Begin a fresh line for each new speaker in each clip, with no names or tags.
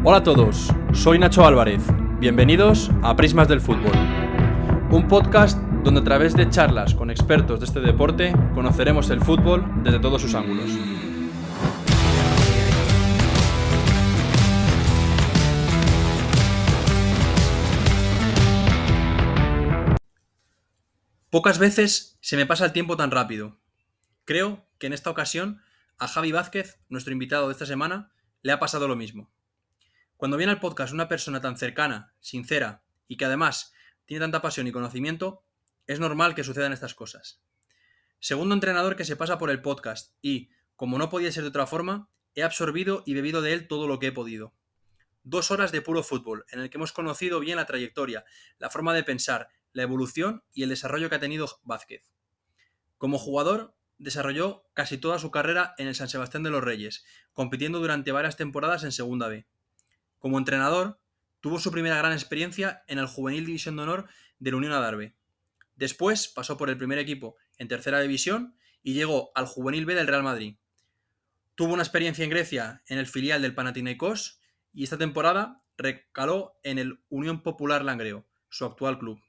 Hola a todos, soy Nacho Álvarez. Bienvenidos a Prismas del Fútbol, un podcast donde a través de charlas con expertos de este deporte conoceremos el fútbol desde todos sus ángulos. Pocas veces se me pasa el tiempo tan rápido. Creo que en esta ocasión a Javi Vázquez, nuestro invitado de esta semana, le ha pasado lo mismo. Cuando viene al podcast una persona tan cercana, sincera y que además tiene tanta pasión y conocimiento, es normal que sucedan estas cosas. Segundo entrenador que se pasa por el podcast y, como no podía ser de otra forma, he absorbido y bebido de él todo lo que he podido. 2 horas de puro fútbol, en el que hemos conocido bien la trayectoria, la forma de pensar, la evolución y el desarrollo que ha tenido Vázquez. Como jugador, desarrolló casi toda su carrera en el San Sebastián de los Reyes, compitiendo durante varias temporadas en Segunda B. Como entrenador, tuvo su primera gran experiencia en el Juvenil División de Honor del Unión Adarve. Después pasó por el primer equipo en Tercera División y llegó al Juvenil B del Real Madrid. Tuvo una experiencia en Grecia en el filial del Panathinaikos y esta temporada recaló en el Unión Popular Langreo, su actual club.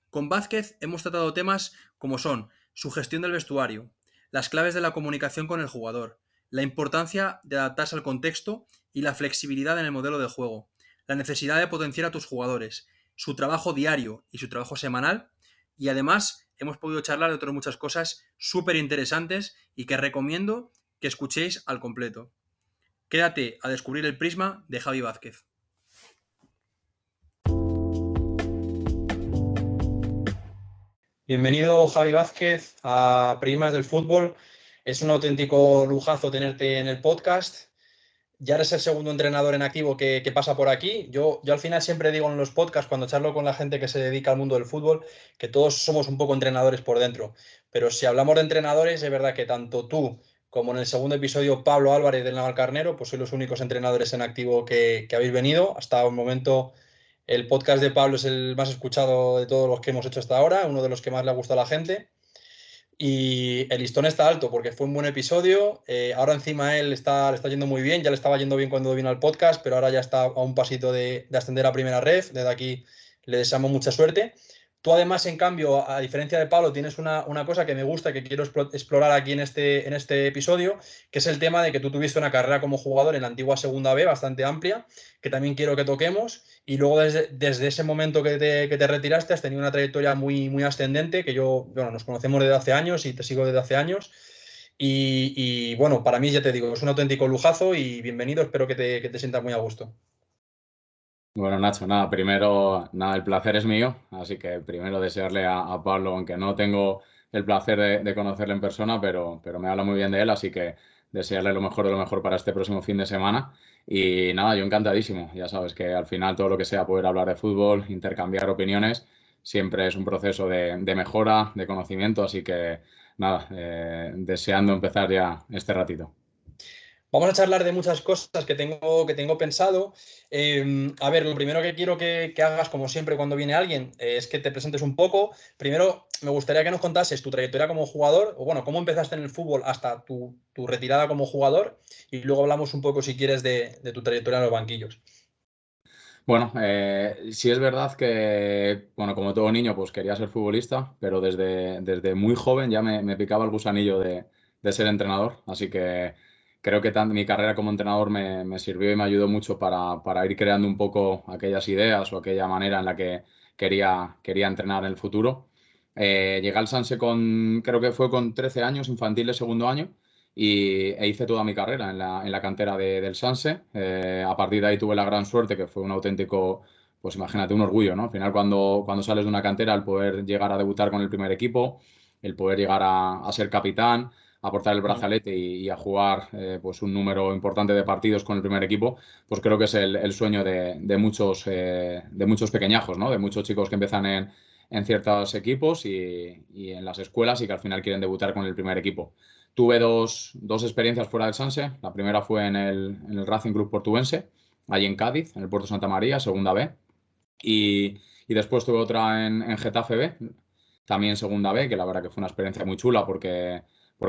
Con Vázquez hemos tratado temas como son su gestión del vestuario, las claves de la comunicación con el jugador, la importancia de adaptarse al contexto y la flexibilidad en el modelo de juego, la necesidad de potenciar a tus jugadores, su trabajo diario y su trabajo semanal, y además hemos podido charlar de otras muchas cosas súper interesantes y que recomiendo que escuchéis al completo. Quédate a descubrir el prisma de Javi Vázquez. Bienvenido, Javi Vázquez, a Prismas del Fútbol. Es un auténtico lujazo tenerte en el podcast. Ya eres el segundo entrenador en activo que pasa por aquí. Yo al final siempre digo en los podcasts, cuando charlo con la gente que se dedica al mundo del fútbol, que todos somos un poco entrenadores por dentro. Pero si hablamos de entrenadores, es verdad que tanto tú como en el segundo episodio Pablo Álvarez del Navalcarnero, pues sois los únicos entrenadores en activo que habéis venido. Hasta el momento el podcast de Pablo es el más escuchado de todos los que hemos hecho hasta ahora, uno de los que más le ha gustado a la gente. Y el listón está alto porque fue un buen episodio. Ahora encima él le está yendo muy bien. Ya le estaba yendo bien cuando vino al podcast, pero ahora ya está a un pasito de ascender a primera red. Desde aquí le deseamos mucha suerte. Tú además, en cambio, a diferencia de Pablo, tienes una cosa que me gusta, que quiero explorar aquí en este episodio, que es el tema de que tú tuviste una carrera como jugador en la antigua Segunda B bastante amplia, que también quiero que toquemos. Y luego desde ese momento que te retiraste has tenido una trayectoria muy, muy ascendente, que bueno, nos conocemos desde hace años y te sigo desde hace años. Y bueno, para mí, ya te digo, es un auténtico lujazo y bienvenido, espero que te sientas muy a gusto.
Bueno, Nacho, nada, primero, nada, el placer es mío, así que primero desearle a Pablo, aunque no tengo el placer de conocerle en persona, pero me habla muy bien de él, así que desearle lo mejor de lo mejor para este próximo fin de semana. Y nada, yo encantadísimo, ya sabes que al final todo lo que sea poder hablar de fútbol, intercambiar opiniones, siempre es un proceso de mejora, de conocimiento, así que nada, deseando empezar ya este ratito.
Vamos a charlar de muchas cosas que tengo pensado. A ver, lo primero que quiero que hagas, como siempre cuando viene alguien, es que te presentes un poco. Primero, me gustaría que nos contases tu trayectoria como jugador, o bueno, cómo empezaste en el fútbol hasta tu retirada como jugador, y luego hablamos un poco, si quieres, de tu trayectoria en los banquillos.
Bueno, sí es verdad que, bueno, como todo niño, pues quería ser futbolista, pero desde muy joven ya me picaba el gusanillo de ser entrenador. Así que creo que mi carrera como entrenador me sirvió y me ayudó mucho para ir creando un poco aquellas ideas o aquella manera en la que quería entrenar en el futuro. Llegué al Sanse creo que fue con 13 años, infantil de segundo año e hice toda mi carrera en la cantera del Sanse. A partir de ahí tuve la gran suerte, que fue un auténtico, pues imagínate, un orgullo, ¿no? Al final, cuando sales de una cantera, el poder llegar a debutar con el primer equipo, el poder llegar a ser capitán, a portar el brazalete y a jugar pues un número importante de partidos con el primer equipo, pues creo que es el sueño de muchos pequeñajos, ¿no? De muchos chicos que empiezan en ciertos equipos y en las escuelas y que al final quieren debutar con el primer equipo. Tuve dos experiencias fuera del Sanse. La primera fue en el Racing Club Portuense, allí en Cádiz, en el Puerto Santa María, Segunda B. Y después tuve otra en Getafe B, también Segunda B, que la verdad que fue una experiencia muy chula porque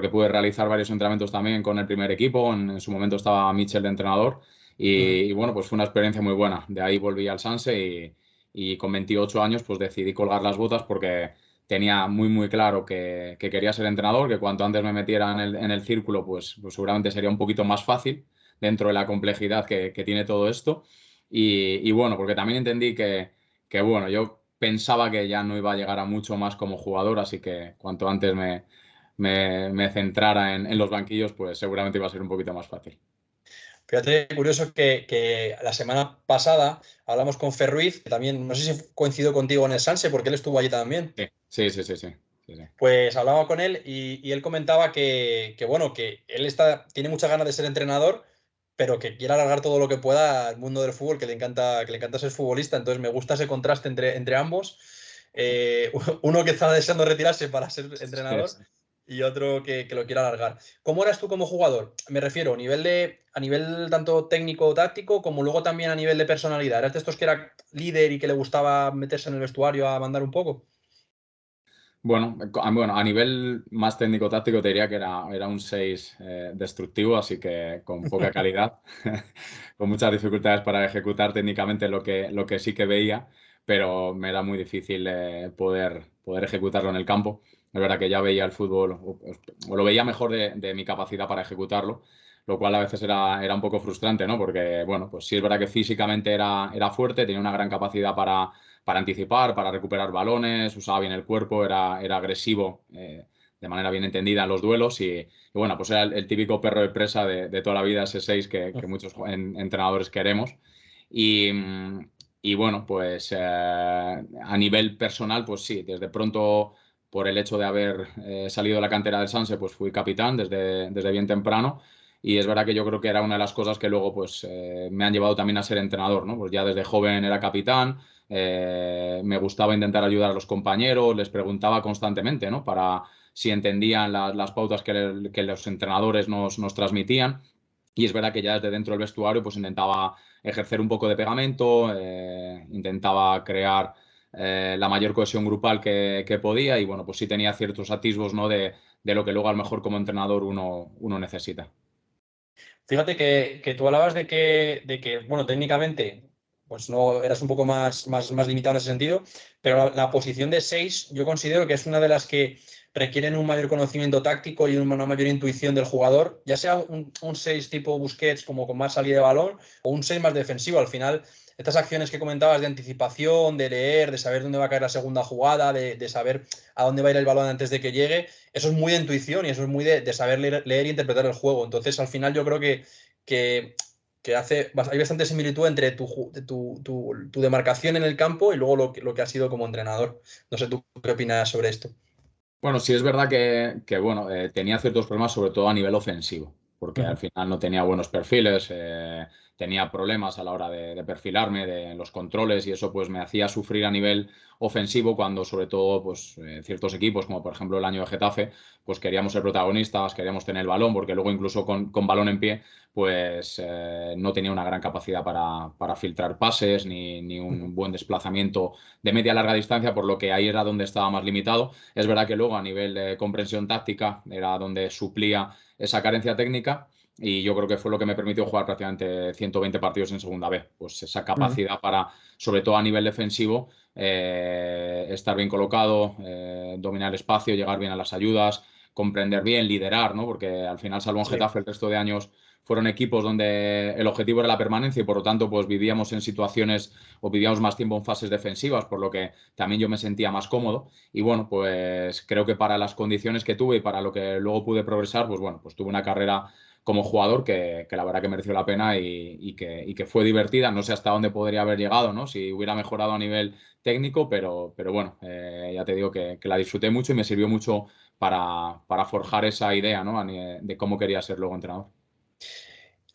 pude realizar varios entrenamientos también con el primer equipo. En su momento estaba Michel de entrenador
Ujú.
Y bueno, pues fue una experiencia muy buena. De ahí volví al Sanse y con 28 años pues decidí colgar las botas porque tenía muy claro que quería ser entrenador, que cuanto antes me metiera en el círculo, pues seguramente sería un poquito más fácil dentro de la complejidad que tiene todo esto. Y bueno, porque también entendí que bueno, yo pensaba que ya no iba a llegar a mucho más como jugador, así que cuanto antes me centrara en los banquillos, pues seguramente iba a ser un poquito más fácil.
Fíjate, curioso que la semana pasada hablamos con Fer Ruiz, que también, no sé si coincidió contigo en el Sanse, porque él estuvo allí también.
Sí.
Pues hablaba con él y él comentaba bueno, que él tiene muchas ganas de ser entrenador, pero que quiere alargar todo lo que pueda al mundo del fútbol, que le encanta ser futbolista. Entonces me gusta ese contraste entre ambos. Uno que está deseando retirarse para ser
Sí,
entrenador
sí.
y otro que lo quiere alargar. ¿Cómo eras tú como jugador? Me refiero a nivel tanto técnico táctico como luego también a nivel de personalidad. ¿Eras de estos que era líder y que le gustaba meterse en el vestuario a mandar un poco?
Bueno, a nivel más técnico-táctico te diría que era un 6 destructivo, así que con poca calidad, con muchas dificultades para ejecutar técnicamente lo que sí que veía, pero me era muy difícil poder ejecutarlo en el campo. Es verdad que ya veía el fútbol, o lo veía mejor de mi capacidad para ejecutarlo, lo cual a veces era un poco frustrante, ¿no? Porque, bueno, pues sí es verdad que físicamente era fuerte, tenía una gran capacidad para anticipar, para recuperar balones, usaba bien el cuerpo, era agresivo de manera bien entendida en los duelos y bueno, pues era el típico perro de presa de toda la vida, ese 6 que muchos entrenadores queremos. Y, y bueno, pues a nivel personal, pues sí, desde pronto, por el hecho de haber salido de la cantera del Sanse, pues fui capitán desde bien temprano. Y es verdad que yo creo que era una de las cosas que luego pues, me han llevado también a ser entrenador, ¿no? Pues ya desde joven era capitán, me gustaba intentar ayudar a los compañeros, les preguntaba constantemente, ¿no? Para si entendían las pautas que los entrenadores nos transmitían. Y es verdad que ya desde dentro del vestuario pues intentaba ejercer un poco de pegamento, intentaba crear la mayor cohesión grupal que podía y bueno, pues sí tenía ciertos atisbos, ¿no? De lo que luego a lo mejor como entrenador uno necesita.
Fíjate que tú hablabas bueno, técnicamente, pues no eras un poco más limitado en ese sentido, pero la posición de 6 yo considero que es una de las que requieren un mayor conocimiento táctico y una mayor intuición del jugador, ya sea un 6 tipo Busquets, como con más salida de balón, o un 6 más defensivo. Al final, estas acciones que comentabas de anticipación, de leer, de saber dónde va a caer la segunda jugada, de saber a dónde va a ir el balón antes de que llegue, eso es muy de intuición y eso es muy de saber leer e interpretar el juego. Entonces, al final, yo creo que, hay bastante similitud entre tu demarcación en el campo y luego lo que has sido como entrenador. No sé tú qué opinas sobre esto.
Bueno, sí es verdad que bueno, tenía ciertos problemas, sobre todo a nivel ofensivo, porque al
Ujú.
final no tenía buenos perfiles, tenía problemas a la hora de perfilarme, de los controles, y eso pues me hacía sufrir a nivel ofensivo cuando sobre todo pues ciertos equipos, como por ejemplo el año de Getafe, pues queríamos ser protagonistas, queríamos tener el balón, porque luego incluso con balón en pie, pues no tenía una gran capacidad para filtrar pases, ni
Ujú.
un buen desplazamiento de media a larga distancia, por lo que ahí era donde estaba más limitado. Es verdad que luego a nivel de comprensión táctica era donde suplía esa carencia técnica y yo creo que fue lo que me permitió jugar prácticamente 120 partidos en segunda B. Pues esa
Ujú.
capacidad para, sobre todo a nivel defensivo, estar bien colocado, dominar el espacio, llegar bien a las ayudas, comprender bien, liderar, ¿no? Porque al final, salvo en
Sí.
Getafe, el resto de años fueron equipos donde el objetivo era la permanencia y por lo tanto pues vivíamos en situaciones o vivíamos más tiempo en fases defensivas, por lo que también yo me sentía más cómodo. Y bueno, pues creo que para las condiciones que tuve y para lo que luego pude progresar, pues bueno, pues tuve una carrera como jugador que la verdad que mereció la pena y que fue divertida. No sé hasta dónde podría haber llegado, ¿no? Si hubiera mejorado a nivel técnico, pero bueno, ya te digo que la disfruté mucho y me sirvió mucho para forjar esa idea, ¿no? De cómo quería ser luego entrenador.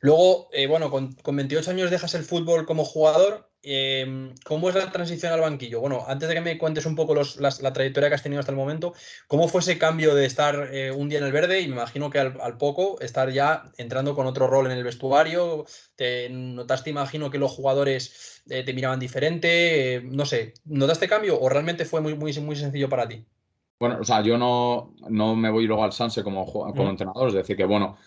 Luego, bueno, con 28 años dejas el fútbol como jugador. ¿Cómo es la transición al banquillo? Bueno, antes de que me cuentes un poco la trayectoria que has tenido hasta el momento, ¿cómo fue ese cambio de estar un día en el verde y me imagino que al poco estar ya entrando con otro rol en el vestuario? ¿Te notaste, imagino, que los jugadores te miraban diferente? No sé, ¿notaste cambio o realmente fue muy sencillo para ti?
Bueno, o sea, yo no me voy luego al Sanse como
Ujú.
entrenador, es decir, que bueno,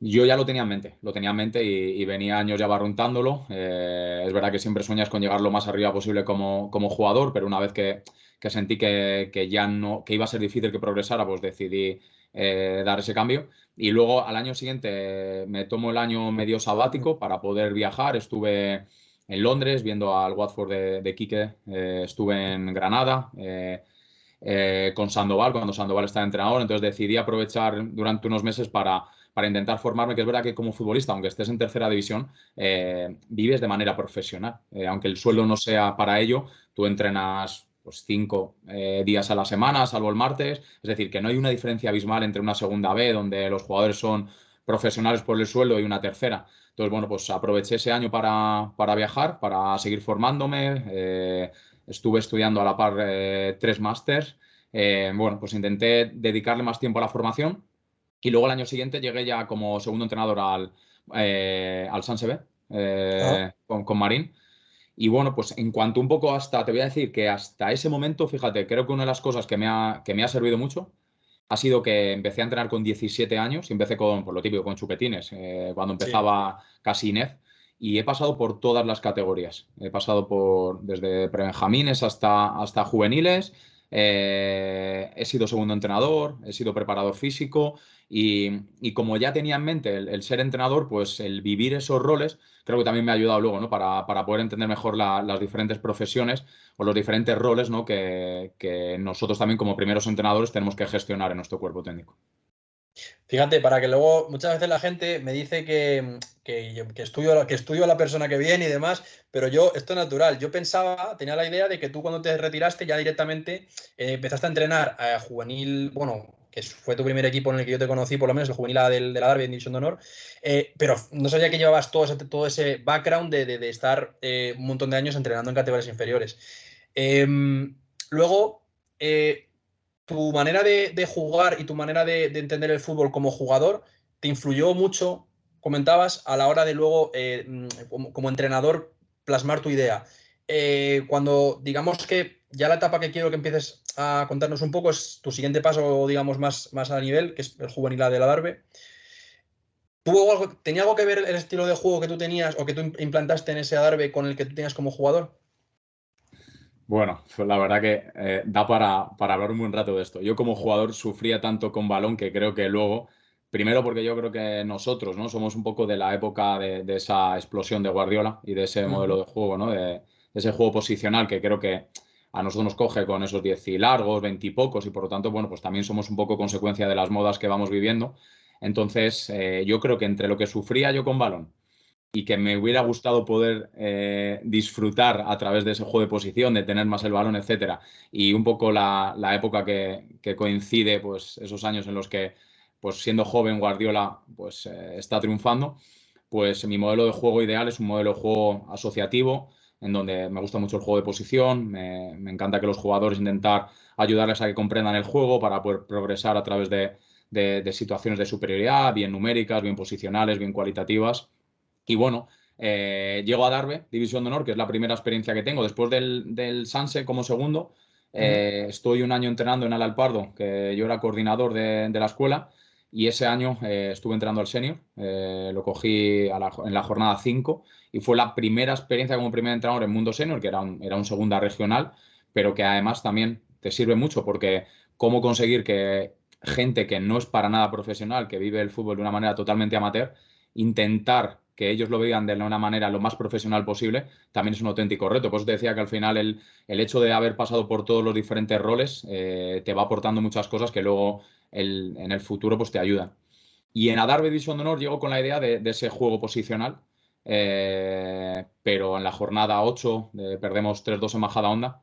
Yo ya lo tenía en mente y venía años ya barruntándolo. Es verdad que siempre sueñas con llegar lo más arriba posible como jugador, pero una vez que sentí que ya no, que iba a ser difícil que progresara, pues decidí dar ese cambio. Y luego al año siguiente me tomo el año medio sabático para poder viajar. Estuve en Londres viendo al Watford de Quique, estuve en Granada. Con Sandoval, cuando Sandoval estaba entrenador, entonces decidí aprovechar durante unos meses para intentar formarme, que es verdad que como futbolista, aunque estés en tercera división, vives de manera profesional. Aunque el sueldo no sea para ello, tú entrenas pues 5 días a la semana, salvo el martes, es decir, que no hay una diferencia abismal entre una segunda B, donde los jugadores son profesionales por el sueldo, y una tercera. Entonces, bueno, pues aproveché ese año para viajar, para seguir formándome. Estuve estudiando a la par 3 másters. Bueno, pues intenté dedicarle más tiempo a la formación y luego el año siguiente llegué ya como segundo entrenador al Sanse B,
Ah,
con Marín. Y bueno, pues en cuanto un poco hasta, te voy a decir que hasta ese momento, fíjate, creo que una de las cosas que me ha servido mucho ha sido que empecé a entrenar con 17 años y empecé con, por lo típico, con chupetines, cuando
sí.
empezaba casi INEF, y he pasado por todas las categorías. He pasado por desde prebenjamines hasta juveniles, he sido segundo entrenador, he sido preparador físico y como ya tenía en mente el ser entrenador, pues el vivir esos roles creo que también me ha ayudado luego, ¿no? Para poder entender mejor las diferentes profesiones o los diferentes roles, ¿no? que nosotros también como primeros entrenadores tenemos que gestionar en nuestro cuerpo técnico.
Fíjate, para que luego muchas veces la gente me dice que estudio a la persona que viene y demás, pero yo, esto es natural. Yo pensaba, tenía la idea de que tú cuando te retiraste ya directamente empezaste a entrenar a juvenil, bueno, que fue tu primer equipo en el que yo te conocí, por lo menos el juvenil A de la Derby en División de Honor, pero no sabía que llevabas todo ese background de estar un montón de años entrenando en categorías inferiores. Luego, tu manera de jugar y tu manera de entender el fútbol como jugador te influyó mucho, comentabas, a la hora de luego, como entrenador, plasmar tu idea. Cuando digamos que ya la etapa que quiero que empieces a contarnos un poco es tu siguiente paso, digamos, más a nivel, que es el juvenil A de la Darbe. ¿Tenía algo que ver el estilo de juego que tú tenías o que tú implantaste en ese Adarve con el que tú tenías como jugador?
Bueno, pues la verdad que da para hablar un buen rato de esto. Yo como jugador sufría tanto con balón que creo que luego, primero porque yo creo que nosotros, ¿no? Somos un poco de la época de esa explosión de Guardiola y de ese modelo
Ujú.
de juego, ¿no? De ese juego posicional que creo que a nosotros nos coge con esos 10 y largos, 20 y pocos, y por lo tanto, bueno, pues también somos un poco consecuencia de las modas que vamos viviendo. Entonces, yo creo que entre lo que sufría yo con balón y que me hubiera gustado poder disfrutar a través de ese juego de posición, de tener más el balón, etcétera. Y un poco la época que coincide, pues esos años en los que, pues siendo joven, Guardiola pues está triunfando, pues mi modelo de juego ideal es un modelo de juego asociativo, en donde me gusta mucho el juego de posición, me encanta que los jugadores intentar ayudarles a que comprendan el juego para poder progresar a través de situaciones de superioridad, bien numéricas, bien posicionales, bien cualitativas. Y bueno, llego a Darbe, División de Honor, que es la primera experiencia que tengo. Después del Sanse como segundo,
Ujú.
estoy un año entrenando en Alalpardo, que yo era coordinador de la escuela, y ese año estuve entrenando al senior. Lo cogí en la jornada 5 y fue la primera experiencia como primer entrenador en mundo senior, que era un segunda regional, pero que además también te sirve mucho porque cómo conseguir que gente que no es para nada profesional, que vive el fútbol de una manera totalmente amateur, intentar que ellos lo vean de una manera lo más profesional posible, también es un auténtico reto. Por eso te decía que al final el hecho de haber pasado por todos los diferentes roles te va aportando muchas cosas que luego en el futuro pues te ayudan. Y en Adarve División de Honor llego con la idea de ese juego posicional, pero en la jornada 8 perdemos 3-2 en Majadahonda.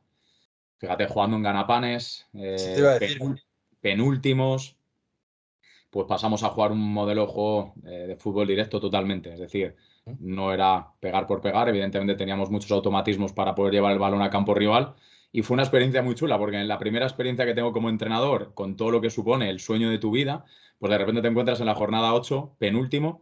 Fíjate, jugando en Ganapanes,
Eso te iba a decir.
penúltimos, pues pasamos a jugar un modelo de juego de fútbol directo totalmente. Es decir, no era pegar por pegar, evidentemente teníamos muchos automatismos para poder llevar el balón a campo rival. Y fue una experiencia muy chula, porque en la primera experiencia que tengo como entrenador, con todo lo que supone el sueño de tu vida, pues de repente te encuentras en la jornada 8 penúltimo,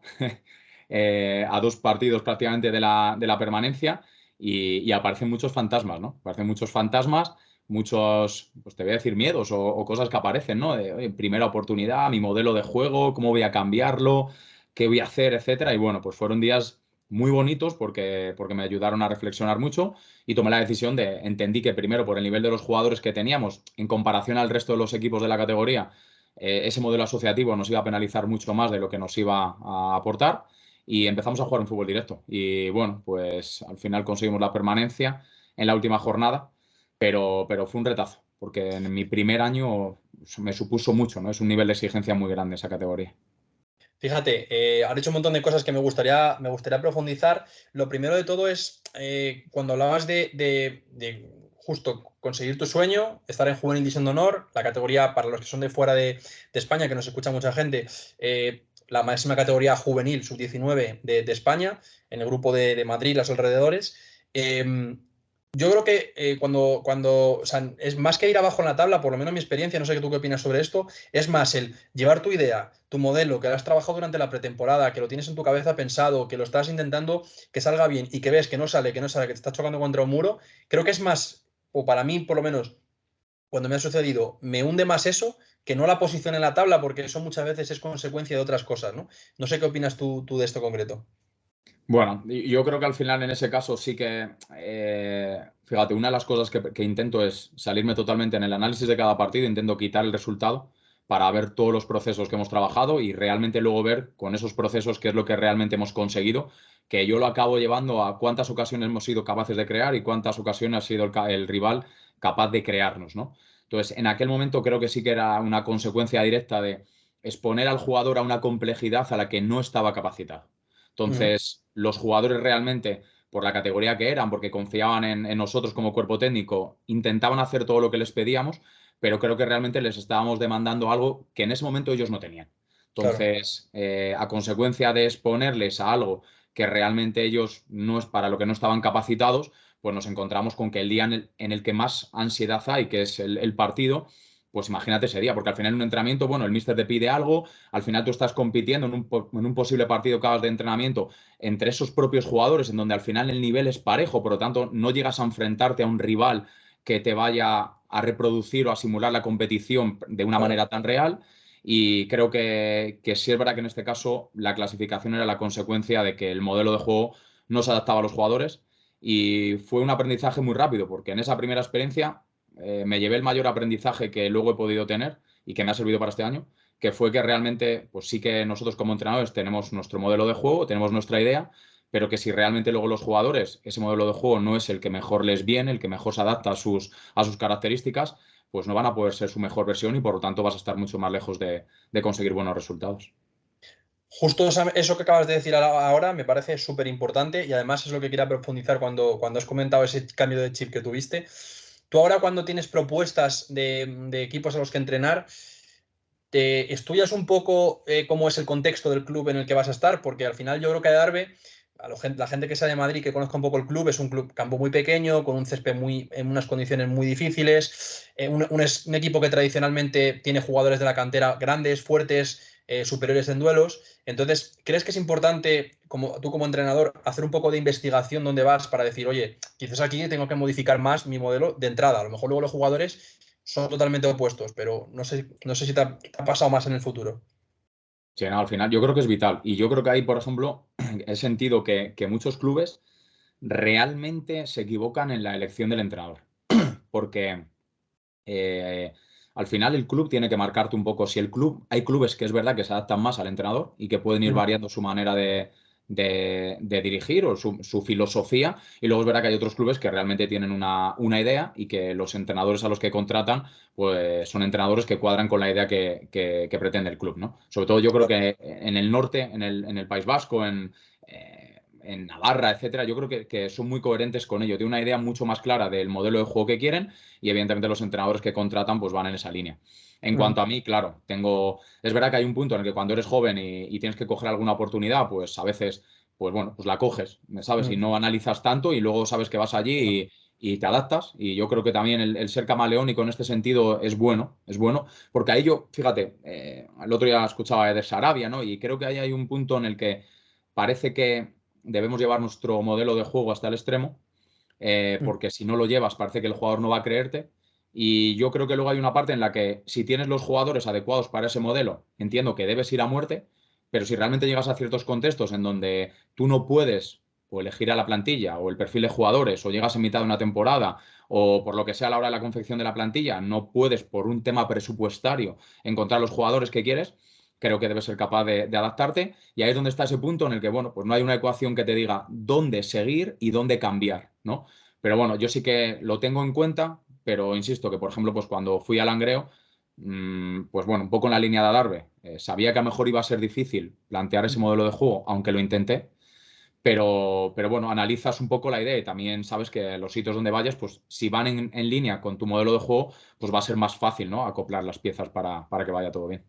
a 2 partidos prácticamente de la permanencia, y aparecen muchos fantasmas, ¿no? Aparecen muchos fantasmas, muchos, pues te voy a decir, miedos o cosas que aparecen, ¿no? De, oye, primera oportunidad, mi modelo de juego, cómo voy a cambiarlo, qué voy a hacer, etcétera. Y bueno, pues fueron días muy bonitos porque me ayudaron a reflexionar mucho y tomé la decisión entendí que primero por el nivel de los jugadores que teníamos en comparación al resto de los equipos de la categoría, ese modelo asociativo nos iba a penalizar mucho más de lo que nos iba a aportar y empezamos a jugar un fútbol directo. Y bueno, pues al final conseguimos la permanencia en la última jornada, pero fue un retazo, porque en mi primer año me supuso mucho, ¿no? Es un nivel de exigencia muy grande esa categoría.
Fíjate, has dicho un montón de cosas que me gustaría profundizar. Lo primero de todo es cuando hablabas de justo conseguir tu sueño, estar en Juvenil División de Honor, la categoría para los que son de fuera de España, que nos escucha mucha gente, la máxima categoría juvenil, sub-19 de España, en el grupo de Madrid y los alrededores. Yo creo que o sea, es más que ir abajo en la tabla, por lo menos mi experiencia, no sé qué tú qué opinas sobre esto, es más el llevar tu idea, tu modelo, que lo has trabajado durante la pretemporada, que lo tienes en tu cabeza pensado, que lo estás intentando que salga bien y que ves que no sale, que te estás chocando contra un muro, creo que es más, o para mí por lo menos, cuando me ha sucedido, me hunde más eso que no la posición en la tabla, porque eso muchas veces es consecuencia de otras cosas, ¿no? No sé qué opinas tú de esto concreto.
Bueno, yo creo que al final en ese caso sí que, fíjate, una de las cosas que intento es salirme totalmente en el análisis de cada partido, intento quitar el resultado para ver todos los procesos que hemos trabajado y realmente luego ver con esos procesos qué es lo que realmente hemos conseguido, que yo lo acabo llevando a cuántas ocasiones hemos sido capaces de crear y cuántas ocasiones ha sido el rival capaz de crearnos, ¿no? Entonces, en aquel momento creo que sí que era una consecuencia directa de exponer al jugador a una complejidad a la que no estaba capacitado.
Ujú.
Entonces, los jugadores realmente, por la categoría que eran, porque confiaban en nosotros como cuerpo técnico, intentaban hacer todo lo que les pedíamos, pero creo que realmente les estábamos demandando algo que en ese momento ellos no tenían.
Claro.
Entonces, a consecuencia de exponerles a algo que realmente ellos no es para lo que no estaban capacitados, pues nos encontramos con que el día en el que más ansiedad hay, que es el partido, pues imagínate ese día, porque al final en un entrenamiento, bueno, el míster te pide algo, al final tú estás compitiendo en un posible partido que hagas de entrenamiento entre esos propios jugadores, en donde al final el nivel es parejo, por lo tanto no llegas a enfrentarte a un rival que te vaya a reproducir o a simular la competición de una
Claro.
manera tan real. Y creo que sí es verdad que en este caso la clasificación era la consecuencia de que el modelo de juego no se adaptaba a los jugadores y fue un aprendizaje muy rápido, porque en esa primera experiencia me llevé el mayor aprendizaje que luego he podido tener y que me ha servido para este año, que fue que realmente, pues sí que nosotros como entrenadores tenemos nuestro modelo de juego, tenemos nuestra idea, pero que si realmente luego los jugadores, ese modelo de juego no es el que mejor les viene, el que mejor se adapta a sus características, pues no van a poder ser su mejor versión y por lo tanto vas a estar mucho más lejos de conseguir buenos resultados.
Justo eso que acabas de decir ahora me parece súper importante y además es lo que quería profundizar cuando has comentado ese cambio de chip que tuviste. Tú ahora cuando tienes propuestas de equipos a los que entrenar, ¿te estudias un poco cómo es el contexto del club en el que vas a estar? Porque al final yo creo que Darbe, la gente que sea de Madrid, que conozca un poco el club, es un club campo muy pequeño, con un césped en unas condiciones muy difíciles, un equipo que tradicionalmente tiene jugadores de la cantera grandes, fuertes, superiores en duelos. Entonces, ¿crees que es importante, tú como entrenador, hacer un poco de investigación donde vas para decir, oye, quizás aquí tengo que modificar más mi modelo de entrada? A lo mejor luego los jugadores son totalmente opuestos, pero no sé si te ha pasado más en el futuro.
Sí, no, al final yo creo que es vital. Y yo creo que ahí, por ejemplo, he sentido que muchos clubes realmente se equivocan en la elección del entrenador. Porque eh, al final el club tiene que marcarte un poco. Si el club, hay clubes que es verdad que se adaptan más al entrenador y que pueden ir
Mm.
variando su manera de dirigir o su filosofía. Y luego es verdad que hay otros clubes que realmente tienen una idea y que los entrenadores a los que contratan, pues son entrenadores que cuadran con la idea que pretende el club, ¿no? Sobre todo yo creo
Claro.
que en el norte, en el País Vasco, en Navarra, etcétera, yo creo que son muy coherentes con ello. Tienen una idea mucho más clara del modelo de juego que quieren y evidentemente los entrenadores que contratan pues van en esa línea. En
Mm.
cuanto a mí, claro, es verdad que hay un punto en el que cuando eres joven y tienes que coger alguna oportunidad, pues a veces, pues bueno, pues la coges, ¿sabes? Y
Mm.
no analizas tanto y luego sabes que vas allí y te adaptas. Y yo creo que también el ser camaleónico en este sentido es bueno, porque ahí yo, fíjate, el otro día escuchaba de Sarabia, ¿no? Y creo que ahí hay un punto en el que parece que debemos llevar nuestro modelo de juego hasta el extremo
Mm.
porque si no lo llevas parece que el jugador no va a creerte. Y yo creo que luego hay una parte en la que si tienes los jugadores adecuados para ese modelo, entiendo que debes ir a muerte, pero si realmente llegas a ciertos contextos en donde tú no puedes o elegir a la plantilla o el perfil de jugadores, o llegas en mitad de una temporada, o por lo que sea a la hora de la confección de la plantilla, no puedes por un tema presupuestario encontrar los jugadores que quieres, creo que debes ser capaz de adaptarte, y ahí es donde está ese punto en el que, bueno, pues no hay una ecuación que te diga dónde seguir y dónde cambiar, ¿no? Pero bueno, yo sí que lo tengo en cuenta, pero insisto que, por ejemplo, pues cuando fui a Langreo, pues bueno, un poco en la línea de Adarve, sabía que a lo mejor iba a ser difícil plantear ese modelo de juego, aunque lo intenté, pero bueno, analizas un poco la idea y también sabes que los sitios donde vayas, pues si van en línea con tu modelo de juego, pues va a ser más fácil, ¿no? Acoplar las piezas para que vaya todo bien.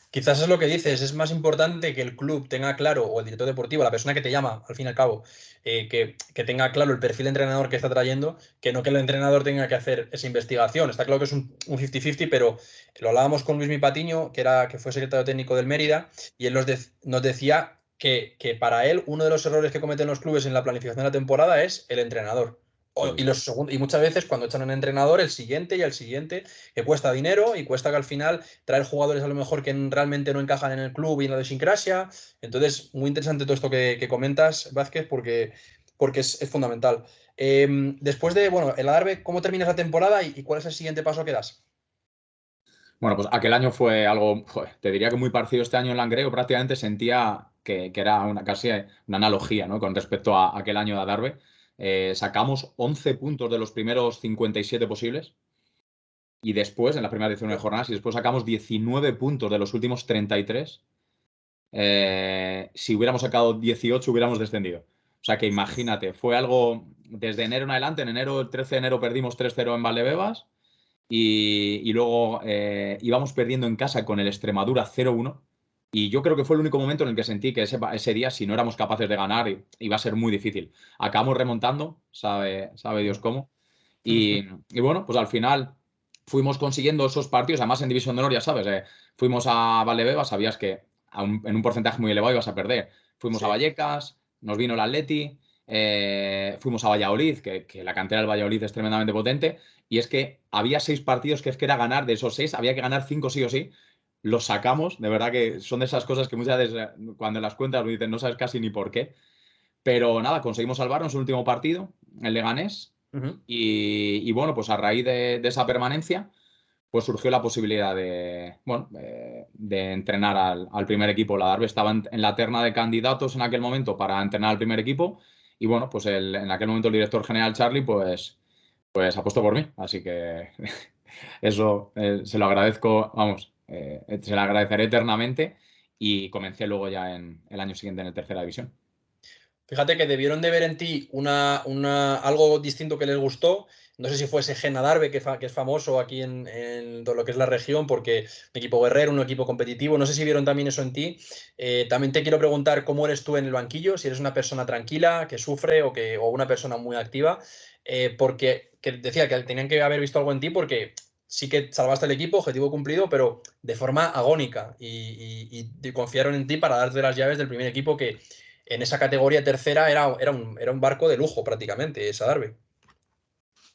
Quizás es lo que dices, es más importante que el club tenga claro, o el director deportivo, la persona que te llama, al fin y al cabo, que tenga claro el perfil de entrenador que está trayendo, que no que el entrenador tenga que hacer esa investigación. Está claro que es un 50-50, pero lo hablábamos con Luismi Patiño, que fue secretario técnico del Mérida, y él nos decía que para él uno de los errores que cometen los clubes en la planificación de la temporada es el entrenador.
Sí.
Y muchas veces cuando echan a un entrenador, el siguiente y el siguiente, que cuesta dinero y cuesta que al final traer jugadores a lo mejor que realmente no encajan en el club y en la idiosincrasia. Entonces, muy interesante todo esto que comentas, Vázquez, porque es fundamental. Después de, bueno, el Adarve, ¿cómo terminas la temporada y cuál es el siguiente paso que das?
Bueno, pues aquel año fue algo, joder, te diría que muy parecido este año en Langreo, prácticamente sentía que era casi una analogía, ¿no? Con respecto a aquel año de Adarve. Sacamos 11 puntos de los primeros 57 posibles. Y después, en las primeras 19 jornadas, y después sacamos 19 puntos de los últimos 33. Si hubiéramos sacado 18, hubiéramos descendido. O sea que imagínate, fue algo desde enero en adelante. En enero, el 13 de enero, perdimos 3-0 en Valdebebas. Y luego íbamos perdiendo en casa con el Extremadura 0-1. Y yo creo que fue el único momento en el que sentí que ese día, si no éramos capaces de ganar, iba a ser muy difícil. Acabamos remontando, sabe Dios cómo. Y bueno, pues al final fuimos consiguiendo esos partidos, además en División de Honor, ya sabes, fuimos a Valdebebas, sabías que en un porcentaje muy elevado ibas a perder. Fuimos a
Sí.
Vallecas, nos vino el Atleti, fuimos a Valladolid, que la cantera del Valladolid es tremendamente potente, y es que había 6 partidos que es que era ganar, de esos 6 había que ganar 5 sí o sí. Los sacamos, de verdad que son de esas cosas que muchas veces cuando las cuentas lo dicen, no sabes casi ni por qué. Pero nada, conseguimos salvarnos el último partido, el Leganés,
Ujú.
y bueno, pues a raíz de esa permanencia, pues surgió la posibilidad bueno, de entrenar al primer equipo. La Darbe estaba en la terna de candidatos en aquel momento para entrenar al primer equipo, y bueno, pues en aquel momento el director general Charlie, pues apostó por mí. Así que eso se lo agradezco, vamos, se lo agradeceré eternamente, y comencé luego ya en el año siguiente en el tercera división.
Fíjate que debieron de ver en ti algo distinto que les gustó. No sé si fue ese Gen Adarve que es famoso aquí en todo lo que es la región, porque un equipo guerrero, un equipo competitivo. No sé si vieron también eso en ti. También te quiero preguntar cómo eres tú en el banquillo, si eres una persona tranquila, que sufre o una persona muy activa. Porque que decía que tenían que haber visto algo en ti porque sí que salvaste el equipo, objetivo cumplido, pero de forma agónica. Y confiaron en ti para darte las llaves del primer equipo que en esa categoría tercera era un barco de lujo prácticamente, esa Darby.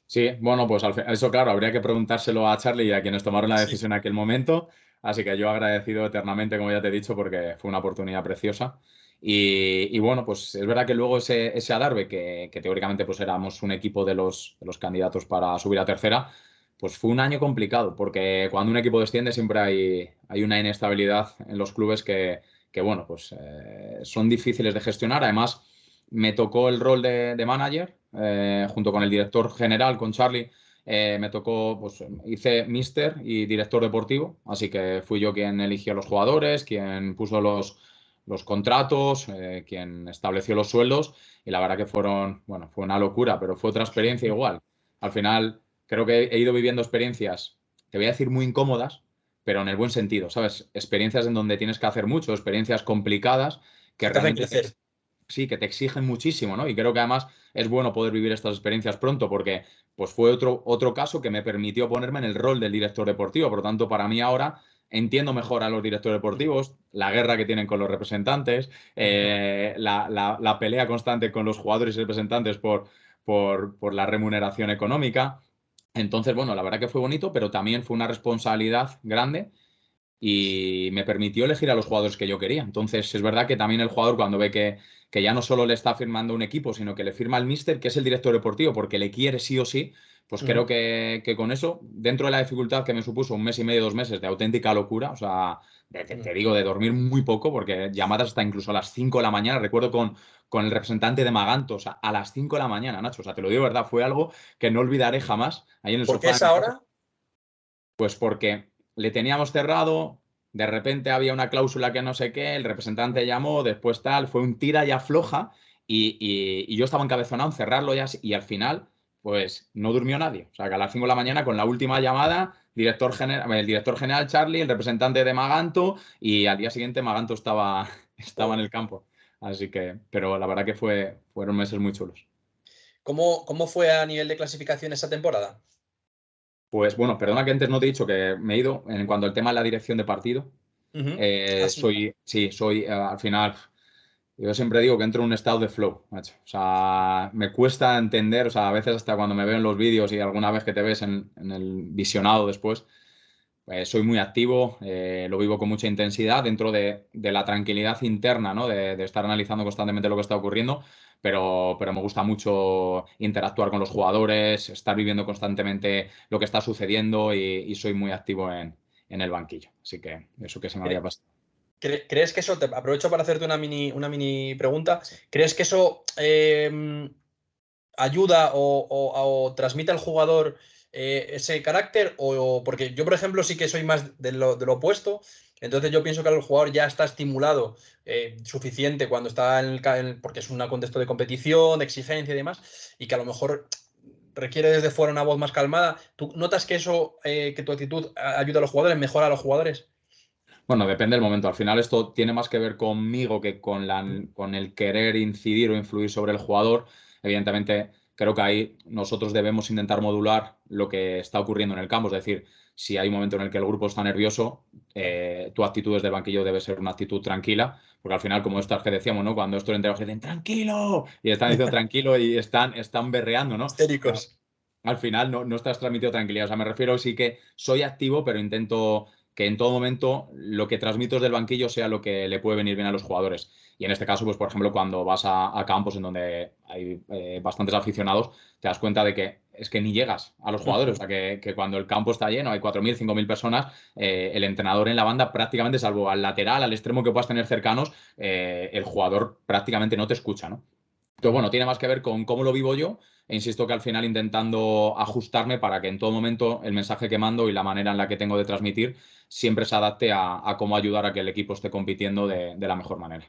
Sí, bueno, pues eso claro, habría que preguntárselo a Charlie y a quienes tomaron la
Sí.
decisión en aquel momento. Así que yo agradecido eternamente, como ya te he dicho, porque fue una oportunidad preciosa. Y bueno, pues es verdad que luego ese Adarve, que teóricamente pues éramos un equipo de los candidatos para subir a tercera, pues fue un año complicado, porque cuando un equipo desciende siempre hay una inestabilidad en los clubes que bueno, pues son difíciles de gestionar. Además, me tocó el rol de manager, junto con el director general, con Charlie. Me tocó, pues hice mister y director deportivo, así que fui yo quien eligió los jugadores, quien puso los contratos, quien estableció los sueldos, y la verdad que bueno, fue una locura, pero fue otra experiencia igual. Al final, creo que he ido viviendo experiencias, te voy a decir muy incómodas, pero en el buen sentido, ¿sabes? Experiencias en donde tienes que hacer mucho, experiencias complicadas que
Que te hacen
realmente
crecer.
sí, que te exigen muchísimo, ¿no? Y creo que además es bueno poder vivir estas experiencias pronto, porque pues fue otro caso que me permitió ponerme en el rol del director deportivo. Por lo tanto, para mí ahora entiendo mejor a los directores deportivos, la guerra que tienen con los representantes, la pelea constante con los jugadores y representantes por la remuneración económica. Entonces, bueno, la verdad que fue bonito, pero también fue una responsabilidad grande. y me permitió elegir a los jugadores que yo quería. Entonces, es verdad que también el jugador cuando ve que ya no solo le está firmando un equipo, sino que le firma el míster, que es el director deportivo, porque le quiere sí o sí, pues creo que con eso, dentro de la dificultad que me supuso 1 mes y medio, 2 meses de auténtica locura, o sea, te digo, de dormir muy poco, porque llamadas hasta incluso a las 5 de la mañana, recuerdo con el representante de Maganto, o sea, a las 5 de la mañana, Nacho, o sea, te lo digo de verdad, fue algo que no olvidaré jamás, ahí en el
¿Por qué
sofá de
esa
mi casa.
hora?
Pues porque le teníamos cerrado, de repente había una cláusula que no sé qué, el representante llamó, después tal, fue un tira y afloja y yo estaba encabezonado en cerrarlo ya y al final, pues no durmió nadie. O sea, que a las 5 de la mañana con la última llamada, el director general Charlie, el representante de Maganto y al día siguiente Maganto estaba en el campo. Así que, pero la verdad que fueron meses muy chulos.
¿Cómo fue a nivel de clasificación esa temporada?
Pues bueno, perdona que antes no te he dicho que me he ido en cuanto al tema de la dirección de partido.
Ujú. Así.
Soy, al final, yo siempre digo que entro en un estado de flow, macho. O sea, me cuesta entender, o sea, a veces hasta cuando me veo en los vídeos y alguna vez que te ves en el visionado después, soy muy activo, lo vivo con mucha intensidad dentro de la tranquilidad interna, ¿no? De estar analizando constantemente lo que está ocurriendo, pero me gusta mucho interactuar con los jugadores, estar viviendo constantemente lo que está sucediendo y soy muy activo en el banquillo. Así que eso que se me había
¿Cre-
pasado.
¿Crees que eso, te aprovecho para hacerte una mini pregunta, ¿crees que eso ayuda o transmite al jugador ese carácter? Porque yo, por ejemplo, sí que soy más de lo opuesto. Entonces yo pienso que el jugador ya está estimulado suficiente cuando está porque es un contexto de competición, de exigencia y demás, y que a lo mejor requiere desde fuera una voz más calmada. ¿Tú notas que eso, que tu actitud ayuda a los jugadores, mejora a los jugadores?
Bueno, depende del momento. Al final esto tiene más que ver conmigo que con el querer incidir o influir sobre el jugador. Evidentemente, creo que ahí nosotros debemos intentar modular lo que está ocurriendo en el campo. Es decir, si hay un momento en el que el grupo está nervioso, tu actitud desde el banquillo debe ser una actitud tranquila, porque al final, como estas que decíamos, ¿no? Cuando esto entre dicen tranquilo y están diciendo tranquilo y están berreando, ¿no?
Histéricos.
Al final no estás transmitiendo tranquilidad. O sea, me refiero sí que soy activo, pero intento que en todo momento lo que transmito desde el banquillo sea lo que le puede venir bien a los jugadores. Y en este caso, pues por ejemplo, cuando vas a campos en donde hay bastantes aficionados, te das cuenta de que es que ni llegas a los jugadores. O sea, que cuando el campo está lleno, hay 4.000, 5.000 personas, el entrenador en la banda prácticamente, salvo al lateral, al extremo que puedas tener cercanos, el jugador prácticamente no te escucha, ¿no? Entonces, bueno, tiene más que ver con cómo lo vivo yo e insisto que al final intentando ajustarme para que en todo momento el mensaje que mando y la manera en la que tengo de transmitir siempre se adapte a cómo ayudar a que el equipo esté compitiendo de la mejor manera.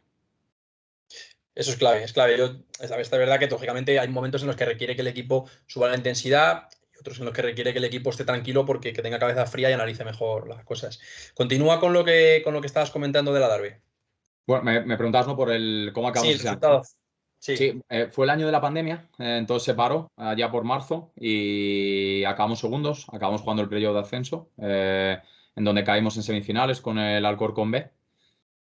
Eso es clave, es clave. Es verdad que, lógicamente, hay momentos en los que requiere que el equipo suba la intensidad y otros en los que requiere que el equipo esté tranquilo porque que tenga cabeza fría y analice mejor las cosas. Continúa con lo que estabas comentando de la Derby.
Bueno, me preguntabas, ¿no? Por cómo
Sí,
acabamos
el
ese año, ¿no?
resultado. Sí.
Sí, fue el año de la pandemia, entonces se paró allá por marzo y acabamos segundos, acabamos jugando el playoff de ascenso, en donde caímos en semifinales con el Alcorcón B.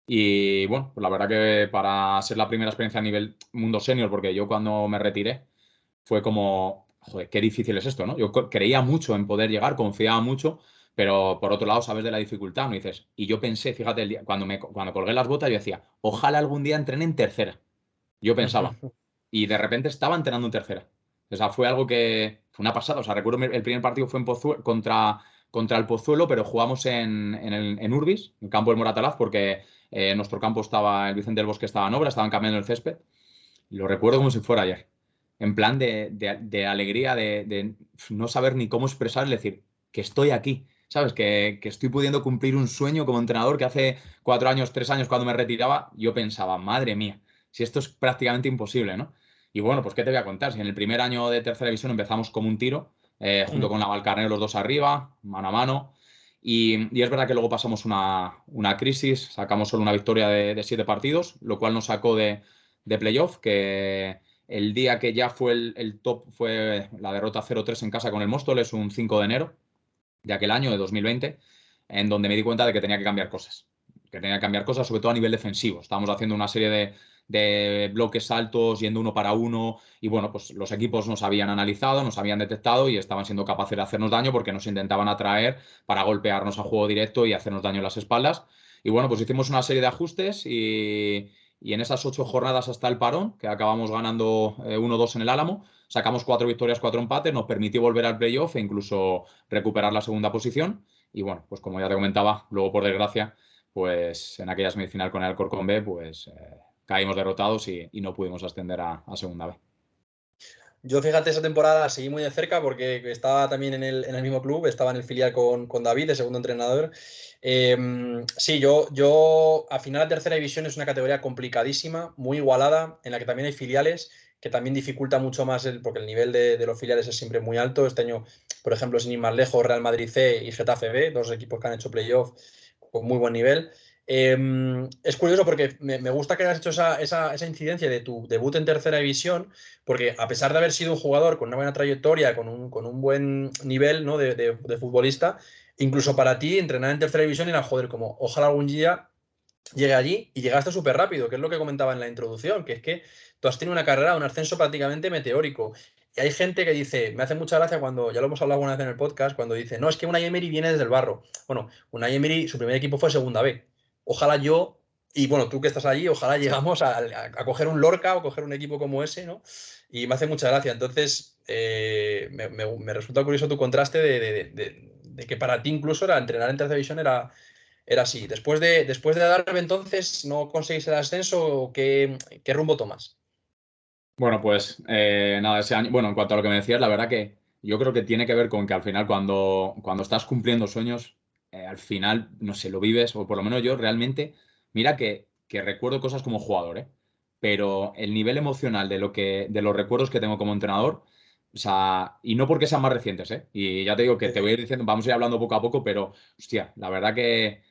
Y bueno, pues la verdad que para ser la primera experiencia a nivel mundo senior, porque yo cuando me retiré fue como, joder, qué difícil es esto, ¿no? Yo creía mucho en poder llegar, confiaba mucho, pero por otro lado sabes de la dificultad, ¿no? Y dices, y yo pensé, fíjate, cuando colgué las botas, yo decía, ojalá algún día entrene en tercera. Yo pensaba. Y de repente estaba entrenando en tercera. O sea, fue algo que fue una pasada. O sea, recuerdo el primer partido fue contra el Pozuelo, pero jugamos en Urbis, en el campo del Moratalaz, porque nuestro campo estaba, el Vicente del Bosque estaba en obra, estaban cambiando el césped. Y lo recuerdo como si fuera ayer. En plan de alegría, de no saber ni cómo expresar, es decir, que estoy aquí. ¿Sabes? Que estoy pudiendo cumplir un sueño como entrenador que hace 4 años, 3 años, cuando me retiraba, yo pensaba, madre mía, si esto es prácticamente imposible, ¿no? Y bueno, pues ¿qué te voy a contar? Si en el primer año de tercera división empezamos como un tiro, junto con Navalcarnero los dos arriba, mano a mano. Y es verdad que luego pasamos una crisis, sacamos solo una victoria de 7 partidos, lo cual nos sacó de playoff, que el día que ya fue el top fue la derrota 0-3 en casa con el Móstoles, un 5 de enero de aquel año, de 2020, en donde me di cuenta de que tenía que cambiar cosas. Que tenía que cambiar cosas, sobre todo a nivel defensivo. Estábamos haciendo una serie de bloques altos, yendo uno para uno, y bueno, pues los equipos nos habían analizado, nos habían detectado y estaban siendo capaces de hacernos daño porque nos intentaban atraer para golpearnos a juego directo y hacernos daño en las espaldas. Y bueno, pues hicimos una serie de ajustes y en esas 8 jornadas hasta el parón, que acabamos ganando 1-2 en el Álamo, sacamos 4 victorias, 4 empates, nos permitió volver al playoff e incluso recuperar la segunda posición. Y bueno, pues como ya te comentaba, luego por desgracia, pues en aquella semifinal con el Alcorcón B, pues caímos derrotados y no pudimos ascender a segunda B.
Yo, fíjate, esa temporada la seguí muy de cerca porque estaba también en el mismo club, estaba en el filial con David, de segundo entrenador. Sí, yo al final la tercera división es una categoría complicadísima, muy igualada, en la que también hay filiales, que también dificulta mucho más, porque el nivel de los filiales es siempre muy alto. Este año, por ejemplo, sin ir más lejos, Real Madrid C y Getafe B, dos equipos que han hecho playoff con muy buen nivel. Es curioso porque me gusta que hayas hecho esa incidencia de tu debut en tercera división, porque a pesar de haber sido un jugador con una buena trayectoria, con un buen nivel, ¿no? de futbolista, incluso para ti entrenar en tercera división era, joder, como ojalá algún día llegue allí, y llegaste súper rápido, que es lo que comentaba en la introducción, que es que tú has tenido una carrera, un ascenso prácticamente meteórico. Y hay gente que dice, me hace mucha gracia cuando, ya lo hemos hablado alguna vez en el podcast, cuando dice, no, es que Unai Emery viene desde el barro. Bueno, Unai Emery, su primer equipo fue segunda B. Ojalá yo, y bueno, tú que estás allí, ojalá llegamos a coger un Lorca o coger un equipo como ese, ¿no? Y me hace mucha gracia. Entonces, me resulta curioso tu contraste de que para ti incluso entrenar en tercera división era así. Después de Darbe, entonces, ¿no conseguís el ascenso o qué rumbo tomas?
Bueno, pues nada, ese año, bueno, en cuanto a lo que me decías, la verdad que yo creo que tiene que ver con que al final cuando estás cumpliendo sueños, al final, no sé, lo vives, o por lo menos yo realmente, mira que recuerdo cosas como jugador, ¿eh? Pero el nivel emocional de los recuerdos que tengo como entrenador, o sea, y no porque sean más recientes, ¿eh? Y ya te digo que te voy a ir diciendo, vamos a ir hablando poco a poco, pero, hostia, la verdad que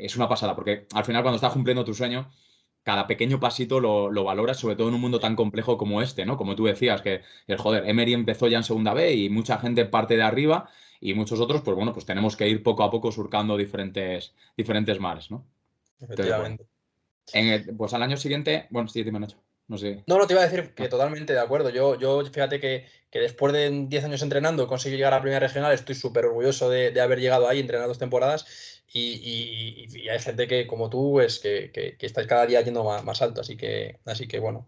es una pasada, porque al final cuando estás cumpliendo tu sueño cada pequeño pasito lo valoras, sobre todo en un mundo tan complejo como este, ¿no? Como tú decías, que joder, Emery empezó ya en segunda B y mucha gente parte de arriba y muchos otros, pues bueno, pues tenemos que ir poco a poco surcando diferentes mares, ¿no? Entonces, bueno,
Efectivamente.
pues al año siguiente, bueno, sí, dime, Nacho, no sé.
No, no, te iba a decir que
Ah,
totalmente de acuerdo. Yo fíjate que después de 10 años entrenando he conseguido llegar a la primera regional. Estoy súper orgulloso de haber llegado ahí, entrenado 2 temporadas. Y hay gente que, como tú, que estáis cada día yendo más alto. Así que bueno.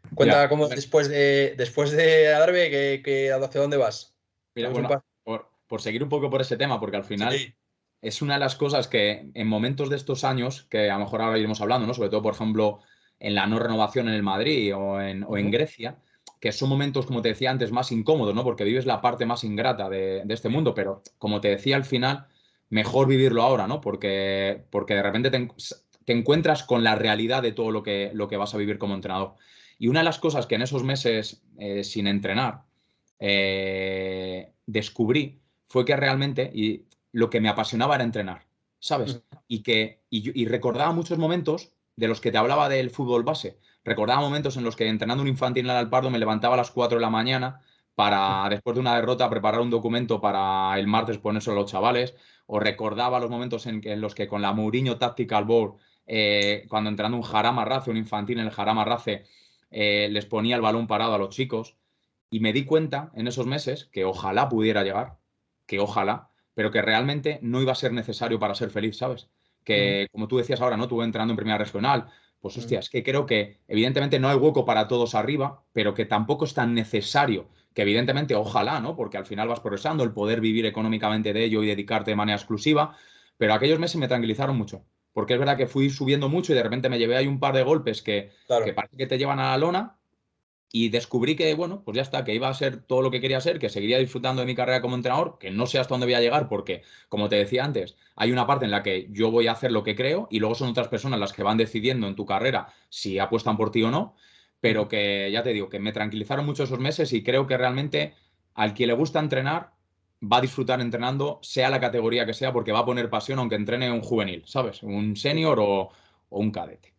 ya,
Cuenta cómo después de Adarve, ¿hacia dónde vas?
mira,
¿Damos un
bueno,
paso?
por seguir un poco por ese tema, porque al final
Sí.
es una de las cosas que en momentos de estos años, que a lo mejor ahora iremos hablando, ¿no? Sobre todo, por ejemplo, en la no renovación en el Madrid o en
Ujú.
Grecia, que son momentos, como te decía antes, más incómodos, ¿no? Porque vives la parte más ingrata de este mundo, pero como te decía al final, mejor vivirlo ahora, ¿no? Porque de repente te encuentras con la realidad de todo lo que vas a vivir como entrenador. Y una de las cosas que en esos meses sin entrenar descubrí fue que realmente lo que me apasionaba era entrenar, ¿sabes?
Ujú.
Y recordaba muchos momentos de los que te hablaba del fútbol base. Recordaba momentos en los que entrenando un infantil en el Alpardo me levantaba a las 4 de la mañana para, después de una derrota, preparar un documento para el martes ponérselo a los chavales. O recordaba los momentos en los que con la Mourinho Tactical Board, cuando entrenando un Jarama Race, un infantil en el Jarama Race, les ponía el balón parado a los chicos. Y me di cuenta en esos meses que ojalá pudiera llegar, que ojalá, pero que realmente no iba a ser necesario para ser feliz, ¿sabes?
Ujú.
Que, como tú decías ahora, ¿no? Tuve entrando en primera regional. Pues
Ujú.
hostia, es que creo que evidentemente no hay hueco para todos arriba, pero que tampoco es tan necesario, que evidentemente ojalá, ¿no? Porque al final vas progresando, el poder vivir económicamente de ello y dedicarte de manera exclusiva, pero aquellos meses me tranquilizaron mucho, porque es verdad que fui subiendo mucho y de repente me llevé ahí un par de golpes que
Claro.
parece que te llevan a la lona y descubrí que, bueno, pues ya está, que iba a ser todo lo que quería ser, que seguiría disfrutando de mi carrera como entrenador, que no sé hasta dónde voy a llegar, porque, como te decía antes, hay una parte en la que yo voy a hacer lo que creo y luego son otras personas las que van decidiendo en tu carrera si apuestan por ti o no, pero
Ujú.
que, ya te digo, que me tranquilizaron mucho esos meses y creo que realmente al que le gusta entrenar va a disfrutar entrenando, sea la categoría que sea, porque va a poner pasión aunque entrene un juvenil, ¿sabes? Un senior o un cadete.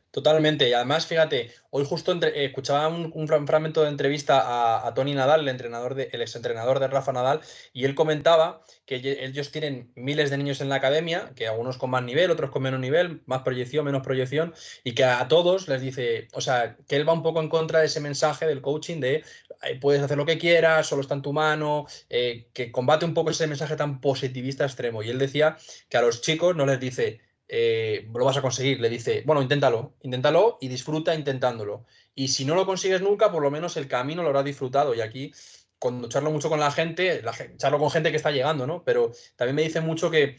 Totalmente. Y además, fíjate, hoy justo escuchaba un fragmento de entrevista a Tony Nadal, el exentrenador de Rafa Nadal, y él comentaba que ellos tienen miles de niños en la academia, que algunos con más nivel, otros con menos nivel, más proyección, menos proyección, y que a todos les dice, o sea, que él va un poco en contra de ese mensaje del coaching de puedes hacer lo que quieras, solo está en tu mano, que combate un poco ese mensaje tan positivista extremo. Y él decía que a los chicos no les dice lo vas a conseguir. Le dice, bueno, inténtalo y disfruta intentándolo. Y si no lo consigues nunca, por lo menos el camino lo habrás disfrutado. Y aquí, cuando charlo mucho con charlo con gente que está llegando, ¿no? Pero también me dicen mucho que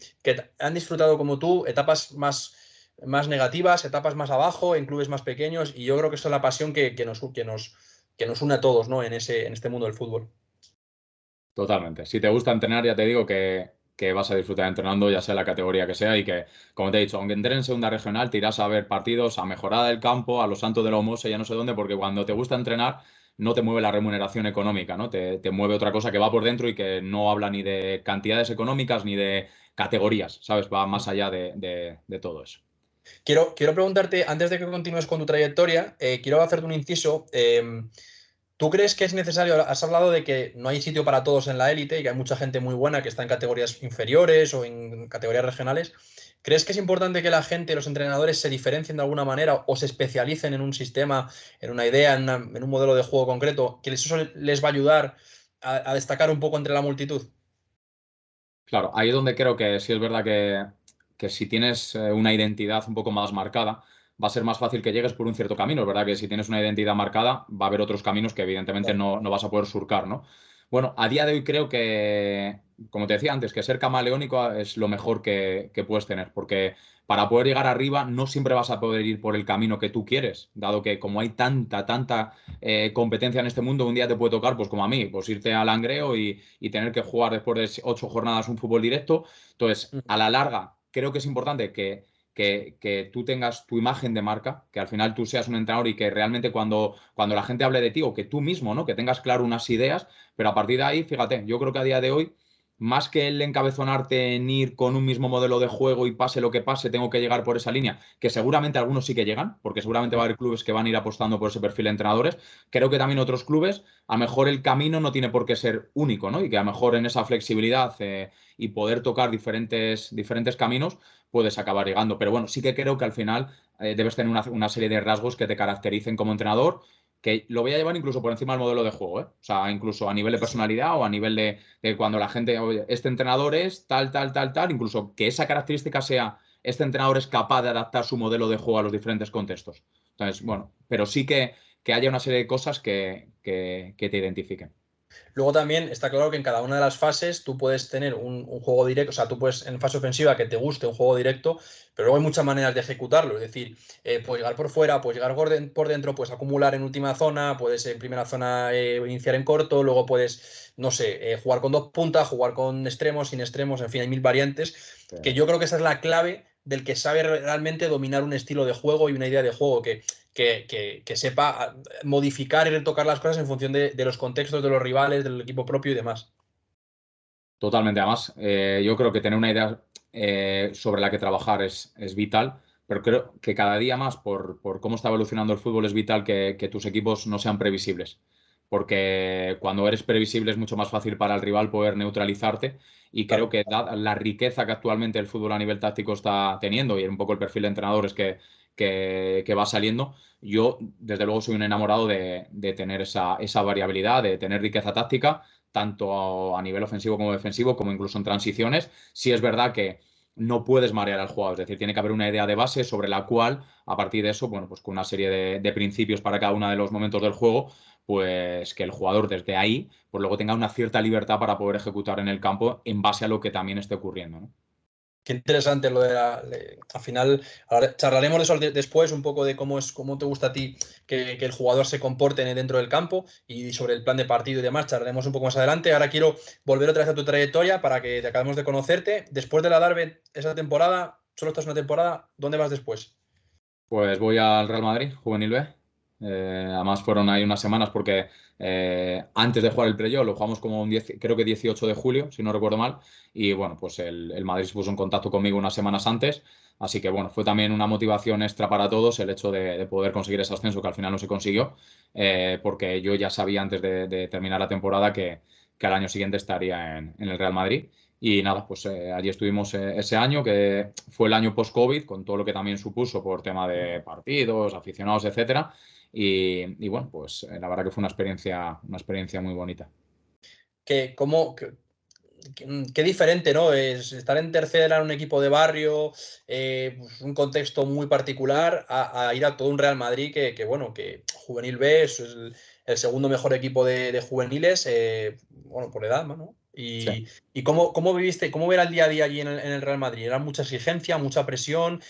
han disfrutado como tú etapas más negativas, etapas más abajo, en clubes más pequeños. Y yo creo que esa es la pasión que nos une a todos, ¿no? En este mundo del fútbol.
Totalmente. Si te gusta entrenar, ya te digo que vas a disfrutar entrenando, ya sea la categoría que sea, y que, como te he dicho, aunque entres en segunda regional, te irás a ver partidos a Mejorada del Campo, a Los Santos de la Omosa, ya no sé dónde, porque cuando te gusta entrenar, no te mueve la remuneración económica, ¿no? Te mueve otra cosa que va por dentro y que no habla ni de cantidades económicas ni de categorías, ¿sabes? Va más allá de todo eso.
Quiero preguntarte, antes de que continúes con tu trayectoria, quiero hacerte un inciso. ¿Tú crees que es necesario? Has hablado de que no hay sitio para todos en la élite y que hay mucha gente muy buena que está en categorías inferiores o en categorías regionales. ¿Crees que es importante que la gente, los entrenadores, se diferencien de alguna manera o se especialicen en un sistema, en una idea, en un modelo de juego concreto, que eso les va a ayudar a destacar un poco entre la multitud?
Claro, ahí es donde creo que sí es verdad que si tienes una identidad un poco más marcada, va a ser más fácil que llegues por un cierto camino. Es verdad que si tienes una identidad marcada, va a haber otros caminos que evidentemente
Claro.
no vas a poder surcar, ¿no? Bueno, a día de hoy creo que, como te decía antes, que ser camaleónico es lo mejor que puedes tener, porque para poder llegar arriba no siempre vas a poder ir por el camino que tú quieres, dado que como hay tanta competencia en este mundo, un día te puede tocar, pues como a mí, pues irte al Langreo y tener que jugar después de 8 jornadas un fútbol directo. Entonces, a la larga, creo que es importante que tú tengas tu imagen de marca, que al final tú seas un entrenador y que realmente cuando la gente hable de ti o que tú mismo, ¿no? Que tengas claro unas ideas, pero a partir de ahí, fíjate, yo creo que a día de hoy más que el encabezonarte en ir con un mismo modelo de juego y pase lo que pase, tengo que llegar por esa línea, que seguramente algunos sí que llegan, porque seguramente va a haber clubes que van a ir apostando por ese perfil de entrenadores. Creo que también otros clubes, a lo mejor el camino no tiene por qué ser único, ¿no? Y que a lo mejor en esa flexibilidad y poder tocar diferentes caminos, puedes acabar llegando. Pero bueno, sí que creo que al final debes tener una serie de rasgos que te caractericen como entrenador, que lo voy a llevar incluso por encima del modelo de juego, ¿eh? O sea, incluso a nivel de
Sí.
personalidad o a nivel de cuando la gente, oye, este entrenador es tal, incluso que esa característica sea, este entrenador es capaz de adaptar su modelo de juego a los diferentes contextos. Entonces, bueno, pero sí que haya una serie de cosas que te identifiquen.
Luego también está claro que en cada una de las fases tú puedes tener un juego directo, o sea, tú puedes en fase ofensiva que te guste un juego directo, pero luego hay muchas maneras de ejecutarlo. Es decir, puedes llegar por fuera, puedes llegar por dentro, puedes acumular en última zona, puedes en primera zona iniciar en corto, luego puedes, no sé, jugar con dos puntas, jugar con extremos, sin extremos, en fin, hay mil variantes, que yo creo que esa es la clave del que sabe realmente dominar un estilo de juego y una idea de juego, que sepa modificar y retocar las cosas en función de los contextos de los rivales, del equipo propio y demás.
Totalmente. Además, yo creo que tener una idea sobre la que trabajar es vital, pero creo que cada día más, por cómo está evolucionando el fútbol, es vital que tus equipos no sean previsibles. Porque cuando eres previsible es mucho más fácil para el rival poder neutralizarte. Y creo
Claro.
que dada la riqueza que actualmente el fútbol a nivel táctico está teniendo y un poco el perfil de entrenadores que va saliendo, yo desde luego soy un enamorado de tener esa variabilidad, de tener riqueza táctica tanto a nivel ofensivo como defensivo, como incluso en transiciones. Sí es verdad que no puedes marear al jugador, es decir, tiene que haber una idea de base sobre la cual, a partir de eso, bueno, pues con una serie de principios para cada uno de los momentos del juego, pues que el jugador desde ahí, pues luego tenga una cierta libertad para poder ejecutar en el campo en base a lo que también esté ocurriendo, ¿no?
Qué interesante lo de al final, ahora charlaremos de eso después, un poco de cómo te gusta a ti que el jugador se comporte dentro del campo y sobre el plan de partido y demás, charlaremos un poco más adelante. Ahora quiero volver otra vez a tu trayectoria para que te acabemos de conocerte. Después de la Darbe, esa temporada, solo estás una temporada, ¿dónde vas después?
Pues voy al Real Madrid, Juvenil B. Además fueron ahí unas semanas porque antes de jugar el playoff lo jugamos como creo que 18 de julio, si no recuerdo mal. Y bueno, pues el Madrid se puso en contacto conmigo unas semanas antes. Así que bueno, fue también una motivación extra para todos el hecho de poder conseguir ese ascenso que al final no se consiguió, porque yo ya sabía antes de terminar la temporada que al año siguiente estaría en el Real Madrid. Y nada, pues allí estuvimos ese año, que fue el año post-COVID, con todo lo que también supuso por tema de partidos, aficionados, etcétera. Y bueno, pues la verdad que fue una experiencia muy bonita.
Que, ¿cómo, qué diferente, ¿no? Es estar en tercera en un equipo de barrio, pues un contexto muy particular, a ir a todo un Real Madrid bueno, que Juvenil B es el segundo mejor equipo de juveniles, bueno, por edad, ¿no?
Sí.
Y cómo viviste, cómo era el día a día allí en el Real Madrid? ¿Era mucha exigencia, mucha presión?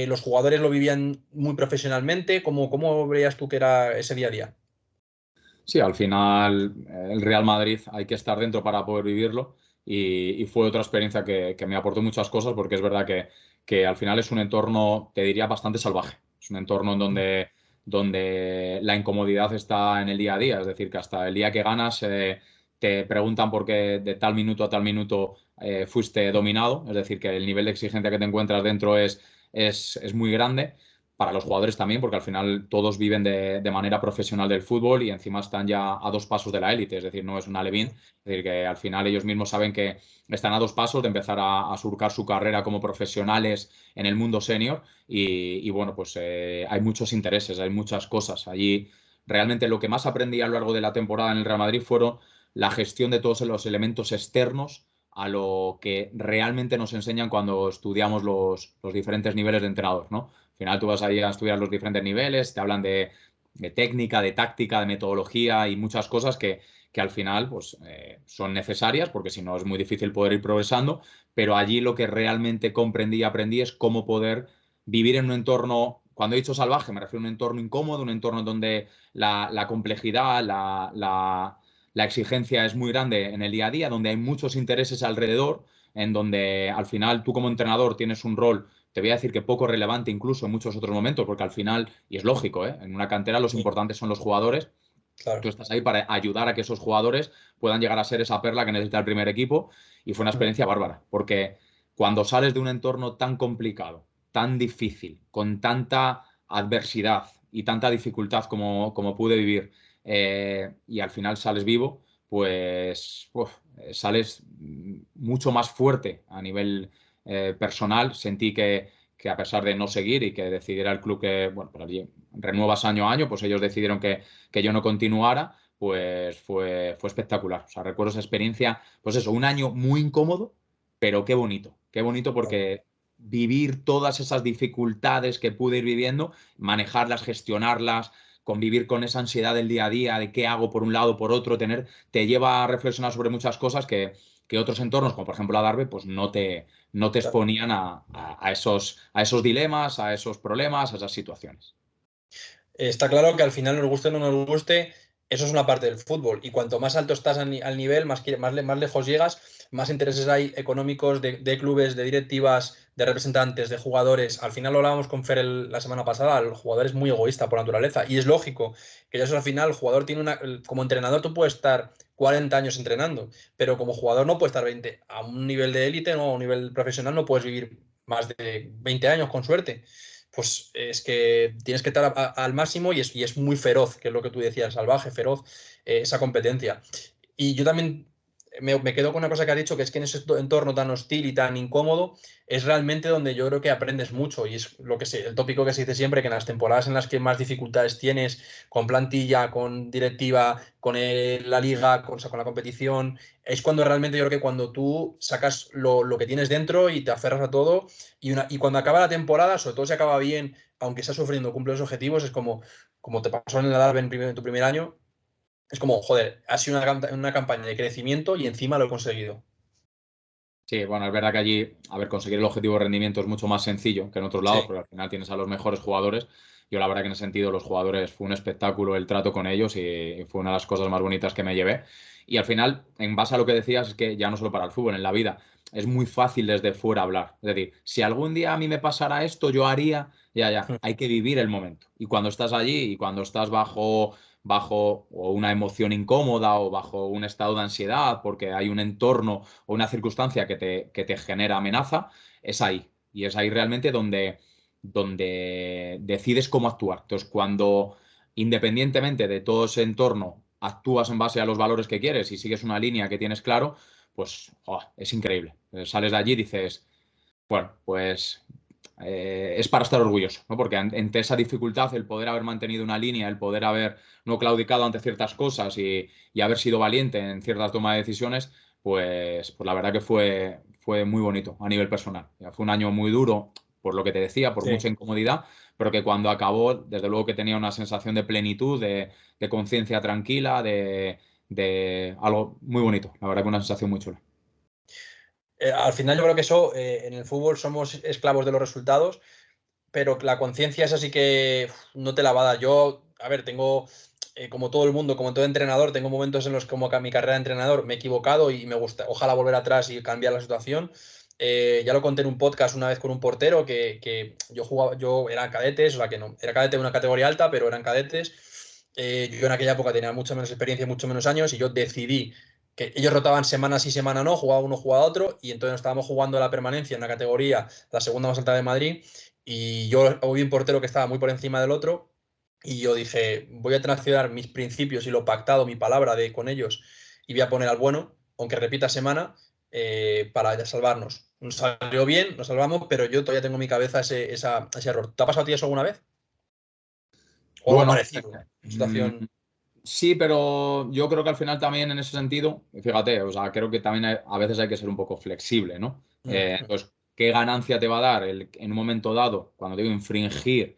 ¿Los jugadores lo vivían muy profesionalmente? ¿Cómo veías tú que era ese día a día?
Sí, al final el Real Madrid hay que estar dentro para poder vivirlo y fue otra experiencia que me aportó muchas cosas porque es verdad que al final es un entorno, te diría, bastante salvaje. Es un entorno en donde la incomodidad está en el día a día, es decir, que hasta el día que ganas te preguntan por qué de tal minuto a tal minuto fuiste dominado, es decir, que el nivel de exigencia que te encuentras dentro es muy grande para los jugadores también, porque al final todos viven de manera profesional del fútbol y encima están ya a 2 pasos de la élite, es decir, no es un alevín, es decir, que al final ellos mismos saben que están a 2 pasos de empezar a surcar su carrera como profesionales en el mundo senior y bueno, pues hay muchos intereses, hay muchas cosas. Allí realmente lo que más aprendí a lo largo de la temporada en el Real Madrid fueron la gestión de todos los elementos externos a lo que realmente nos enseñan cuando estudiamos los diferentes niveles de entrenador, ¿no? Al final tú vas ahí a estudiar los diferentes niveles, te hablan de técnica, de táctica, de metodología y muchas cosas que al final pues, son necesarias porque si no es muy difícil poder ir progresando, pero allí lo que realmente comprendí y aprendí es cómo poder vivir en un entorno, cuando he dicho salvaje, me refiero a un entorno incómodo, un entorno donde la complejidad, la exigencia es muy grande en el día a día, donde hay muchos intereses alrededor, en donde al final tú como entrenador tienes un rol, te voy a decir que poco relevante incluso en muchos otros momentos, porque al final, y es lógico, ¿eh? En una cantera los
Sí,
importantes son los jugadores, tú
claro.
estás ahí para ayudar a que esos jugadores puedan llegar a ser esa perla que necesita el primer equipo y fue una experiencia bárbara, porque cuando sales de un entorno tan complicado, tan difícil, con tanta adversidad y tanta dificultad como pude vivir, y al final sales vivo, pues sales mucho más fuerte a nivel personal. Sentí que a pesar de no seguir y que decidiera el club que, bueno, pues allí renuevas año a año, pues ellos decidieron que yo no continuara, pues fue espectacular. O sea, recuerdo esa experiencia, pues eso, un año muy incómodo, pero qué bonito porque vivir todas esas dificultades que pude ir viviendo, manejarlas, gestionarlas, convivir con esa ansiedad del día a día, de qué hago por un lado, por otro, te lleva a reflexionar sobre muchas cosas que otros entornos, como por ejemplo la Darbe, pues no te
Claro.
exponían a esos dilemas, a esos problemas, a esas situaciones.
Está claro que al final nos guste o no nos guste, eso es una parte del fútbol. Y cuanto más alto estás al nivel, más lejos llegas, más intereses hay económicos de clubes, de directivas, de representantes, de jugadores. Al final lo hablábamos con Fer la semana pasada, el jugador es muy egoísta por naturaleza. Y es lógico que ya eso al final, el jugador tiene como entrenador tú puedes estar 40 años entrenando, pero como jugador no puedes estar 20. A un nivel de élite, no, a un nivel profesional no puedes vivir más de 20 años con suerte, pues es que tienes que estar al máximo y es muy feroz, que es lo que tú decías, salvaje, feroz, esa competencia. Y yo también me quedo con una cosa que has dicho, que es que en ese entorno tan hostil y tan incómodo es realmente donde yo creo que aprendes mucho y es el tópico que se dice siempre, que en las temporadas en las que más dificultades tienes con plantilla, con directiva, con la liga, o sea, con la competición, es cuando realmente yo creo que cuando tú sacas lo que tienes dentro y te aferras a todo y cuando acaba la temporada, sobre todo si acaba bien, aunque sea sufriendo, cumple los objetivos, es como te pasó en el Adarve en tu primer año, es como, joder, ha sido una campaña de crecimiento y encima lo he conseguido.
Sí, bueno, es verdad que allí, a ver, conseguir el objetivo de rendimiento es mucho más sencillo que en otros lados,
Sí,
porque al final tienes a los mejores jugadores. Yo la verdad que en ese sentido los jugadores fue un espectáculo el trato con ellos y fue una de las cosas más bonitas que me llevé. Y al final, en base a lo que decías, es que ya no solo para el fútbol, en la vida, es muy fácil desde fuera hablar. Es decir, si algún día a mí me pasara esto, yo haría, ya, hay que vivir el momento. Y cuando estás allí y cuando estás bajo o una emoción incómoda o bajo un estado de ansiedad porque hay un entorno o una circunstancia que te genera amenaza, es ahí. Y es ahí realmente donde decides cómo actuar. Entonces, cuando independientemente de todo ese entorno actúas en base a los valores que quieres y sigues una línea que tienes claro, pues es increíble. Sales de allí y dices, bueno, pues es para estar orgulloso, ¿no? Porque ante esa dificultad, el poder haber mantenido una línea, el poder haber no claudicado ante ciertas cosas y haber sido valiente en ciertas tomas de decisiones, pues la verdad que fue muy bonito a nivel personal. Ya fue un año muy duro, por lo que te decía, por mucha
Sí.
incomodidad, pero que cuando acabó, desde luego que tenía una sensación de plenitud, de conciencia tranquila, de algo muy bonito. La verdad que una sensación muy chula.
Al final yo creo que eso, en el fútbol somos esclavos de los resultados, pero la conciencia es así que no te la va a dar. Yo, a ver, tengo, como todo el mundo, como todo entrenador, tengo momentos en los que como mi carrera de entrenador me he equivocado y me gusta, ojalá volver atrás y cambiar la situación. Ya lo conté en un podcast una vez con un portero que yo jugaba, yo era cadetes, o sea que no, era cadete de una categoría alta, pero eran cadetes. Yo en aquella época tenía mucha menos experiencia, mucho menos años, y yo decidí que ellos rotaban semana sí, semana no, jugaba uno, jugaba otro, y entonces estábamos jugando la permanencia en una categoría, la segunda más alta de Madrid, y yo vi un portero que estaba muy por encima del otro, y yo dije, voy a traicionar mis principios y lo pactado, mi palabra de con ellos, y voy a poner al bueno, aunque repita semana, para ya salvarnos. Nos salió bien, nos salvamos, pero yo todavía tengo en mi cabeza ese error. ¿Te ha pasado a ti eso alguna vez? O algo
Bueno,
parecido. Situación.
sí, pero yo creo que al final también en ese sentido, fíjate, o sea, creo que también a veces hay que ser un poco flexible, ¿no? Entonces, ¿qué ganancia te va a dar en un momento dado, cuando digo infringir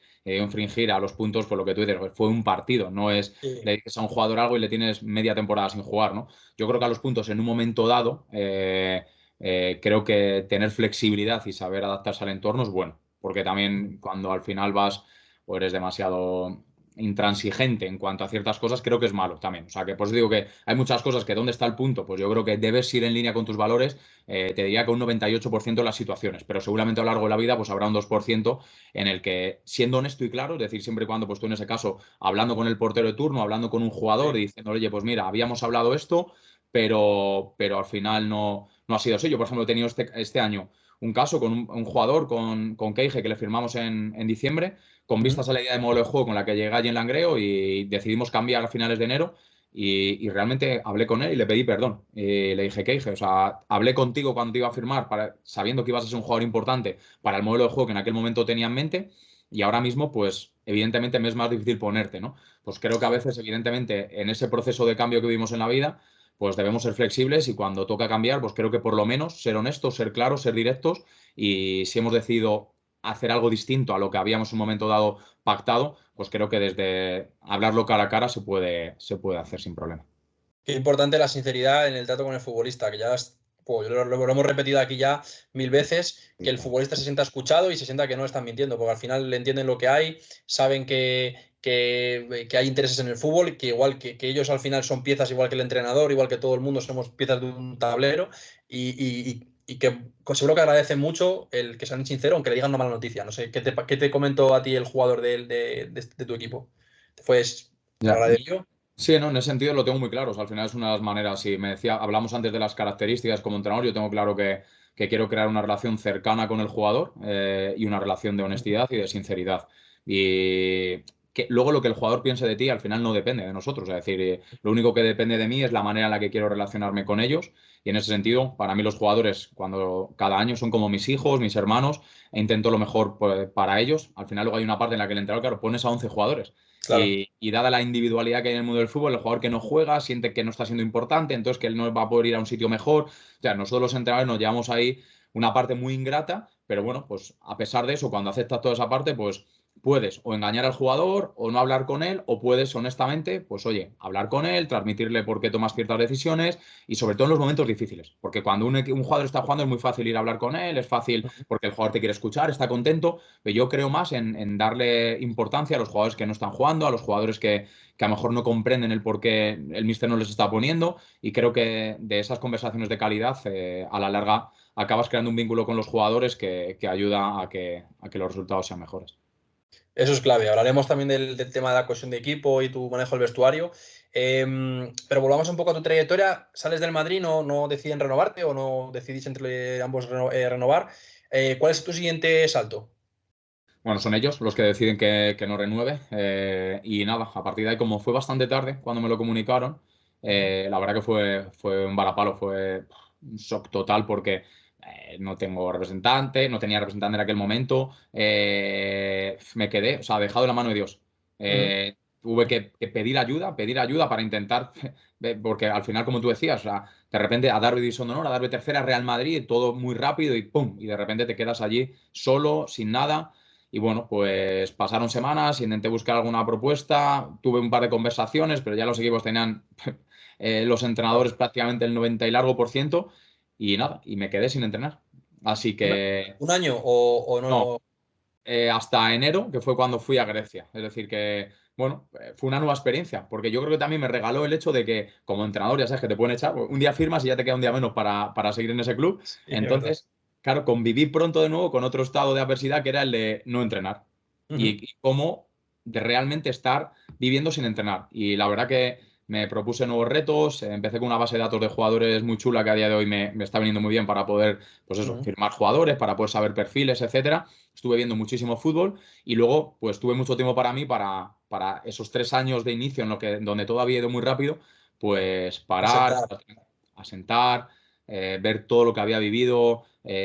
a los puntos, por lo que tú dices, pues fue un partido, no es
Sí.
le dices a un jugador algo y le tienes media temporada sin jugar, ¿no? Yo creo que a los puntos en un momento dado, creo que tener flexibilidad y saber adaptarse al entorno es bueno, porque también cuando al final vas o eres demasiado intransigente en cuanto a ciertas cosas, creo que es malo también. O sea, que por eso digo que hay muchas cosas que ¿dónde está el punto? Pues yo creo que debes ir en línea con tus valores, te diría que un 98% de las situaciones, pero seguramente a lo largo de la vida pues habrá un 2% en el que, siendo honesto y claro, es decir, siempre y cuando pues tú en ese caso, hablando con el portero de turno, hablando con un jugador
Sí.
y diciendo, oye, pues mira, habíamos hablado esto, pero al final no ha sido así. Yo, por ejemplo, he tenido este año un caso con un jugador, con Keige, que le firmamos en diciembre, con vistas a la idea de modelo de juego con la que llegué allí en Langreo y decidimos cambiar a finales de enero y realmente hablé con él y le pedí perdón. Le dije, Keige, o sea, hablé contigo cuando te iba a firmar sabiendo que ibas a ser un jugador importante para el modelo de juego que en aquel momento tenía en mente y ahora mismo, pues, evidentemente me es más difícil ponerte, ¿no? Pues creo que a veces, evidentemente, en ese proceso de cambio que vivimos en la vida, pues debemos ser flexibles y cuando toca cambiar, pues creo que por lo menos ser honestos, ser claros, ser directos y si hemos decidido hacer algo distinto a lo que habíamos en un momento dado pactado, pues creo que desde hablarlo cara a cara se puede hacer sin problema.
Qué importante la sinceridad en el trato con el futbolista, que ya lo hemos repetido aquí ya 1000 veces, que el futbolista se sienta escuchado y se sienta que no le están mintiendo, porque al final le entienden lo que hay, saben que hay intereses en el fútbol, que igual que ellos al final son piezas igual que el entrenador, igual que todo el mundo somos piezas de un tablero y que seguro que agradecen mucho el que sean sinceros, aunque le digan una mala noticia. No sé, ¿qué te comentó a ti el jugador de tu equipo? Pues te lo
Ya.
agradeció.
Sí, no, en ese sentido lo tengo muy claro. O sea, al final es una de las maneras, si me decía, hablamos antes de las características como entrenador, yo tengo claro que quiero crear una relación cercana con el jugador y una relación de honestidad y de sinceridad. Y que luego lo que el jugador piense de ti al final no depende de nosotros. Es decir, lo único que depende de mí es la manera en la que quiero relacionarme con ellos. Y en ese sentido, para mí los jugadores, cuando cada año son como mis hijos, mis hermanos, e intento lo mejor pues, para ellos. Al final luego hay una parte en la que el entrenador, claro, pones a 11 jugadores.
Claro.
Y dada la individualidad que hay en el mundo del fútbol, el jugador que no juega siente que no está siendo importante, entonces que él no va a poder ir a un sitio mejor. O sea, nosotros los entrenadores nos llevamos ahí una parte muy ingrata, pero bueno, pues a pesar de eso, cuando aceptas toda esa parte, pues puedes o engañar al jugador o no hablar con él, o puedes honestamente, pues oye, hablar con él, transmitirle por qué tomas ciertas decisiones y sobre todo en los momentos difíciles, porque cuando un jugador está jugando es muy fácil ir a hablar con él, es fácil porque el jugador te quiere escuchar, está contento, pero yo creo más en darle importancia a los jugadores que no están jugando, a los jugadores que a lo mejor no comprenden el por qué el míster no les está poniendo y creo que de esas conversaciones de calidad a la larga acabas creando un vínculo con los jugadores que ayuda a que los resultados sean mejores.
Eso es clave. Hablaremos también del tema de la cohesión de equipo y tu manejo del vestuario. Pero volvamos un poco a tu trayectoria. Sales del Madrid, no deciden renovarte o no decidís entre ambos renovar. ¿Cuál es tu siguiente salto?
Bueno, son ellos los que deciden que no renueve. Y nada, a partir de ahí, como fue bastante tarde cuando me lo comunicaron, la verdad que fue un varapalo, fue un shock total porque no tengo representante, no tenía representante en aquel momento. Me quedé, o sea, dejado en la mano de Dios.
Ujú.
Tuve que pedir ayuda para intentar, porque al final, como tú decías, o sea, de repente a Darby División de Honor, a Darby tercera, Real Madrid, todo muy rápido y ¡pum! Y de repente te quedas allí solo, sin nada. Y bueno, pues pasaron semanas, intenté buscar alguna propuesta, tuve un par de conversaciones, pero ya los equipos tenían los entrenadores prácticamente el 90 y largo por ciento y nada, y me quedé sin entrenar. Así
¿Un,
que
un año o
no,
no?
hasta enero, que fue cuando fui a Grecia. Es decir, que bueno, fue una nueva experiencia, porque yo creo que también me regaló el hecho de que como entrenador, ya sabes que te pueden echar, un día firmas y ya te queda un día menos para seguir en ese club.
Sí, es verdad.
Entonces, claro, conviví pronto de nuevo con otro estado de adversidad que era el de no entrenar
Ujú.
y cómo de realmente estar viviendo sin entrenar. Y la verdad que me propuse nuevos retos, empecé con una base de datos de jugadores muy chula que a día de hoy me está viniendo muy bien para poder, pues eso,
Ujú.
firmar jugadores, para poder saber perfiles, etcétera. Estuve viendo muchísimo fútbol y luego, pues tuve mucho tiempo para mí, para esos 3 años de inicio donde todo había ido muy rápido, pues parar,
Asentar.
asentar, ver todo lo que había vivido,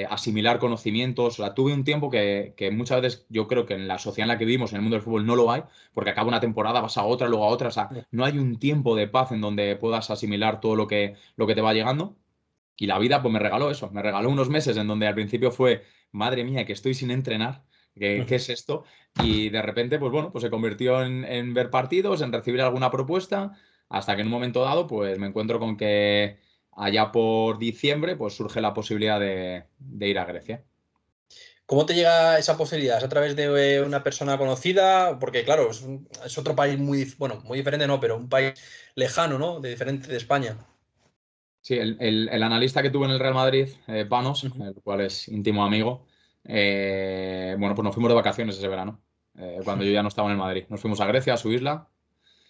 asimilar conocimientos. O sea, tuve un tiempo que muchas veces yo creo que en la sociedad en la que vivimos, en el mundo del fútbol, no lo hay, porque acaba una temporada, vas a otra, luego a otra. O sea, no hay un tiempo de paz en donde puedas asimilar todo lo que te va llegando. Y la vida pues me regaló eso, me regaló unos meses en donde al principio fue, madre mía, que estoy sin entrenar, ¿qué
Ujú.
es esto? Y de repente, pues bueno, pues se convirtió en ver partidos, en recibir alguna propuesta, hasta que en un momento dado, pues me encuentro con que allá por diciembre, pues surge la posibilidad de ir a Grecia.
¿Cómo te llega esa posibilidad? ¿Es a través de una persona conocida? Porque, claro, es otro país bueno, muy diferente, no, pero un país lejano, ¿no? De diferente de España.
Sí, el analista que tuve en el Real Madrid, Panos,
Ujú.
el cual es íntimo amigo, bueno, pues nos fuimos de vacaciones ese verano, cuando yo ya no estaba en el Madrid. Nos fuimos a Grecia, a su isla,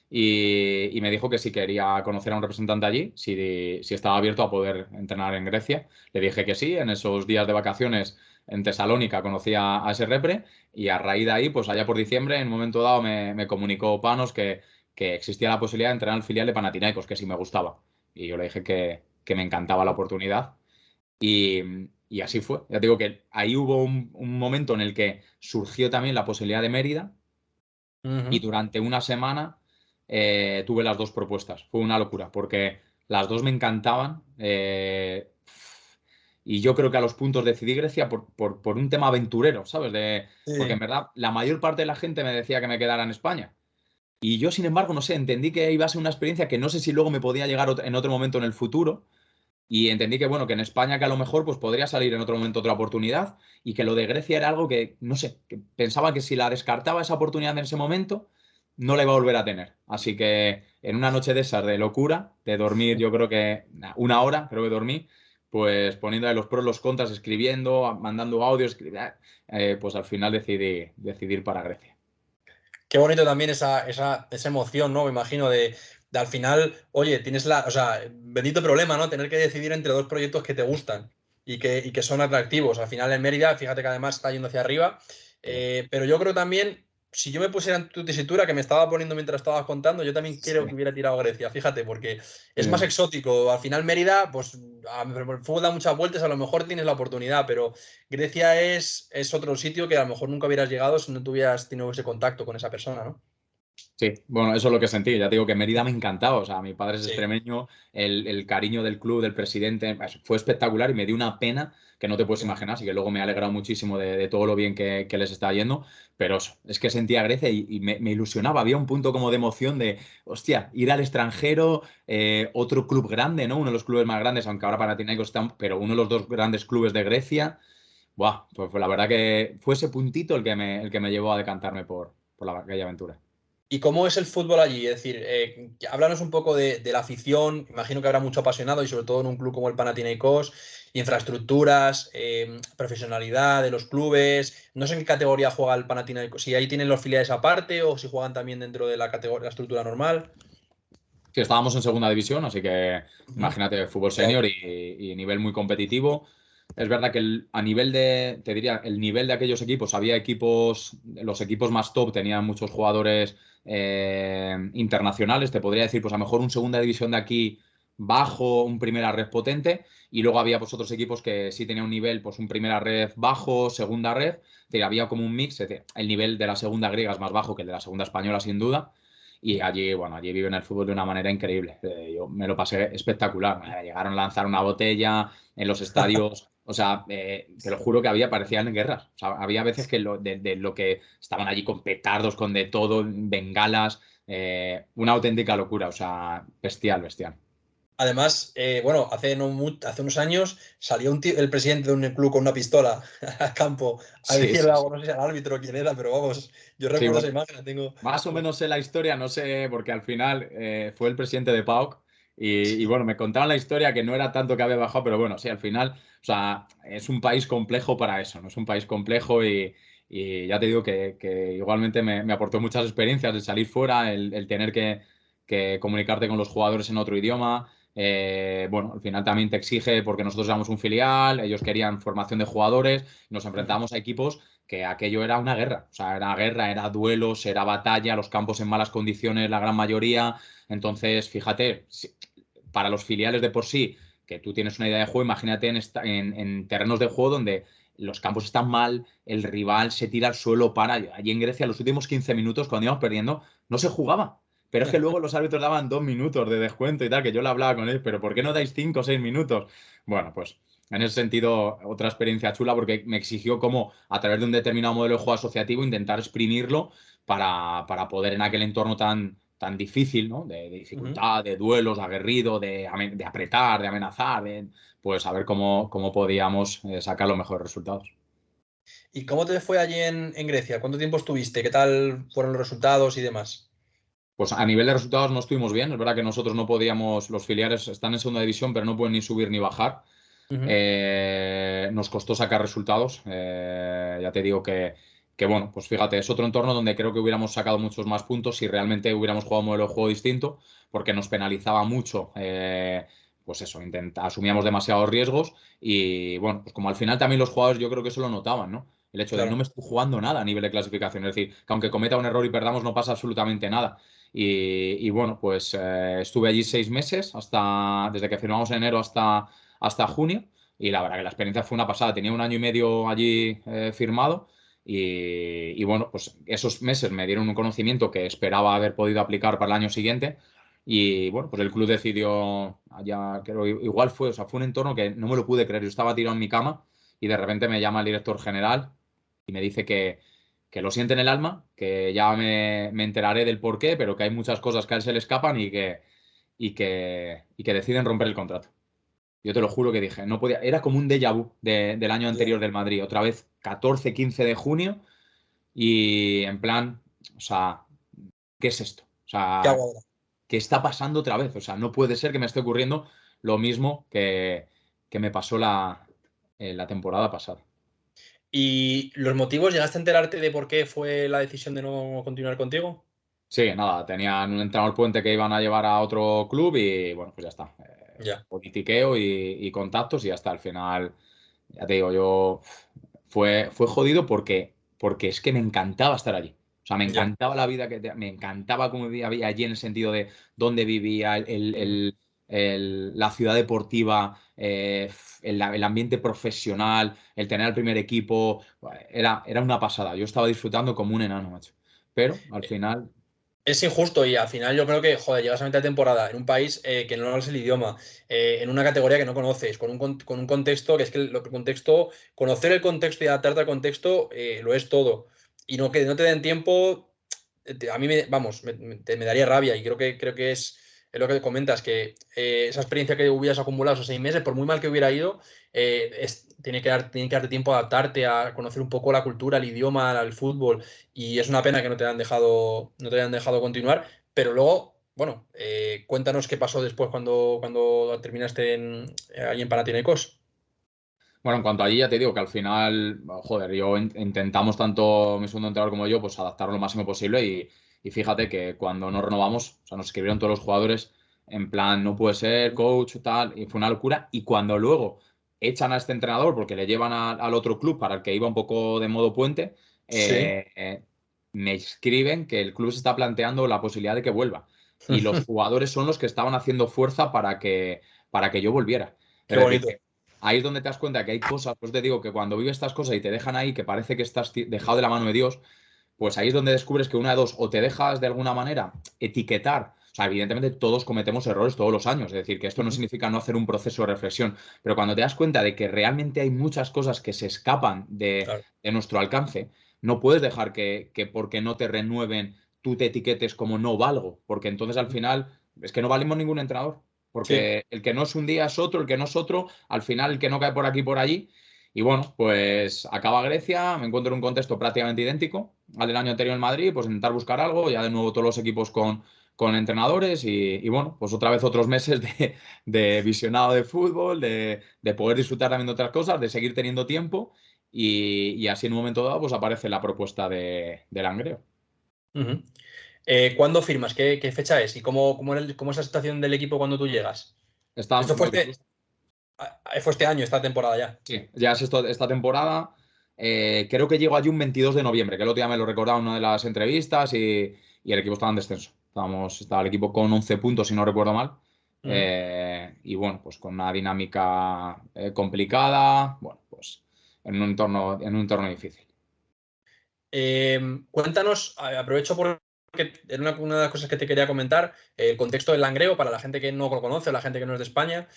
y me dijo que si quería conocer a un representante allí, si estaba abierto a poder entrenar en Grecia. Le dije que sí, en esos días de vacaciones en Tesalónica conocí a ese repre y a raíz de ahí, pues allá por diciembre, en un momento dado me comunicó Panos que existía la posibilidad de entrenar al filial de Panathinaikos, que sí me gustaba. Y yo le dije que me encantaba la oportunidad y así fue. Ya te digo que ahí hubo un momento en el que surgió también la posibilidad de Mérida y
Ujú.
durante una semana tuve las dos propuestas. Fue una locura, porque las dos me encantaban. Y yo creo que a los puntos decidí Grecia por un tema aventurero, ¿sabes? Porque en
Sí.
verdad la mayor parte de la gente me decía que me quedara en España. Y yo, sin embargo, no sé, entendí que iba a ser una experiencia que no sé si luego me podía llegar en otro momento en el futuro. Y entendí que, bueno, que en España que a lo mejor pues podría salir en otro momento otra oportunidad y que lo de Grecia era algo que, no sé, que pensaba que si la descartaba esa oportunidad en ese momento, no la iba a volver a tener. Así que en una noche de esas de locura, de dormir, yo creo que una hora, creo que dormí, pues poniendo ahí los pros, los contras, escribiendo, mandando audios, pues al final decidí ir para Grecia.
Qué bonito también esa emoción, ¿no? Me imagino de al final, oye, o sea, bendito problema, ¿no? Tener que decidir entre dos proyectos que te gustan y que son atractivos. Al final en Mérida, fíjate que además está yendo hacia arriba.
Sí,
Pero yo creo también, si yo me pusiera en tu tesitura, que me estaba poniendo mientras estabas contando, yo también quiero que
sí,
hubiera tirado a Grecia, fíjate, porque es más
sí.
exótico. Al final Mérida, pues el fútbol da muchas vueltas, a lo mejor tienes la oportunidad, pero Grecia es otro sitio que a lo mejor nunca hubieras llegado si no tuvieras tenido ese contacto con esa persona, ¿no?
Sí, bueno, eso es lo que sentí. Ya te digo que Mérida me encantaba. O sea, mi padre es
Sí.
extremeño, el cariño del club, del presidente, fue espectacular y me dio una pena que no te puedes imaginar. Así que luego me he alegrado muchísimo de todo lo bien que les está yendo. Pero eso, es que sentía Grecia y me ilusionaba. Había un punto como de emoción de, hostia, ir al extranjero, otro club grande, ¿no? Uno de los clubes más grandes, aunque ahora Panathinaikos está, pero uno de los dos grandes clubes de Grecia. Buah, pues la verdad que fue ese puntito el que me llevó a decantarme por aquella aventura.
¿Y cómo es el fútbol allí? Es decir, háblanos un poco de la afición. Imagino que habrá mucho apasionado y sobre todo en un club como el Panathinaikos, infraestructuras, profesionalidad de los clubes. No sé en qué categoría juega el Panathinaikos, si ahí tienen los filiales aparte o si juegan también dentro de la categoría, la estructura normal.
Sí, estábamos en segunda división, así que
Ujú.
imagínate, fútbol
Wow.
senior y nivel muy competitivo. Es verdad que a nivel de, te diría, el nivel de aquellos equipos, había equipos, los equipos más top tenían muchos jugadores internacionales, te podría decir, pues a lo mejor un segunda división de aquí bajo, un primera red potente, y luego había pues otros equipos que sí tenían un nivel, pues un primera red bajo, segunda red, había como un mix, es decir, el nivel de la segunda griega es más bajo que el de la segunda española, sin duda. Y allí, bueno, allí viven el fútbol de una manera increíble. Yo me lo pasé espectacular. Llegaron a lanzar una botella en los estadios. O sea, te lo juro que parecían guerras. O sea, había veces que de lo que estaban allí con petardos, con de todo, bengalas, una auténtica locura. O sea, bestial, bestial.
Además, bueno, hace unos años salió el presidente de un club con una pistola al campo a
Sí,
decirle
sí,
algo,
sí.
no sé si al árbitro o quién era, pero vamos, yo
Sí,
recuerdo esa
bueno.
imagen, la tengo.
Más o menos sé la historia, no sé, porque al final fue el presidente de PAOK y bueno, me contaban la historia que no era tanto que había bajado, pero bueno, sí, al final, o sea, es un país complejo para eso, ¿no? Es un país complejo y ya te digo que igualmente me aportó muchas experiencias el salir fuera, el tener que comunicarte con los jugadores en otro idioma. Bueno, al final también te exige, porque nosotros éramos un filial, ellos querían formación de jugadores, nos
Ujú.
enfrentábamos a equipos que aquello era una guerra. O sea, era guerra, era duelos, era batalla, los campos en malas condiciones, la gran mayoría. Entonces, fíjate, para los filiales de por sí, que tú tienes una idea de juego, imagínate en terrenos de juego donde los campos están mal, el rival se tira al suelo para. Allí en Grecia, los últimos 15 minutos, cuando íbamos perdiendo, no se jugaba. Pero es que luego los árbitros daban 2 minutos de descuento y tal, que yo le hablaba con él, pero ¿por qué no dais 5 o 6 minutos? Bueno, pues en ese sentido, otra experiencia chula porque me exigió como a través de un determinado modelo de juego asociativo intentar exprimirlo para poder en aquel entorno tan difícil, ¿no? De
Ujú.
dificultad, de duelos, de aguerrido, de apretar, de amenazar, pues a ver cómo podíamos sacar los mejores resultados.
¿Y cómo te fue allí en Grecia? ¿Cuánto tiempo estuviste? ¿Qué tal fueron los resultados y demás?
Pues a nivel de resultados no estuvimos bien. Es verdad que nosotros no podíamos, los filiales están en segunda división, pero no pueden ni subir ni bajar.
Ujú.
Nos costó sacar resultados. Ya te digo que, bueno, pues fíjate, es otro entorno donde creo que hubiéramos sacado muchos más puntos si realmente hubiéramos jugado un modelo de juego distinto, porque nos penalizaba mucho. Pues eso, asumíamos demasiados riesgos y bueno, pues como al final también los jugadores yo creo que eso lo notaban, ¿no? El hecho de no
Claro.
me estoy jugando nada a nivel de clasificación, es decir, que aunque cometa un error y perdamos no pasa absolutamente nada. Y bueno, pues estuve allí 6 meses, desde que firmamos en enero hasta junio. Y la verdad que la experiencia fue una pasada. Tenía un año y medio allí firmado y bueno, pues esos meses me dieron un conocimiento que esperaba haber podido aplicar para el año siguiente. Y bueno, pues el club decidió, allá, creo, igual fue, o sea, fue un entorno que no me lo pude creer. Yo estaba tirado en mi cama y de repente me llama el director general y me dice que lo siente en el alma, que ya me enteraré del porqué, pero que hay muchas cosas que a él se le escapan y que deciden romper el contrato. Yo te lo juro que dije, no podía, era como un déjà vu del año
Ya.
anterior del Madrid, otra vez 14-15 de junio y en plan, o sea, ¿qué es esto? O
¿Qué
sea,
hago ahora?
¿qué está pasando otra vez? O sea, no puede ser que me esté ocurriendo lo mismo que me pasó la temporada pasada.
¿Y los motivos? ¿Llegaste a enterarte de por qué fue la decisión de no continuar contigo?
Sí, nada, tenían un entrenador puente que iban a llevar a otro club y bueno, pues ya está.
Ya.
Politiqueo y contactos y hasta al final, ya te digo, fue jodido porque es que me encantaba estar allí. O sea, me
Ya.
encantaba la vida me encantaba cómo vivía allí en el sentido de dónde vivía,
Ujú.
la ciudad deportiva, el ambiente profesional, el tener el primer equipo, era una pasada. Yo estaba disfrutando como un enano, macho. Pero al final,
Es injusto y al final yo creo que, joder, llegas a mitad de temporada en un país que no hablas el idioma, en una categoría que no conoces, con un contexto que es que contexto, conocer el contexto y adaptarte al contexto lo es todo. Y que no te den tiempo, a mí vamos, me daría rabia y creo que es es lo que comentas, que esa experiencia que hubieras acumulado esos 6 meses, por muy mal que hubiera ido, tiene que darte tiempo a adaptarte, a conocer un poco la cultura, el idioma, el fútbol, y es una pena que no te hayan dejado continuar, pero luego, bueno, cuéntanos qué pasó después cuando terminaste ahí en Panathinaikos.
Bueno, en cuanto a allí, ya te digo que al final, joder, intentamos tanto mi segundo entrenador como yo, pues adaptar lo máximo posible y fíjate que cuando nos renovamos, o sea, nos escribieron todos los jugadores en plan, no puede ser, coach, tal, y fue una locura. Y cuando luego echan a este entrenador porque le llevan al otro club para el que iba un poco de modo puente,
Sí.
me escriben que el club se está planteando la posibilidad de que vuelva. Y los jugadores son los que estaban haciendo fuerza para que yo volviera.
Qué
Es decir,
bonito.
ahí es donde te das cuenta que hay cosas, pues te digo que cuando vives estas cosas y te dejan ahí, que parece que estás dejado de la mano de Dios, pues ahí es donde descubres que una de dos, o te dejas de alguna manera etiquetar. O sea, evidentemente todos cometemos errores todos los años, es decir, que esto no significa no hacer un proceso de reflexión, pero cuando te das cuenta de que realmente hay muchas cosas que se escapan de,
Claro.
de nuestro alcance, no puedes dejar que porque no te renueven tú te etiquetes como no valgo, porque entonces al final es que no valimos ningún entrenador.
Sí.
Porque el que no es un día es otro, el que no es otro, al final el que no cae por aquí por allí. Y bueno, pues acaba Grecia, me encuentro en un contexto prácticamente idéntico al del año anterior en Madrid, pues intentar buscar algo, ya de nuevo todos los equipos con entrenadores y bueno, pues otra vez otros meses de visionado de fútbol, de poder disfrutar también de otras cosas, de seguir teniendo tiempo y así en un momento dado pues aparece la propuesta de Langreo.
Ujú. ¿Cuándo firmas? ¿Qué fecha es? ¿Y cómo es la situación del equipo cuando tú llegas? Esto fue
Bueno,
este año, esta temporada ya.
sí, ya es esta temporada. Creo que llegó allí un 22 de noviembre, que el otro día me lo recordaba en una de las entrevistas y el equipo estaba en descenso. Estaba el equipo con 11 puntos, si no recuerdo mal.
Ujú.
Y bueno, pues con una dinámica complicada, bueno, pues en un entorno difícil.
Cuéntanos, aprovecho porque era una de las cosas que te quería comentar, el contexto del Langreo, para la gente que no lo conoce, la gente que no es de España.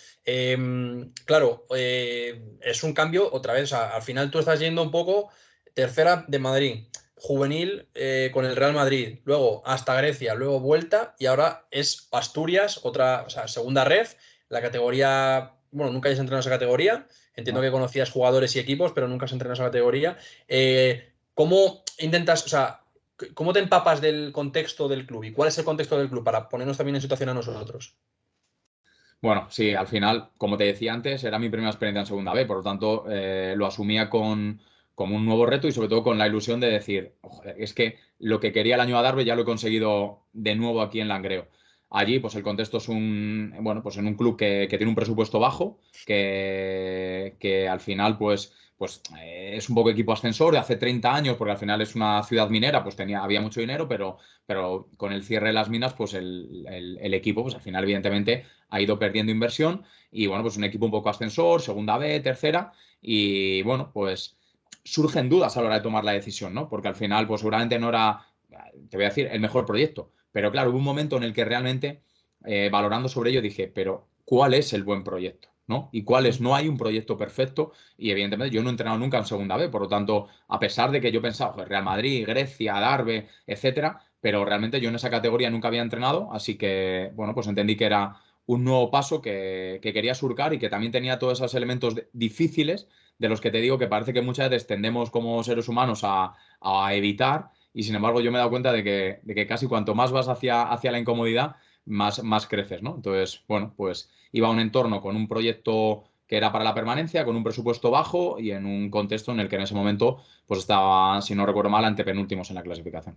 Claro, es un cambio otra vez, o sea, al final tú estás yendo un poco tercera de Madrid, juvenil con el Real Madrid, luego hasta Grecia, luego vuelta y ahora es Asturias, otra, o sea, segunda ref, la categoría, bueno, nunca hayas entrenado esa categoría, entiendo
¿No?
que conocías jugadores y equipos, pero nunca has entrenado esa categoría. ¿Cómo intentas, o sea, cómo te empapas del contexto del club y cuál es el contexto del club para ponernos también en situación a nosotros?
Bueno, sí, al final, como te decía antes, era mi primera experiencia en Segunda B, por lo tanto, lo asumía como un nuevo reto y sobre todo con la ilusión de decir, "Joder, es que lo que quería el año a Darbe ya lo he conseguido de nuevo aquí en Langreo". Allí, pues el contexto es bueno, pues en un club que tiene un presupuesto bajo, que al final, pues es un poco equipo ascensor de hace 30 años, porque al final es una ciudad minera, pues había mucho dinero, pero con el cierre de las minas, pues el equipo, pues al final, evidentemente ha ido perdiendo inversión y bueno, pues un equipo un poco ascensor, segunda B, tercera y bueno, pues surgen dudas a la hora de tomar la decisión, ¿no? Porque al final, pues seguramente no era, te voy a decir, el mejor proyecto, pero claro, hubo un momento en el que realmente, valorando sobre ello, dije, pero ¿cuál es el buen proyecto? ¿No? Y cuál es, no hay un proyecto perfecto y evidentemente yo no he entrenado nunca en segunda B, por lo tanto, a pesar de que yo pensaba, joder, Real Madrid, Grecia, Darbe, etcétera, pero realmente yo en esa categoría nunca había entrenado, así que, bueno, pues entendí que era un nuevo paso que quería surcar y que también tenía todos esos elementos difíciles de los que te digo que parece que muchas veces tendemos como seres humanos a evitar y sin embargo yo me he dado cuenta de que casi cuanto más vas hacia la incomodidad, más creces, ¿no? Entonces, bueno, pues iba a un entorno con un proyecto que era para la permanencia, con un presupuesto bajo y en un contexto en el que en ese momento pues estaba, si no recuerdo mal, antepenúltimos en la clasificación.